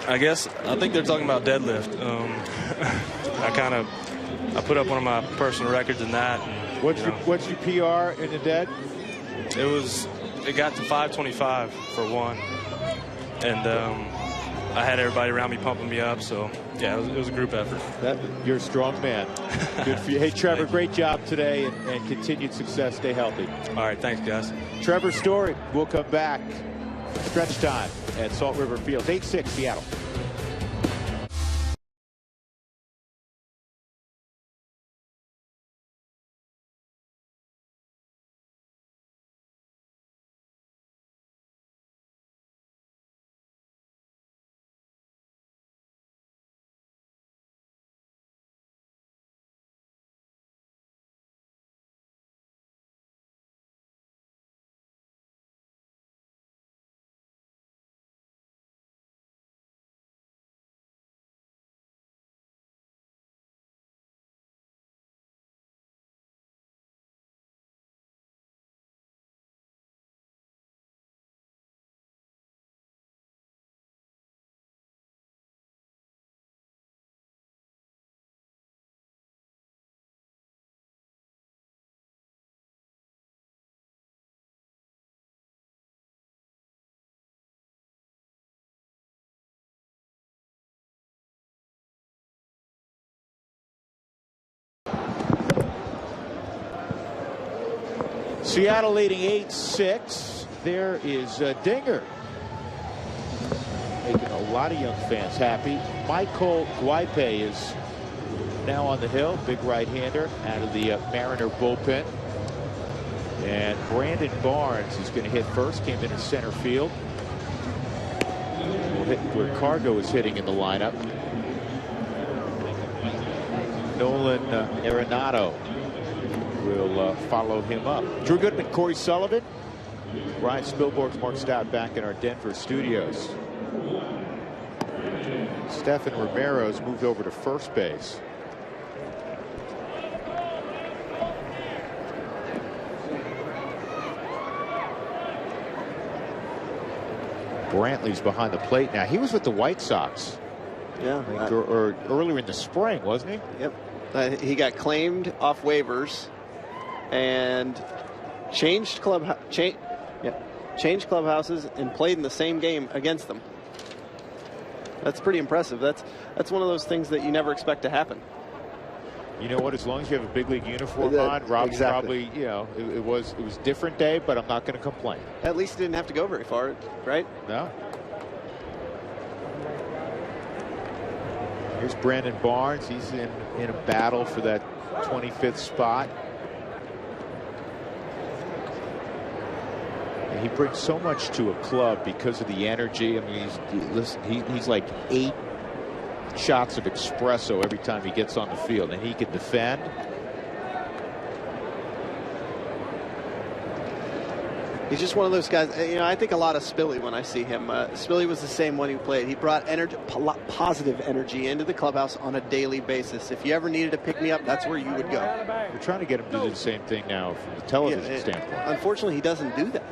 I think they're talking about deadlift. I put up one of my personal records in that. And, what's your PR in the dead? It got to 525 for one, and I had everybody around me pumping me up. So yeah, it was a group effort. You're a strong man. Good for you. Hey, Trevor, great job today and continued success. Stay healthy. All right, thanks, guys. Trevor Story will come back. Stretch time at Salt River Field. 8-6 Seattle. Seattle leading 8-6. There is Dinger. Making a lot of young fans happy. Michael Guipe is now on the hill. Big right-hander out of the Mariner bullpen. And Brandon Barnes is going to hit first. Came into center field. We'll where Cargo is hitting in the lineup. Nolan Arenado will follow him up. Drew Goodman, Corey Sullivan, Ryan Spilborghs, Mark Stout back in our Denver studios. Stephen Romero's moved over to first base. Brantley's behind the plate now. He was with the White Sox. Yeah. Or earlier in the spring, wasn't he? Yep. He got claimed off waivers and changed clubhouses and played in the same game against them. That's pretty impressive. That's one of those things that you never expect to happen. You know what? As long as you have a big league uniform on, Rob's probably, you know, it was different day, but I'm not going to complain. At least he didn't have to go very far, right? No. Here's Brandon Barnes. He's in a battle for that 25th spot. And he brings so much to a club because of the energy. I mean, he's like 8 shots of espresso every time he gets on the field, and he can defend. He's just one of those guys. You know, I think a lot of Spilly when I see him. Spilly was the same when he played. He brought positive energy into the clubhouse on a daily basis. If you ever needed to pick me up, that's where you would go. We're trying to get him to do the same thing now from the television standpoint. Unfortunately, he doesn't do that.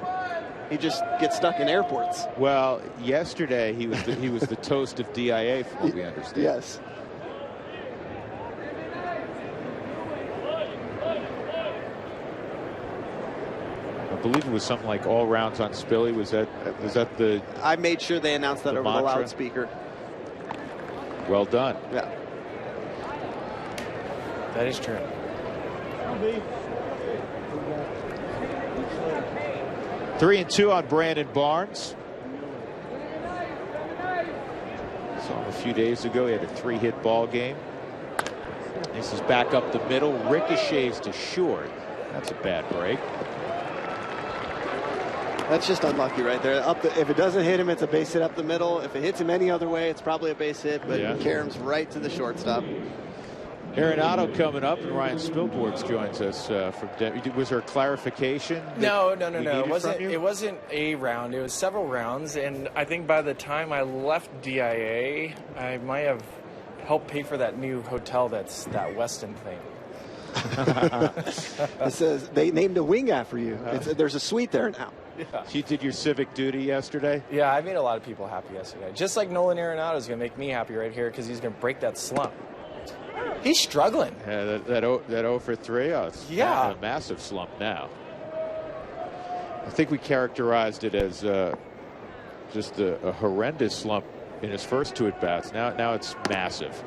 He just gets stuck in airports. Well, yesterday he was the toast of DIA, from what we understand. Yes. I believe it was something like all rounds on Spilly. Was that the? I made sure they announced that over the loudspeaker. Well done. Yeah. That is true. 3-2 on Brandon Barnes. Saw him a few days ago. He had a 3-hit ball game. This is back up the middle. Ricochets to short. That's a bad break. That's just unlucky right there. If it doesn't hit him, it's a base hit up the middle. If it hits him any other way, it's probably a base hit, but Karam's right to the shortstop. Arenado coming up, and Ryan Spilborghs joins us from Denver. Was there a clarification? No. It wasn't a round. It was several rounds, and I think by the time I left DIA, I might have helped pay for that new hotel that's that Westin thing. It says they named a wing after you. There's a suite there now. Yeah. You did your civic duty yesterday? Yeah, I made a lot of people happy yesterday. Just like Nolan Arenado is going to make me happy right here because he's going to break that slump. He's struggling. Yeah, that 0 for 3. Oh, it's yeah, a massive slump now. I think we characterized it as just a horrendous slump in his first 2 at-bats. Now it's massive.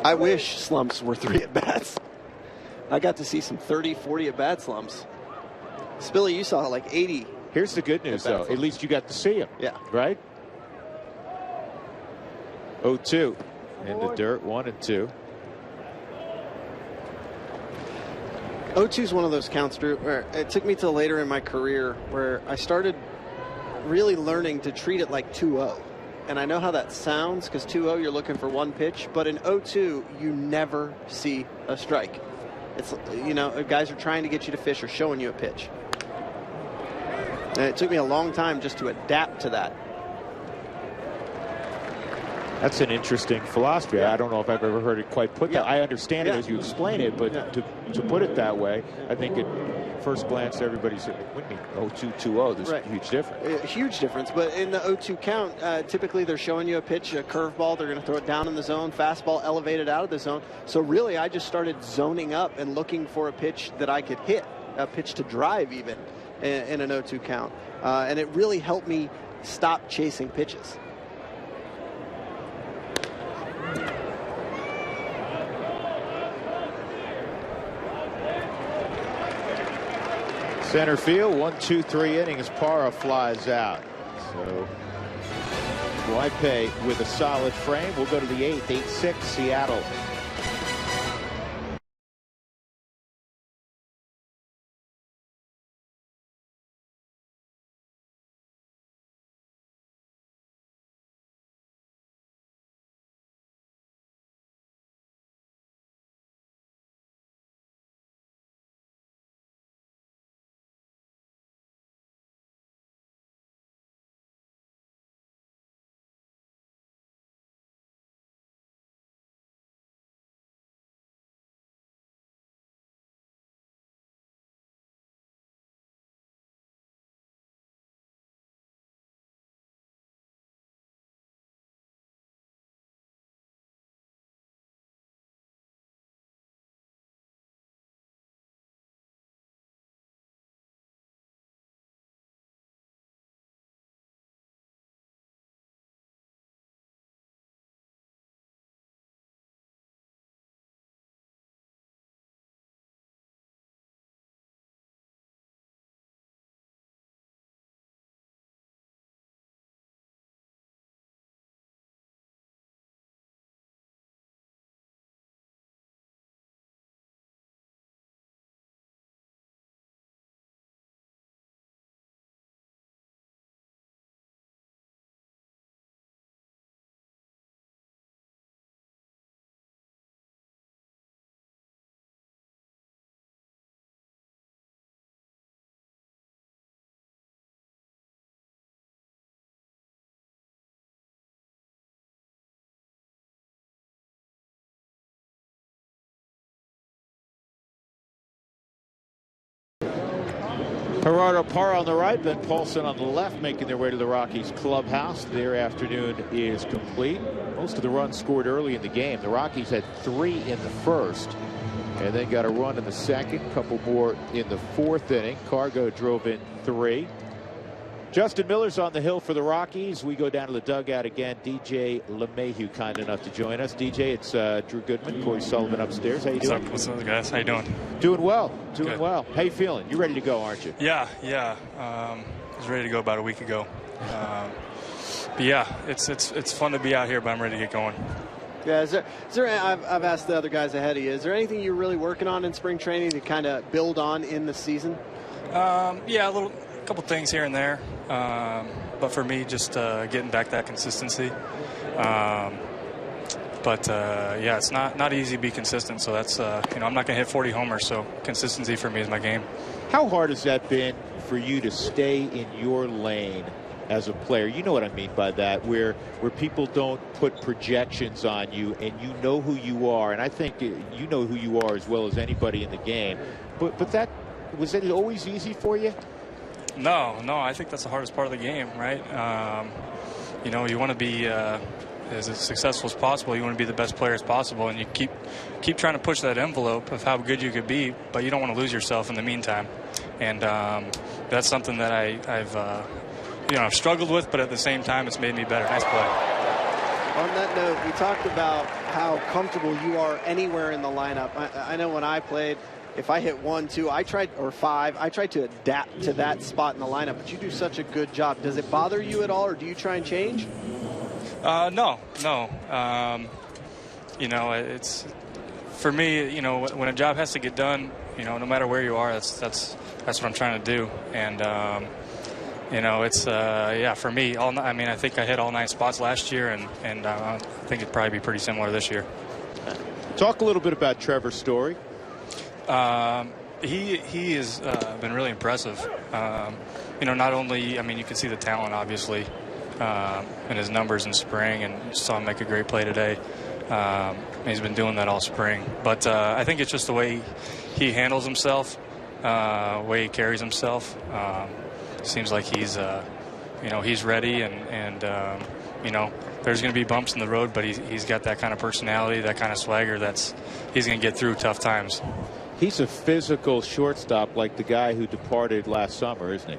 I wish slumps were 3 at-bats. I got to see some 30, 40 at-bat slumps. Spilly, you saw like 80. Here's the good news, though. At least you got to see him. Yeah. Right? 0-2. In the dirt, 1 and 2. 0-2 is one of those counts, Drew, where it took me till later in my career where I started really learning to treat it like 2-0. And I know how that sounds because 2-0, you're looking for 1 pitch. But in 0-2, you never see a strike. It's, you know, guys are trying to get you to fish or showing you a pitch. And it took me a long time just to adapt to that. That's an interesting philosophy. I don't know if I've ever heard it quite put that. I understand it as you explain it, but to put it that way, I think at first glance everybody's saying, what do you mean 0-2-2-0? There's a huge difference. A huge difference, but in the 0-2 count, typically they're showing you a pitch, a curveball. They're going to throw it down in the zone, fastball elevated out of the zone. So really, I just started zoning up and looking for a pitch that I could hit, a pitch to drive even in an 0-2 count. And it really helped me stop chasing pitches. Center field, 1-2-3 innings. Parra flies out. So Guaipe with a solid frame. We'll go to the 8th, 8-6 Seattle. Gerardo Parra on the right, Ben Paulson on the left, making their way to the Rockies clubhouse. Their afternoon is complete. Most of the runs scored early in the game. The Rockies had 3 in the first, and then got a run in the second, a couple more in the fourth inning. Cargo drove in 3. Justin Miller's on the hill for the Rockies. We go down to the dugout again. DJ LeMahieu kind enough to join us. DJ, it's Drew Goodman, Corey Sullivan upstairs. How you doing? What's up, guys? How you doing? Doing well. Doing Good. well. How you feeling? You ready to go, aren't you? Yeah. I was ready to go about a week ago. But yeah, it's fun to be out here, but I'm ready to get going. Yeah, is there I've asked the other guys ahead of you, is there anything you're really working on in spring training to kind of build on in the season? Yeah, a couple things here and there. But for me, just getting back that consistency. But it's not easy to be consistent. So that's I'm not going to hit 40 homers. So consistency for me is my game. How hard has that been for you to stay in your lane as a player? You know what I mean by that, where people don't put projections on you, and you know who you are. And I think you know who you are as well as anybody in the game. But that was it always easy for you? No, I think that's the hardest part of the game, right? You want to be as successful as possible. You want to be the best player as possible, and you keep trying to push that envelope of how good you could be, but you don't want to lose yourself in the meantime. And that's something that I've struggled with, but at the same time, it's made me better. Nice play. On that note, we talked about how comfortable you are anywhere in the lineup. I know when I played, if I hit 1, 2, or 5, I tried to adapt to that spot in the lineup, but you do such a good job. Does it bother you at all, or do you try and change? No. It's for me, when a job has to get done, no matter where you are, that's what I'm trying to do. And, it's, for me, I think I hit all 9 spots last year, and I think it'd probably be pretty similar this year. Talk a little bit about Trevor's story. He has been really impressive. Not only, you can see the talent, obviously, in his numbers in spring, and you saw him make a great play today. He's been doing that all spring. But I think it's just the way he handles himself, the way he carries himself. Seems like he's ready, and there's going to be bumps in the road, but he's got that kind of personality, that kind of swagger he's going to get through tough times. He's a physical shortstop like the guy who departed last summer, isn't he?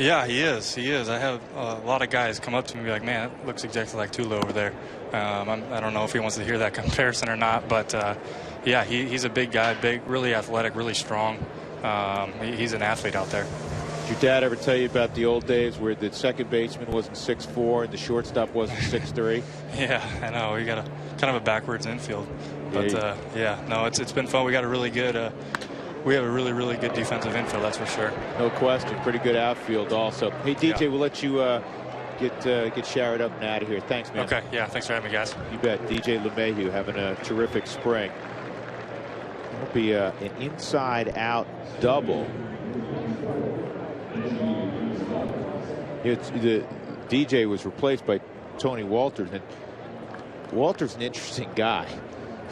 Yeah, he is. I have a lot of guys come up to me and be like, man, that looks exactly like Tulo over there. I don't know if he wants to hear that comparison or not, but he's a big guy, really athletic, really strong. He's an athlete out there. Did your dad ever tell you about the old days where the second baseman wasn't 6'4" and the shortstop wasn't 6'3"? Yeah, I know. We got a kind of a backwards infield. But, it's been fun. We got a really good we have a really, really good defensive infield, that's for sure. No question. Pretty good outfield also. Hey, DJ, we'll let you get showered up and out of here. Thanks, man. Okay, yeah, thanks for having me, guys. You bet. DJ LeMahieu having a terrific spring. It'll be an inside-out double. The DJ was replaced by Tony Walters, and Walters an interesting guy.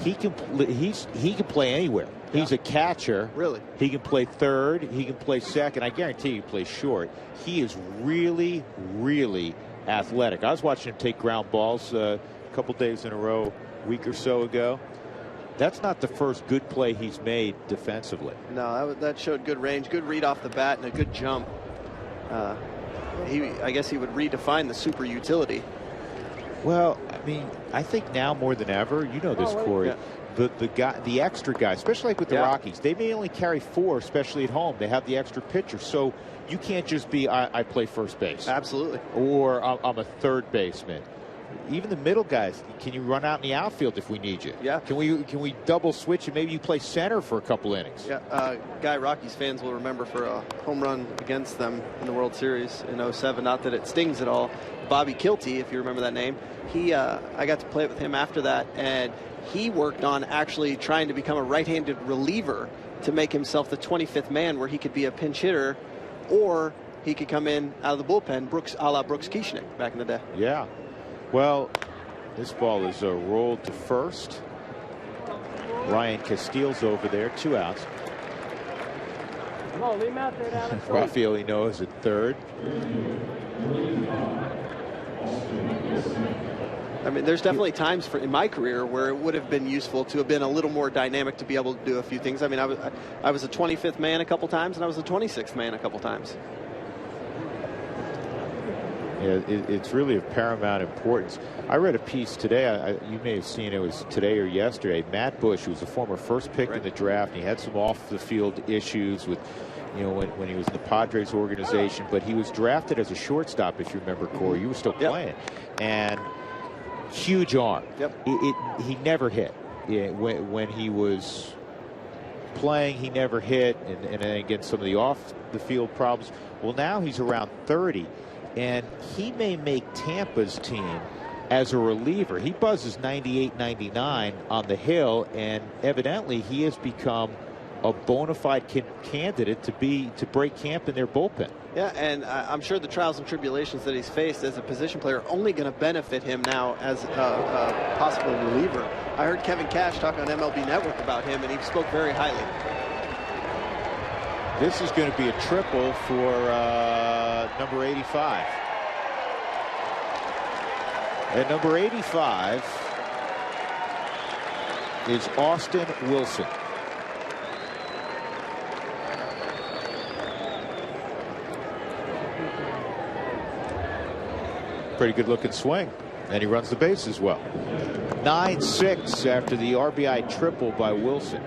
He can play anywhere. He's a catcher. Really? He can play third. He can play second. I guarantee he plays short. He is really, really athletic. I was watching him take ground balls a couple days in a row, a week or so ago. That's not the first good play he's made defensively. No, that showed good range, good read off the bat, and a good jump. I guess he would redefine the super utility. Well, I think now more than ever, you know this, Corey. Yeah. The extra guy, especially like with the Rockies, they may only carry 4, especially at home. They have the extra pitcher, so you can't just be I play first base. Absolutely. Or I'm a third baseman. Even the middle guys, can you run out in the outfield if we need you? Yeah. Can we double switch and maybe you play center for a couple innings? Yeah. Guy Rockies fans will remember for a home run against them in the World Series in 07. Not that it stings at all. Bobby Kilty, if you remember that name, I got to play with him after that, and he worked on actually trying to become a right-handed reliever to make himself the 25th man, where he could be a pinch hitter, or he could come in out of the bullpen, a la Brooks Kieschnick back in the day. Yeah. Well, this ball is rolled to first. Ryan Castile's over there, 2 outs. Come on, leave him out there now. Rafael Ino's at third. I mean, there's definitely times in my career where it would have been useful to have been a little more dynamic to be able to do a few things. I mean, I was a 25th man a couple times, and I was a 26th man a couple times. Yeah, it's really of paramount importance. I read a piece today. You may have seen it was today or yesterday. Matt Bush, who was a former first pick in the draft, and he had some off-the-field issues with, when he was in the Padres organization. But he was drafted as a shortstop, if you remember, Corey. You were still playing, and huge arm. He never hit. Yeah, when he was playing, he never hit, and then again some of the off-the-field problems. Well, now he's around 30. And he may make Tampa's team as a reliever. He buzzes 98, 99 on the hill, and evidently he has become a bona fide candidate to break camp in their bullpen. Yeah, and I'm sure the trials and tribulations that he's faced as a position player are only going to benefit him now as a possible reliever. I heard Kevin Cash talk on MLB Network about him, and he spoke very highly. This is going to be a triple for number 85. And number 85 is Austin Wilson. Pretty good looking swing, and he runs the bases well. 9-6 after the RBI triple by Wilson.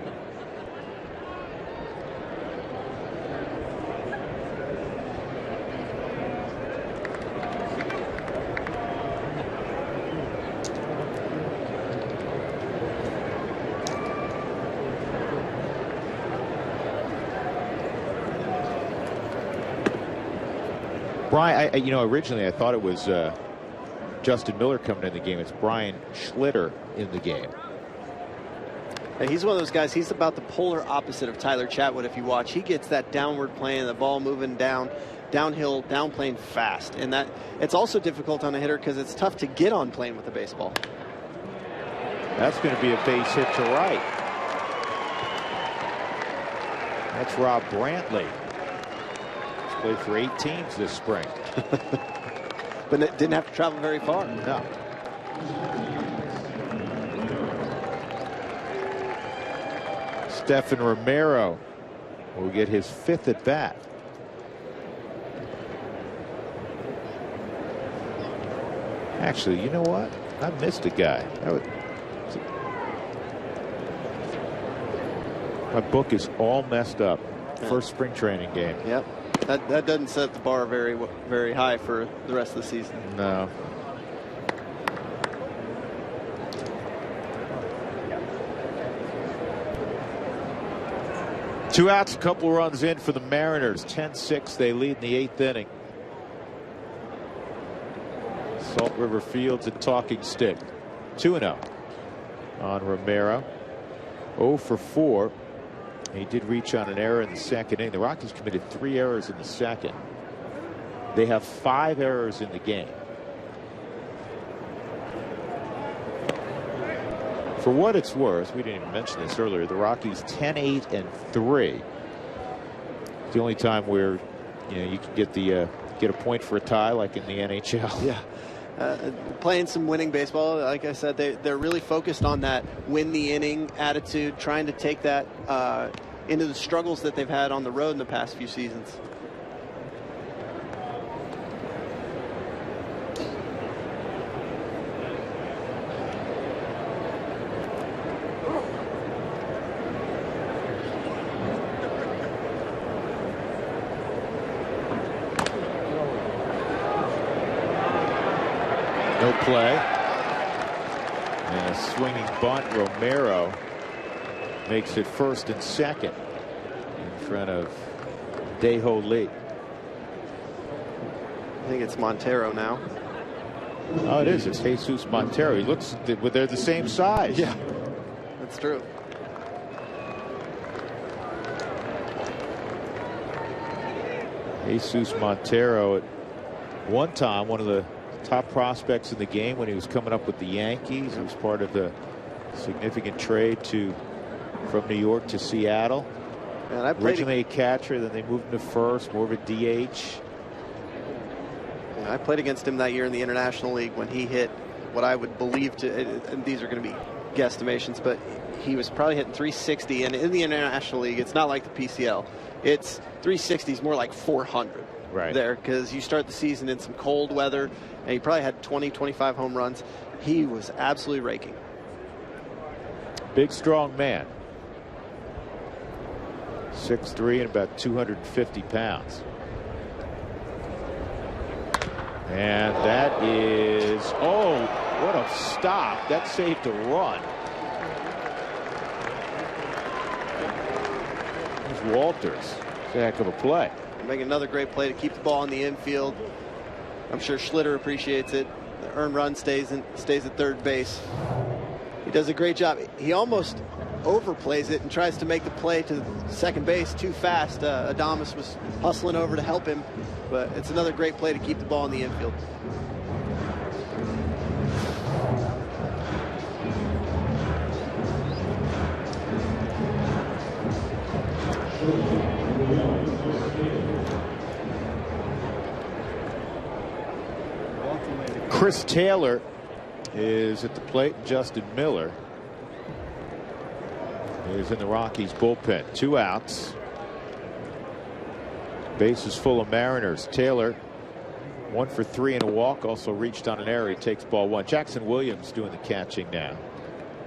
Brian, originally I thought it was Justin Miller coming in the game. It's Brian Schlitter in the game. And he's one of those guys, he's about the polar opposite of Tyler Chatwood. If you watch, he gets that downward plane, the ball moving downhill, downplane fast. And that it's also difficult on a hitter because it's tough to get on plane with the baseball. That's going to be a base hit to right. That's Rob Brantley. Played for 8 teams this spring. But it didn't have to travel very far. No. Stephen Romero will get his 5th at bat. Actually, you know what? I missed a guy. My book is all messed up. First spring training game. Yep. That doesn't set the bar very, very high for the rest of the season. No. Two outs, a couple runs in for the Mariners. 10-6, they lead in the 8th inning. Salt River Fields and Talking Stick. 2-0 on Romero. 0 for 4. He did reach on an error in the second inning. The Rockies committed 3 errors in the second. They have 5 errors in the game. For what it's worth, we didn't even mention this earlier, the Rockies 10-8-3. It's the only time where you can get a point for a tie like in the NHL. Yeah. Playing some winning baseball, like I said, they're really focused on that win the inning attitude, trying to take that into the struggles that they've had on the road in the past few seasons. No play. And a swinging bunt. Romero makes it first and second in front of Dae-Ho Lee. I think it's Montero now. Oh, it is. It's Jesus Montero. He looks, they're the same size. Yeah, that's true. Jesus Montero at one time one of the top prospects in the game when he was coming up with the Yankees. He was part of the significant trade from New York to Seattle. And I played originally a catcher, then they moved him to first, more of a DH. I played against him that year in the International League when he hit what I would believe to, and these are going to be guesstimations, but he was probably hitting 360. And in the International League, it's not like the PCL. It's 360 is more like 400 there, because you start the season in some cold weather, and he probably had 20, 25 home runs. He was absolutely raking. Big, strong man. 6'3" and about 250 pounds. And that is, oh, what a stop. That saved a run. There's Walters. It's a heck of a play. Making another great play to keep the ball in the infield. I'm sure Schlitter appreciates it. The earned run stays at third base. He does a great job. He almost overplays it and tries to make the play to second base too fast. Adames was hustling over to help him, but it's another great play to keep the ball in the infield. Chris Taylor is at the plate. Justin Miller is in the Rockies bullpen. 2 outs. Base is full of Mariners. Taylor 1 for 3 and a walk. Also reached on an error. He takes ball 1. Jackson Williams doing the catching now.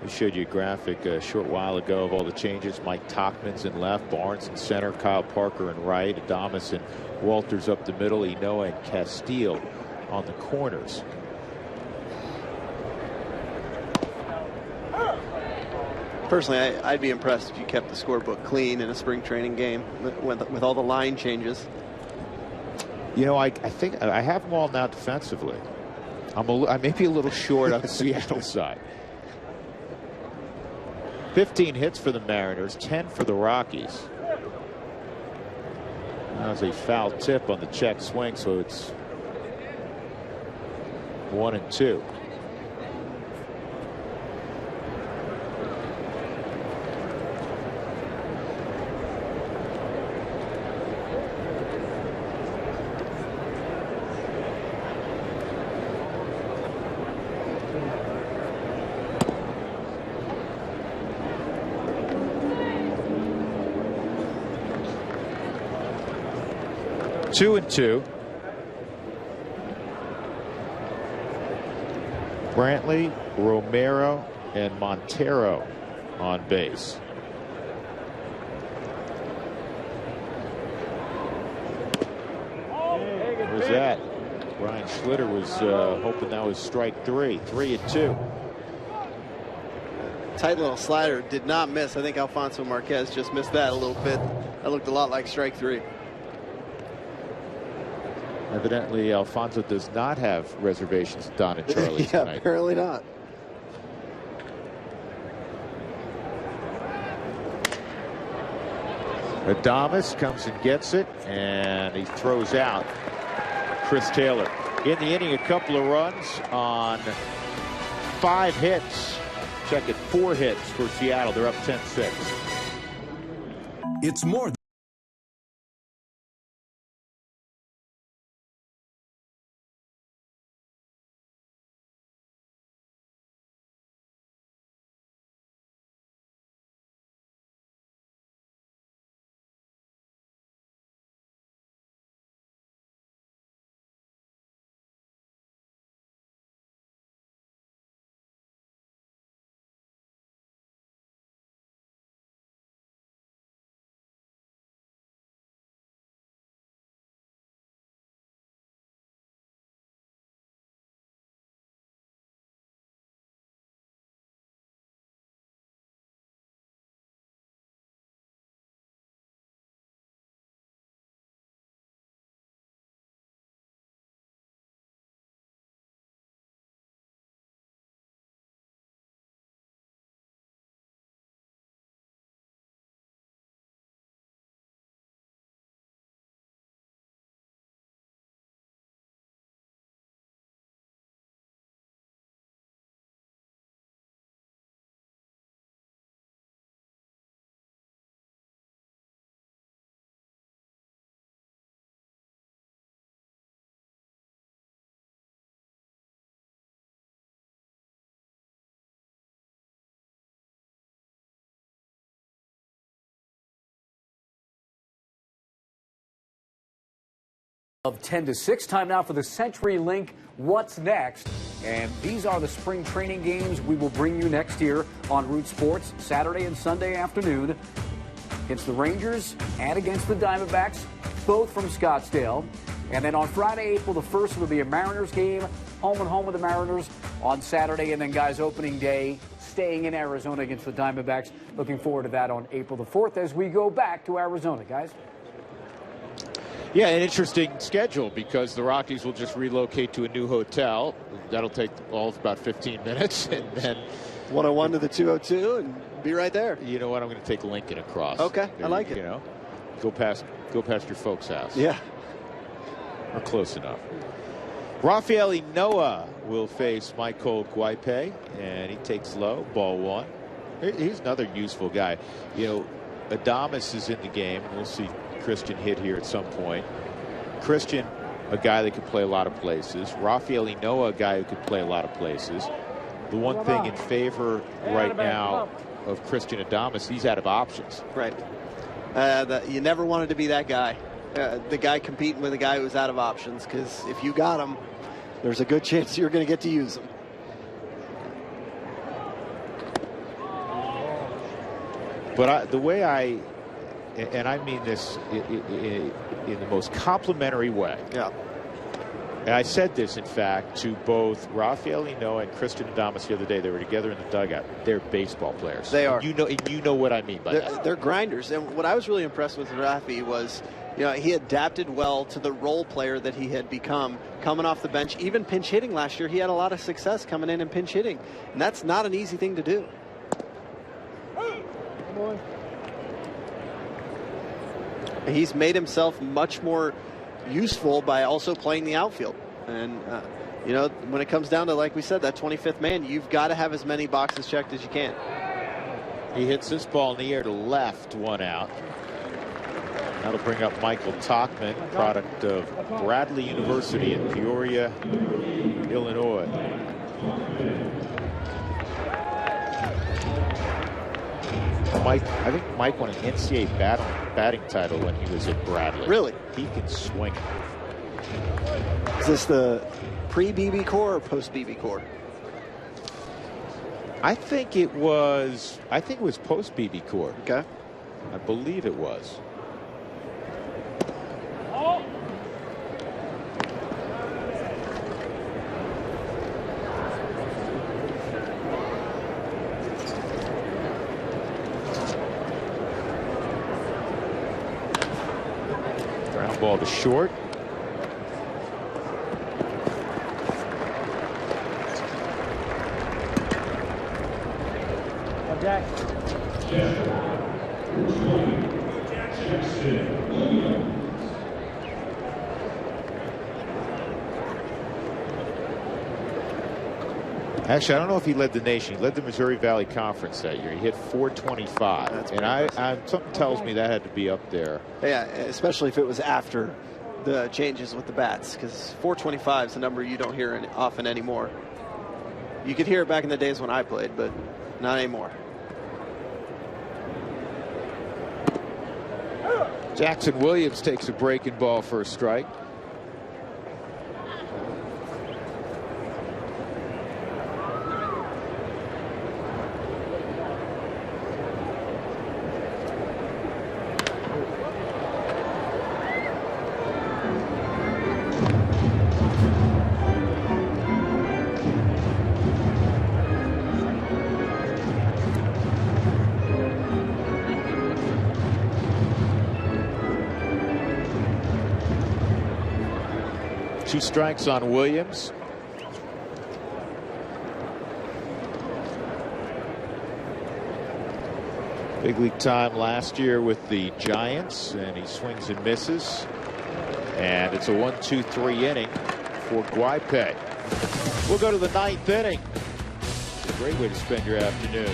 We showed you a graphic a short while ago of all the changes. Mike Tauchman's in left, Barnes in center, Kyle Parker in right, Adames and Walters up the middle, Enoa and Castile on the corners. Personally, I'd be impressed if you kept the scorebook clean in a spring training game with all the line changes. You know, I think I have them all now defensively. I may be a little short on the Seattle side. 15 hits for the Mariners, 10 for the Rockies. That was a foul tip on the check swing, so it's 1-2. Two and 2. Brantley, Romero, and Montero on base. What was that? Brian Schlitter was hoping that was strike 3. 3-2. Tight little slider, did not miss. I think Alfonso Marquez just missed that a little bit. That looked a lot like strike 3. Evidently, Alfonso does not have reservations at Don and Charlie's tonight. Apparently not. Adames comes and gets it, and he throws out Chris Taylor. In the inning, a couple of runs on 5 hits. Check it, 4 hits for Seattle. They're up 10-6. It's more Of 10 to 6, time now for the CenturyLink What's Next. And these are the spring training games we will bring you next year on Root Sports, Saturday and Sunday afternoon. Against the Rangers and against the Diamondbacks, both from Scottsdale. And then on Friday, April the 1st, will be a Mariners game, home and home with the Mariners on Saturday. And then, guys, opening day, staying in Arizona against the Diamondbacks. Looking forward to that on April the 4th as we go back to Arizona, guys. Yeah, an interesting schedule because the Rockies will just relocate to a new hotel. That'll take all of about 15 minutes. And then 101 to the 202 and be right there. You know what? I'm going to take Lincoln across. Okay, I like it. You know, go past your folks' house. Yeah. Or close enough. Rafael Noah will face Michael Guipe, and he takes low, ball one. He's another useful guy. You know, Adames is in the game. We'll see Christian hit here at some point. Christian, a guy that could play a lot of places. Rafael Noah, a guy who could play a lot of places. The one thing in favor right now of Christian Adames, he's out of options. Right. You never wanted to be that guy. The guy competing with a guy who's out of options, because if you got him, there's a good chance you're going to get to use him. But the way and I mean this in the most complimentary way. Yeah. And I said this, in fact, to both Rafael Noah and Christian Adames the other day. They were together in the dugout. They're baseball players. They are. And you know what I mean by that. They're grinders. And what I was really impressed with Rafi was, you know, he adapted well to the role player that he had become coming off the bench. Even pinch hitting last year, he had a lot of success coming in and pinch hitting. And that's not an easy thing to do. He's made himself much more useful by also playing the outfield. And, you know, when it comes down to, like we said, that 25th man, you've got to have as many boxes checked as you can. He hits this ball in the air to left, one out. That'll bring up Michael Tachman, product of Bradley University in Peoria, Illinois. I think Mike won an NCAA batting title when he was at Bradley. Really? He can swing. Is this the pre-BB core or post-BB core? I think it was post-BB core. Okay. I believe it was. Ball to short. Actually, I don't know if he led the nation. He led the Missouri Valley Conference that year. He hit 425. And something tells me that had to be up there. Yeah, especially if it was after the changes with the bats, because 425 is a number you don't hear often anymore. You could hear it back in the days when I played, but not anymore. Jackson Williams takes a breaking ball for a strike. Two strikes on Williams. Big league time last year with the Giants, and he swings and misses. And it's a 1-2-3 inning for Guipe. We'll go to the 9th inning. It's a great way to spend your afternoon.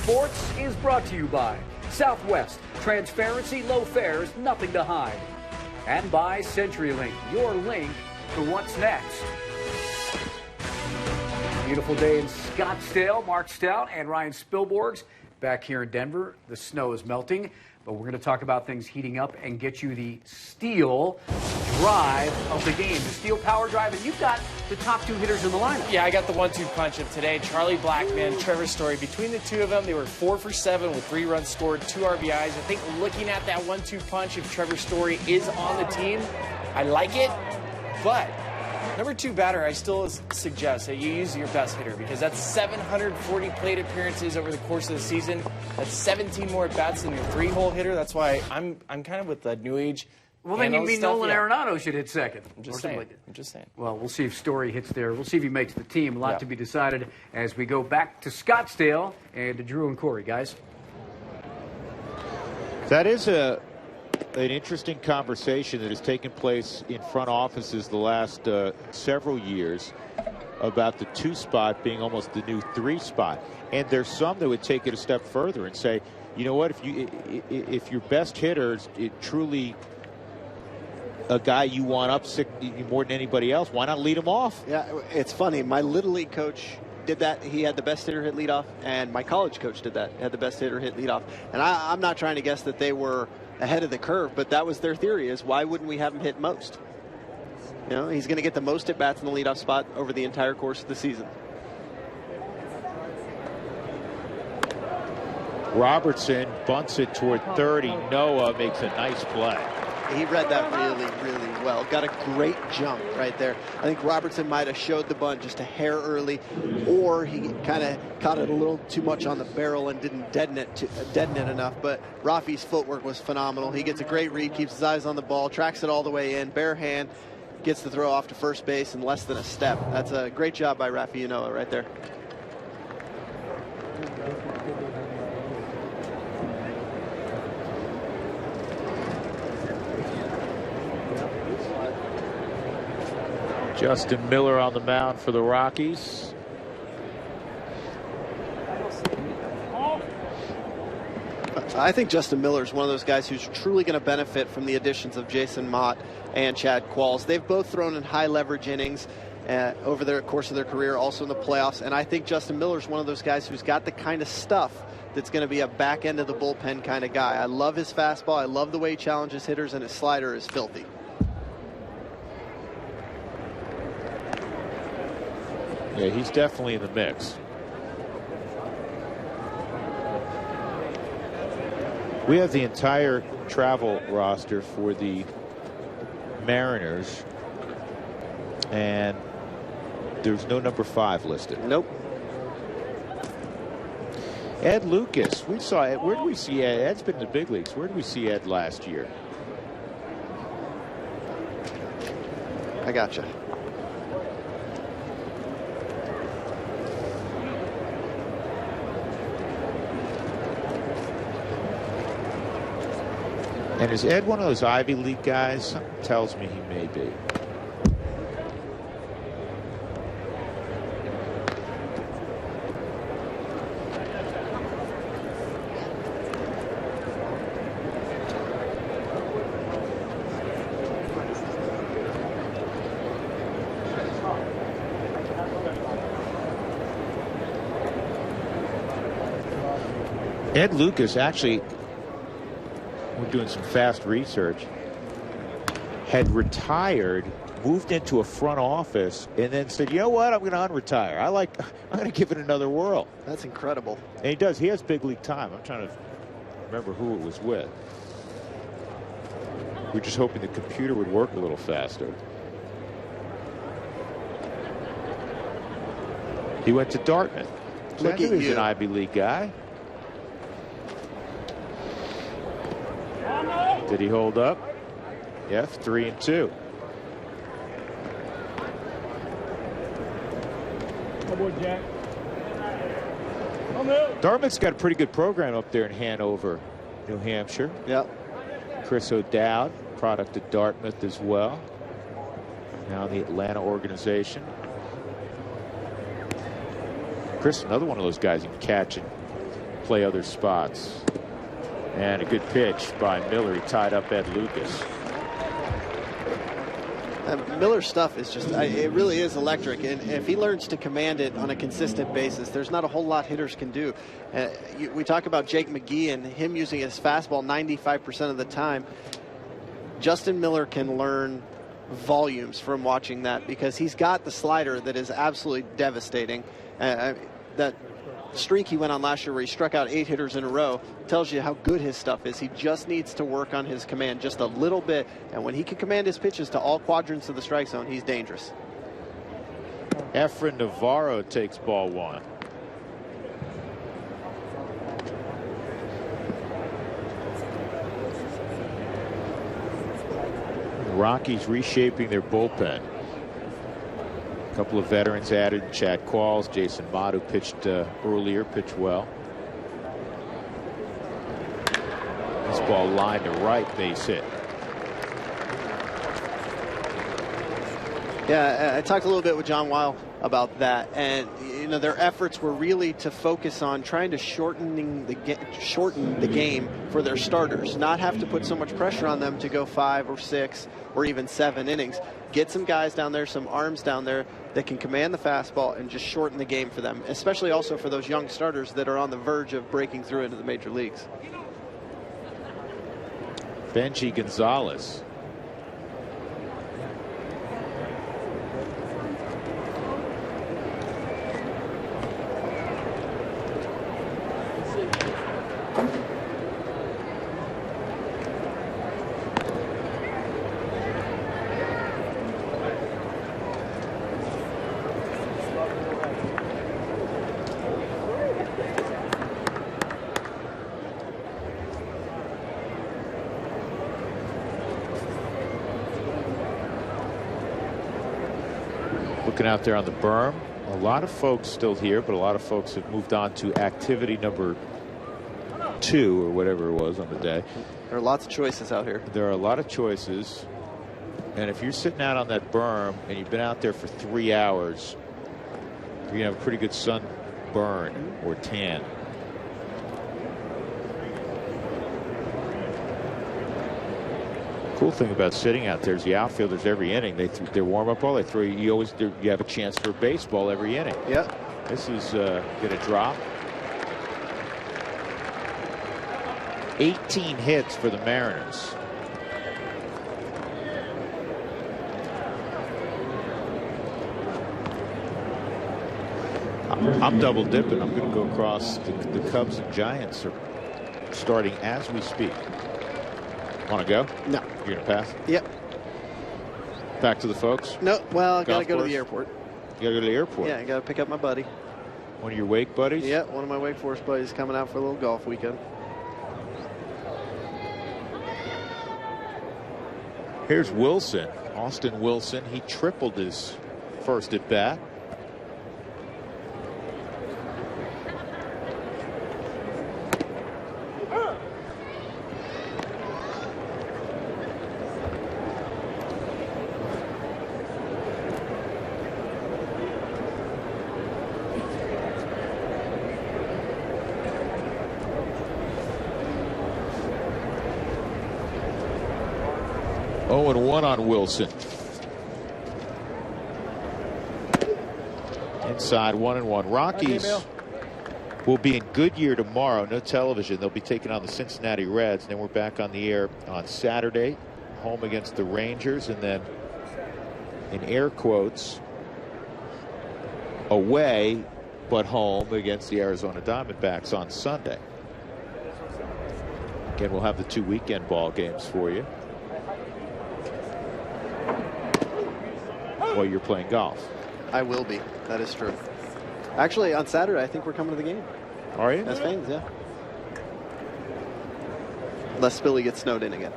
Sports is brought to you by Southwest. Transparency, low fares, nothing to hide. And by CenturyLink, your link to what's next. Beautiful day in Scottsdale. Mark Stout and Ryan Spilborghs back here in Denver. The snow is melting, but we're going to talk about things heating up and get you the steel drive of the game, the steel power drive, and you've got the top 2 hitters in the lineup. Yeah, I got the 1-2 punch of today. Charlie Blackmon, Trevor Story. Between the two of them, they were 4 for 7 with 3 runs scored, 2 RBIs. I think looking at that 1-2 punch, if Trevor Story is on the team, I like it, but number 2 batter, I still suggest that you use your best hitter because that's 740 plate appearances over the course of the season. That's 17 more at-bats than your 3-hole hitter. That's why I'm kind of with the new age. Well, then you mean Nolan Arenado should hit second. I'm just saying. I'm just saying. Well, we'll see if Story hits there. We'll see if he makes the team. A lot to be decided as we go back to Scottsdale and to Drew and Corey, guys. That is an interesting conversation that has taken place in front offices the last several years about the 2 spot being almost the new 3 spot. And there's some that would take it a step further and say, you know what, if your best hitter is truly a guy you want up more than anybody else, why not lead him off? Yeah, it's funny. My Little League coach did that. He had the best hitter hit leadoff, and my college coach did that. He had the best hitter hit leadoff. And I'm not trying to guess that they were ahead of the curve, but that was their theory, is why wouldn't we have him hit most? You know, he's going to get the most at-bats in the leadoff spot over the entire course of the season. Robertson bunts it toward 30. Noah makes a nice play. He read that really, really well. Got a great jump right there. I think Robertson might have showed the bunt just a hair early, or he kind of caught it a little too much on the barrel and didn't deaden it enough. But Rafi's footwork was phenomenal. He gets a great read, keeps his eyes on the ball, tracks it all the way in, bare hand, gets the throw off to first base in less than a step. That's a great job by Rafi Yanoa right there. Justin Miller on the mound for the Rockies. I think Justin Miller is one of those guys who's truly going to benefit from the additions of Jason Mott and Chad Qualls. They've both thrown in high leverage innings over the course of their career, also in the playoffs. And I think Justin Miller is one of those guys who's got the kind of stuff that's going to be a back end of the bullpen kind of guy. I love his fastball. I love the way he challenges hitters, and his slider is filthy. Yeah, he's definitely in the mix. We have the entire travel roster for the Mariners, and there's no number 5 listed. Nope. Ed Lucas, we saw Ed. Where did we see Ed? Ed's been in the big leagues. Where did we see Ed last year? I gotcha. And is Ed one of those Ivy League guys? Something tells me he may be. Ed Lucas, actually, we're doing some fast research, had retired, moved into a front office, and then said, you know what, I'm going to unretire. I'm going to give it another whirl. That's incredible. And he does. He has big league time. I'm trying to remember who it was with. We're just hoping the computer would work a little faster. He went to Dartmouth. So I knew he was an Ivy League guy. Did he hold up? Yeah, 3-2. Dartmouth's got a pretty good program up there in Hanover, New Hampshire. Yep. Chris O'Dowd, product of Dartmouth as well. Now in the Atlanta organization. Chris, another one of those guys you can catch and play other spots. And a good pitch by Miller. He tied up Ed Lucas. Miller's stuff is just, it really is electric. And if he learns to command it on a consistent basis, there's not a whole lot hitters can do. We talk about Jake McGee and him using his fastball 95% of the time. Justin Miller can learn volumes from watching that because he's got the slider that is absolutely devastating. That streak he went on last year where he struck out 8 hitters in a row tells you how good his stuff is. He just needs to work on his command just a little bit, and when he can command his pitches to all quadrants of the strike zone, he's dangerous. Efren Navarro takes ball 1. The Rockies reshaping their bullpen. A couple of veterans added. Chad Qualls, Jason Mott, who pitched earlier, pitched well. This ball lined to right, base hit. Yeah, I talked a little bit with John Weil about that, and their efforts were really to focus on trying to shorten the game for their starters, not have to put so much pressure on them to go 5 or 6 or even 7 innings. Get some guys down there, some arms down there that can command the fastball and just shorten the game for them, especially also for those young starters that are on the verge of breaking through into the major leagues. Benji Gonzalez. Looking out there on the berm, a lot of folks still here, but a lot of folks have moved on to activity number 2 or whatever it was on the day. There are lots of choices out here. There are a lot of choices, and if you're sitting out on that berm and you've been out there for 3 hours, you're gonna have a pretty good sunburn or tan. Cool thing about sitting out there is the outfielders every inning their warm-up ball they throw you have a chance for baseball every inning. Yeah. This is going to drop. 18 hits for the Mariners. I'm double dipping. I'm going to go across. The Cubs and Giants are starting as we speak. Want to go? No. You're going to pass? Yep. Back to the folks? No, well, I got to Golf go to course? the airport. You got to go to the airport? Yeah, I got to pick up my buddy. One of your wake buddies? Yeah, one of my Wake Forest buddies coming out for a little golf weekend. Here's Wilson. Austin Wilson. He tripled his first at bat. On Wilson. Inside 1-1. Rockies will be in Goodyear tomorrow. No television. They'll be taking on the Cincinnati Reds. And then we're back on the air on Saturday, home against the Rangers, and then in air quotes away but home against the Arizona Diamondbacks on Sunday. Again, we'll have the 2 weekend ball games for you while you're playing golf. I will be. That is true. Actually, on Saturday, I think we're coming to the game. Are you? As fans, yeah. Unless Billy gets snowed in again.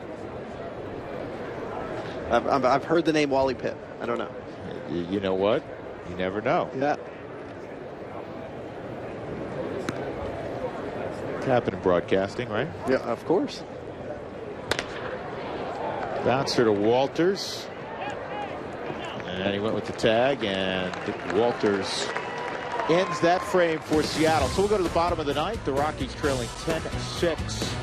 I've heard the name Wally Pipp. I don't know. You know what? You never know. Yeah. It's happened in broadcasting, right? Yeah, of course. Bouncer to Walters. And he went with the tag, and Walters ends that frame for Seattle. So we'll go to the bottom of the ninth. The Rockies trailing 10-6.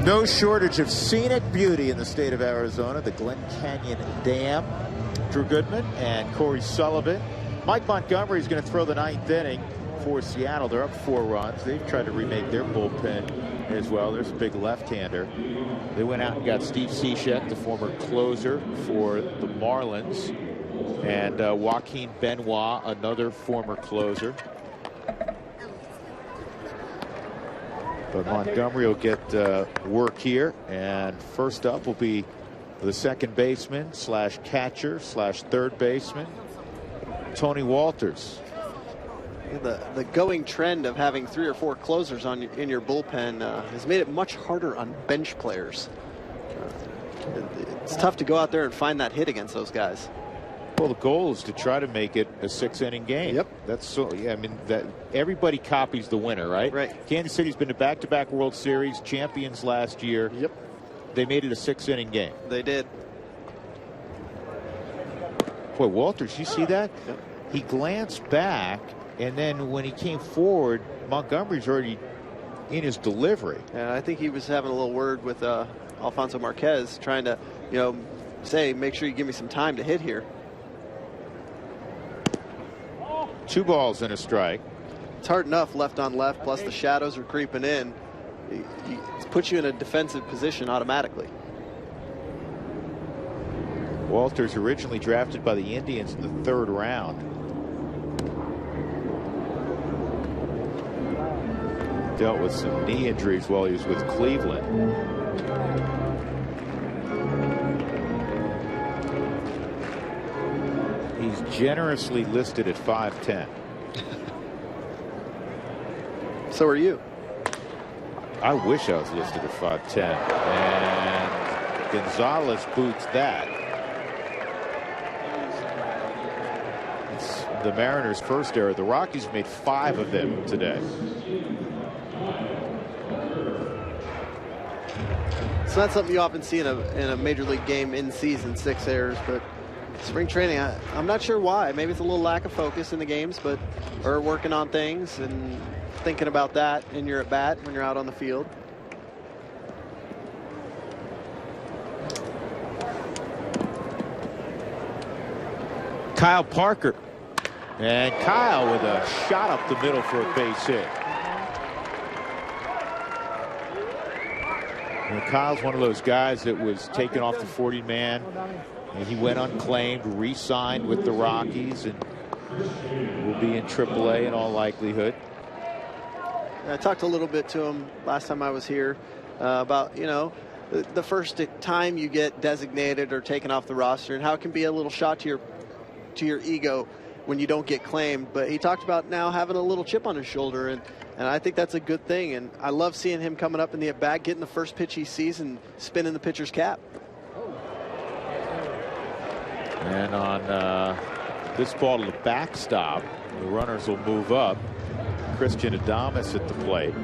No shortage of scenic beauty in the state of Arizona. The Glen Canyon Dam. Drew Goodman and Corey Sullivan. Mike Montgomery is going to throw the ninth inning for Seattle. They're up 4 runs. They've tried to remake their bullpen as well. There's a big left-hander. They went out and got Steve Cishek, the former closer for the Marlins, and Joaquin Benoit, another former closer. But Montgomery will get work here, and first up will be the second baseman slash catcher slash third baseman, Tony Walters. The going trend of having 3 or 4 closers in your bullpen has made it much harder on bench players. It's tough to go out there and find that hit against those guys. Well, the goal is to try to make it a 6-inning game. Yep. That's so. Yeah, I mean, that everybody copies the winner, right? Right. Kansas City's been to back-to-back World Series champions last year. Yep. They made it a 6-inning game. They did. Boy, Walters, you see that? Yep. He glanced back, and then when he came forward, Montgomery's already in his delivery. And I think he was having a little word with Alfonso Marquez, trying to, say, make sure you give me some time to hit here. 2 balls and a strike. It's hard enough left on left, plus the shadows are creeping in. It puts you in a defensive position automatically. Walters originally drafted by the Indians in the 3rd round. Dealt with some knee injuries while he was with Cleveland. He's generously listed at 5'10". So are you. I wish I was listed at 5'10". And Gonzalez boots that. It's the Mariners' first error. The Rockies made 5 of them today. So that's something you often see in a major league game in season, 6 errors, but spring training, I'm not sure why. Maybe it's a little lack of focus in the games, but or working on things and thinking about that in your at bat when you're out on the field. Kyle Parker, and Kyle with a shot up the middle for a base hit. And Kyle's one of those guys that was taken off the 40-man, and he went unclaimed, re-signed with the Rockies, and will be in AAA in all likelihood. I talked a little bit to him last time I was here about, the first time you get designated or taken off the roster and how it can be a little shot to your ego. when you don't get claimed. But he talked about now having a little chip on his shoulder, and I think that's a good thing. And I love seeing him coming up in the at-bat, getting the first pitch he sees and spinning the pitcher's cap. And on this ball to the backstop, the runners will move up. Christian Adames at the plate.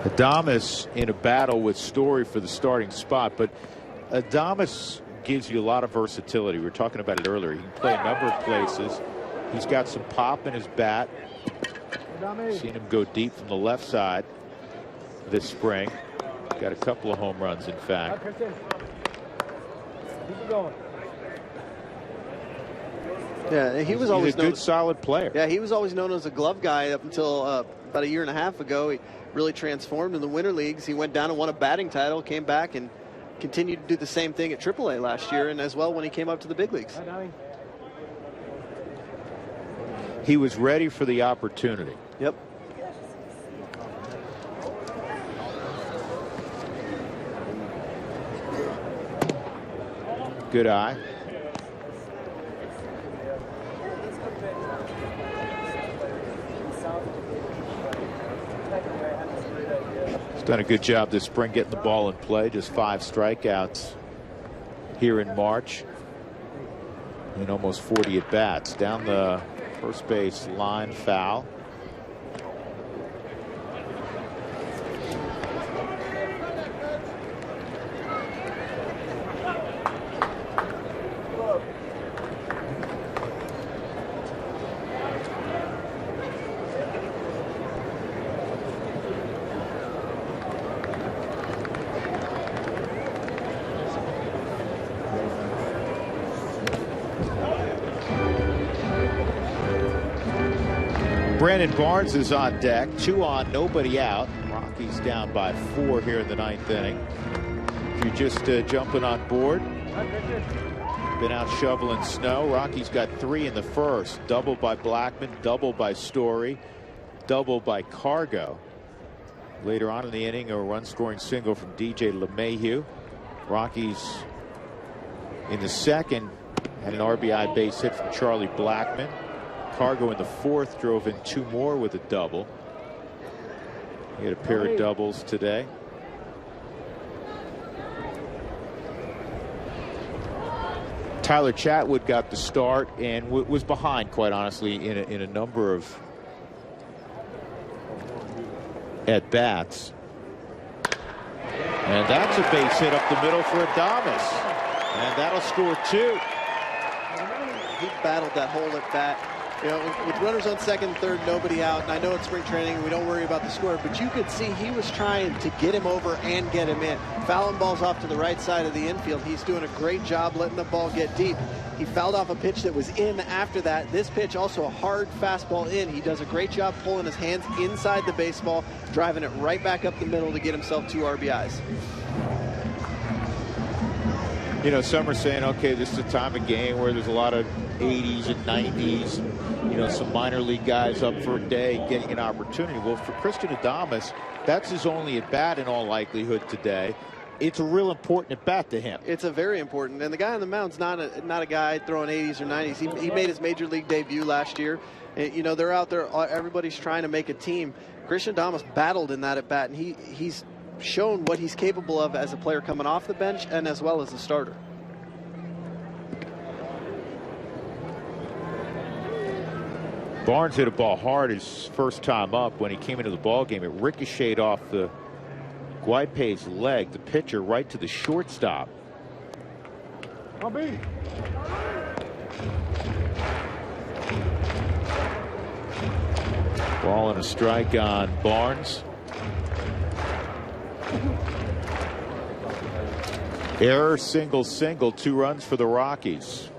Adames in a battle with Story for the starting spot, but Adames gives you a lot of versatility. We were talking about it earlier. He can play a number of places. He's got some pop in his bat. Seen him go deep from the left side this spring. Got a couple of home runs, in fact. Yeah, he was always a good, solid player. Yeah, he was always known as a glove guy up until about a year and a half ago. He really transformed in the winter leagues. He went down and won a batting title, came back and continued to do the same thing at AAA last year, and as well when he came up to the big leagues. He was ready for the opportunity. Yep. Good eye. He's done a good job this spring getting the ball in play. Just 5 strikeouts here in March. And almost 40 at bats. Down the first base line, foul. Brandon Barnes is on deck. 2 on, nobody out. Rockies down by 4 here in the 9th inning. If you're just jumping on board, been out shoveling snow. Rockies got 3 in the first. Double by Blackman, double by Story, double by Cargo. Later on in the inning, a run-scoring single from DJ LeMahieu. Rockies in the second had an RBI base hit from Charlie Blackman. Cargo in the 4th drove in 2 more with a double. He had a pair of doubles today. Tyler Chatwood got the start and was behind, quite honestly, in a number of at-bats. And that's a base hit up the middle for Adames. And that'll score 2. He battled that whole at bat. You know, with runners on second, third, nobody out, and I know it's spring training and we don't worry about the score, but you could see he was trying to get him over and get him in. Fouling balls off to the right side of the infield. He's doing a great job letting the ball get deep. He fouled off a pitch that was in after that. This pitch, also a hard fastball in. He does a great job pulling his hands inside the baseball, driving it right back up the middle to get himself 2 RBIs. You know, some are saying, okay, this is a time of game where there's a lot of 80s and 90s, you know, some minor league guys up for a day getting an opportunity. Well, for Christian Adames, that's his only at bat in all likelihood today. It's a real important at bat to him. It's a very important, and the guy on the mound's not a guy throwing 80s or 90s. He made his major league debut last year. And, you know, they're out there, everybody's trying to make a team. Christian Adames battled in that at bat, and he's shown what he's capable of as a player coming off the bench and as well as a starter. Barnes hit a ball hard his first time up when he came into the ball game. It ricocheted off the Guaype's leg, the pitcher, right to the shortstop. Ball and a strike on Barnes. Error, single, 2 runs for the Rockies.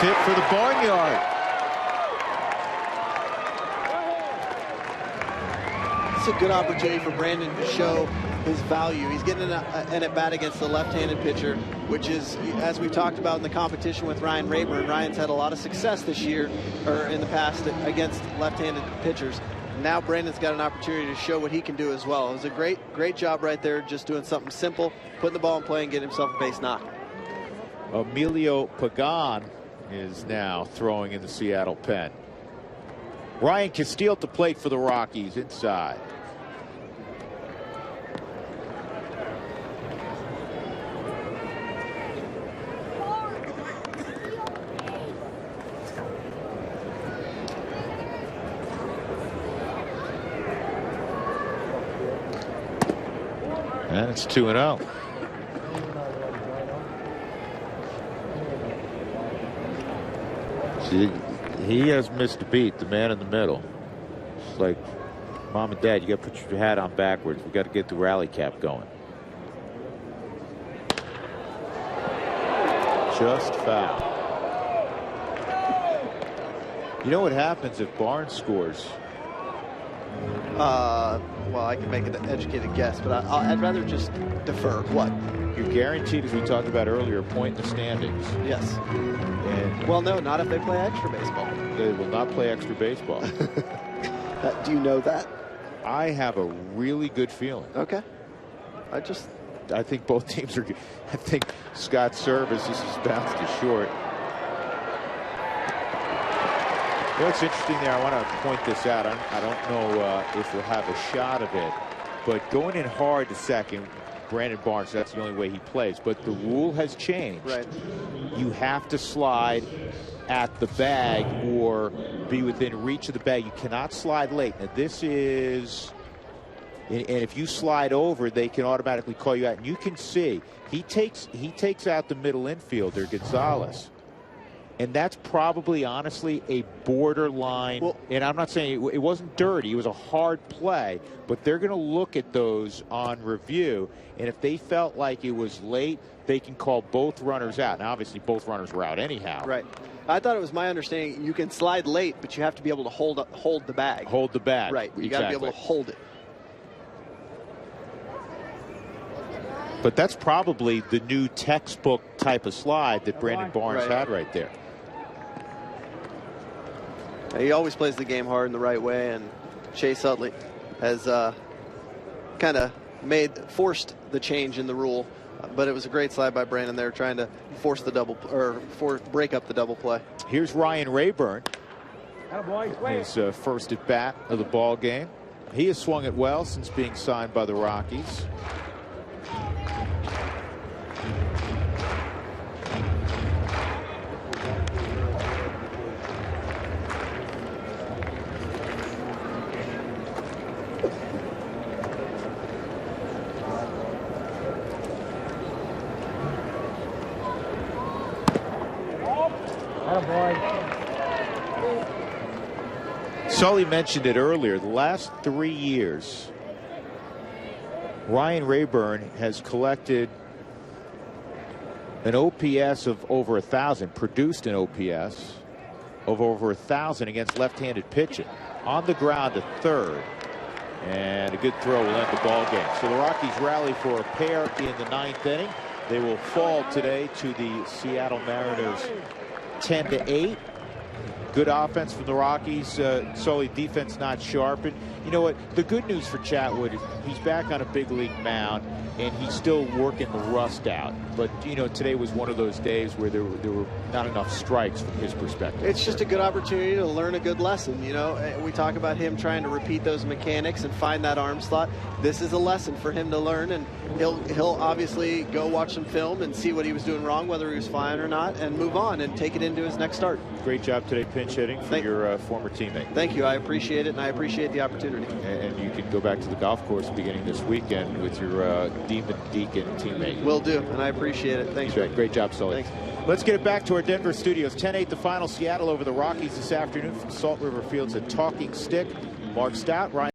hit for the barnyard. It's a good opportunity for Brandon to show his value. He's getting an at-bat against the left-handed pitcher, which is, as we've talked about in the competition with Ryan Rayburn, Ryan's had a lot of success this year, or in the past, against left-handed pitchers. Now Brandon's got an opportunity to show what he can do as well. It was a great job right there, just doing something simple, putting the ball in play and getting himself a base knock. Emilio Pagan is now throwing in the Seattle pen. Ryan Castile at the plate for the Rockies inside. And it's 2-0. See, he has missed a beat, the man in the middle. It's like, Mom and Dad, you got to put your hat on backwards. We got to get the rally cap going. Just foul. You know what happens if Barnes scores? Well, I can make an educated guess, but I'd rather just defer. What? You're guaranteed, as we talked about earlier, a point in the standings. Yes. And well, no, not if they play extra baseball. They will not play extra baseball. Do you know that? I have a really good feeling. Okay. I think both teams are good. I think Scott's service is bounced to short. You know what's interesting there, I want to point this out. I don't know if we'll have a shot of it, but going in hard to second, Brandon Barnes, that's the only way he plays. But the rule has changed. Right. You have to slide at the bag or be within reach of the bag. You cannot slide late. Now this is, and if you slide over, they can automatically call you out. And you can see he takes out the middle infielder, Gonzalez. And that's probably, honestly, a borderline. Well, and I'm not saying it wasn't dirty. It was a hard play. But they're going to look at those on review. And if they felt like it was late, they can call both runners out. Now, obviously, both runners were out anyhow. Right. I thought it was my understanding you can slide late, but you have to be able to hold the bag. Hold the bag. Right. You got to be able to hold it. But that's probably the new textbook type of slide that Brandon Barnes had right there. He always plays the game hard in the right way, and Chase Utley has kind of forced the change in the rule, but it was a great slide by Brandon there, trying to force the double or break up the double play. Here's Ryan Rayburn, his first at bat of the ball game. He has swung it well since being signed by the Rockies. Sully mentioned it earlier. The last 3 years, Ryan Rayburn has collected an OPS of over 1,000, produced an OPS of over 1,000 against left-handed pitching. On the ground to third, and a good throw will end the ball game. So the Rockies rally for a pair in the 9th inning. They will fall today to the Seattle Mariners 10-8. Good offense from the Rockies. Sully, defense not sharpened. You know what? The good news for Chatwood is he's back on a big league mound, and he's still working the rust out. But, you know, today was one of those days where there were not enough strikes from his perspective. It's just a good opportunity to learn a good lesson. You know, we talk about him trying to repeat those mechanics and find that arm slot. This is a lesson for him to learn, and he'll obviously go watch some film and see what he was doing wrong, whether he was flying or not, and move on and take it into his next start. Great job today pinch hitting for your former teammate. Thank you. I appreciate it, and I appreciate the opportunity. And you can go back to the golf course beginning this weekend with your Demon Deacon teammate. Will do, and I appreciate it. Thanks. Right. Great job, Sully. Thanks. Let's get it back to our Denver studios. 10-8 the final. Seattle over the Rockies this afternoon from Salt River Fields at Talking Stick. Mark Stout, Ryan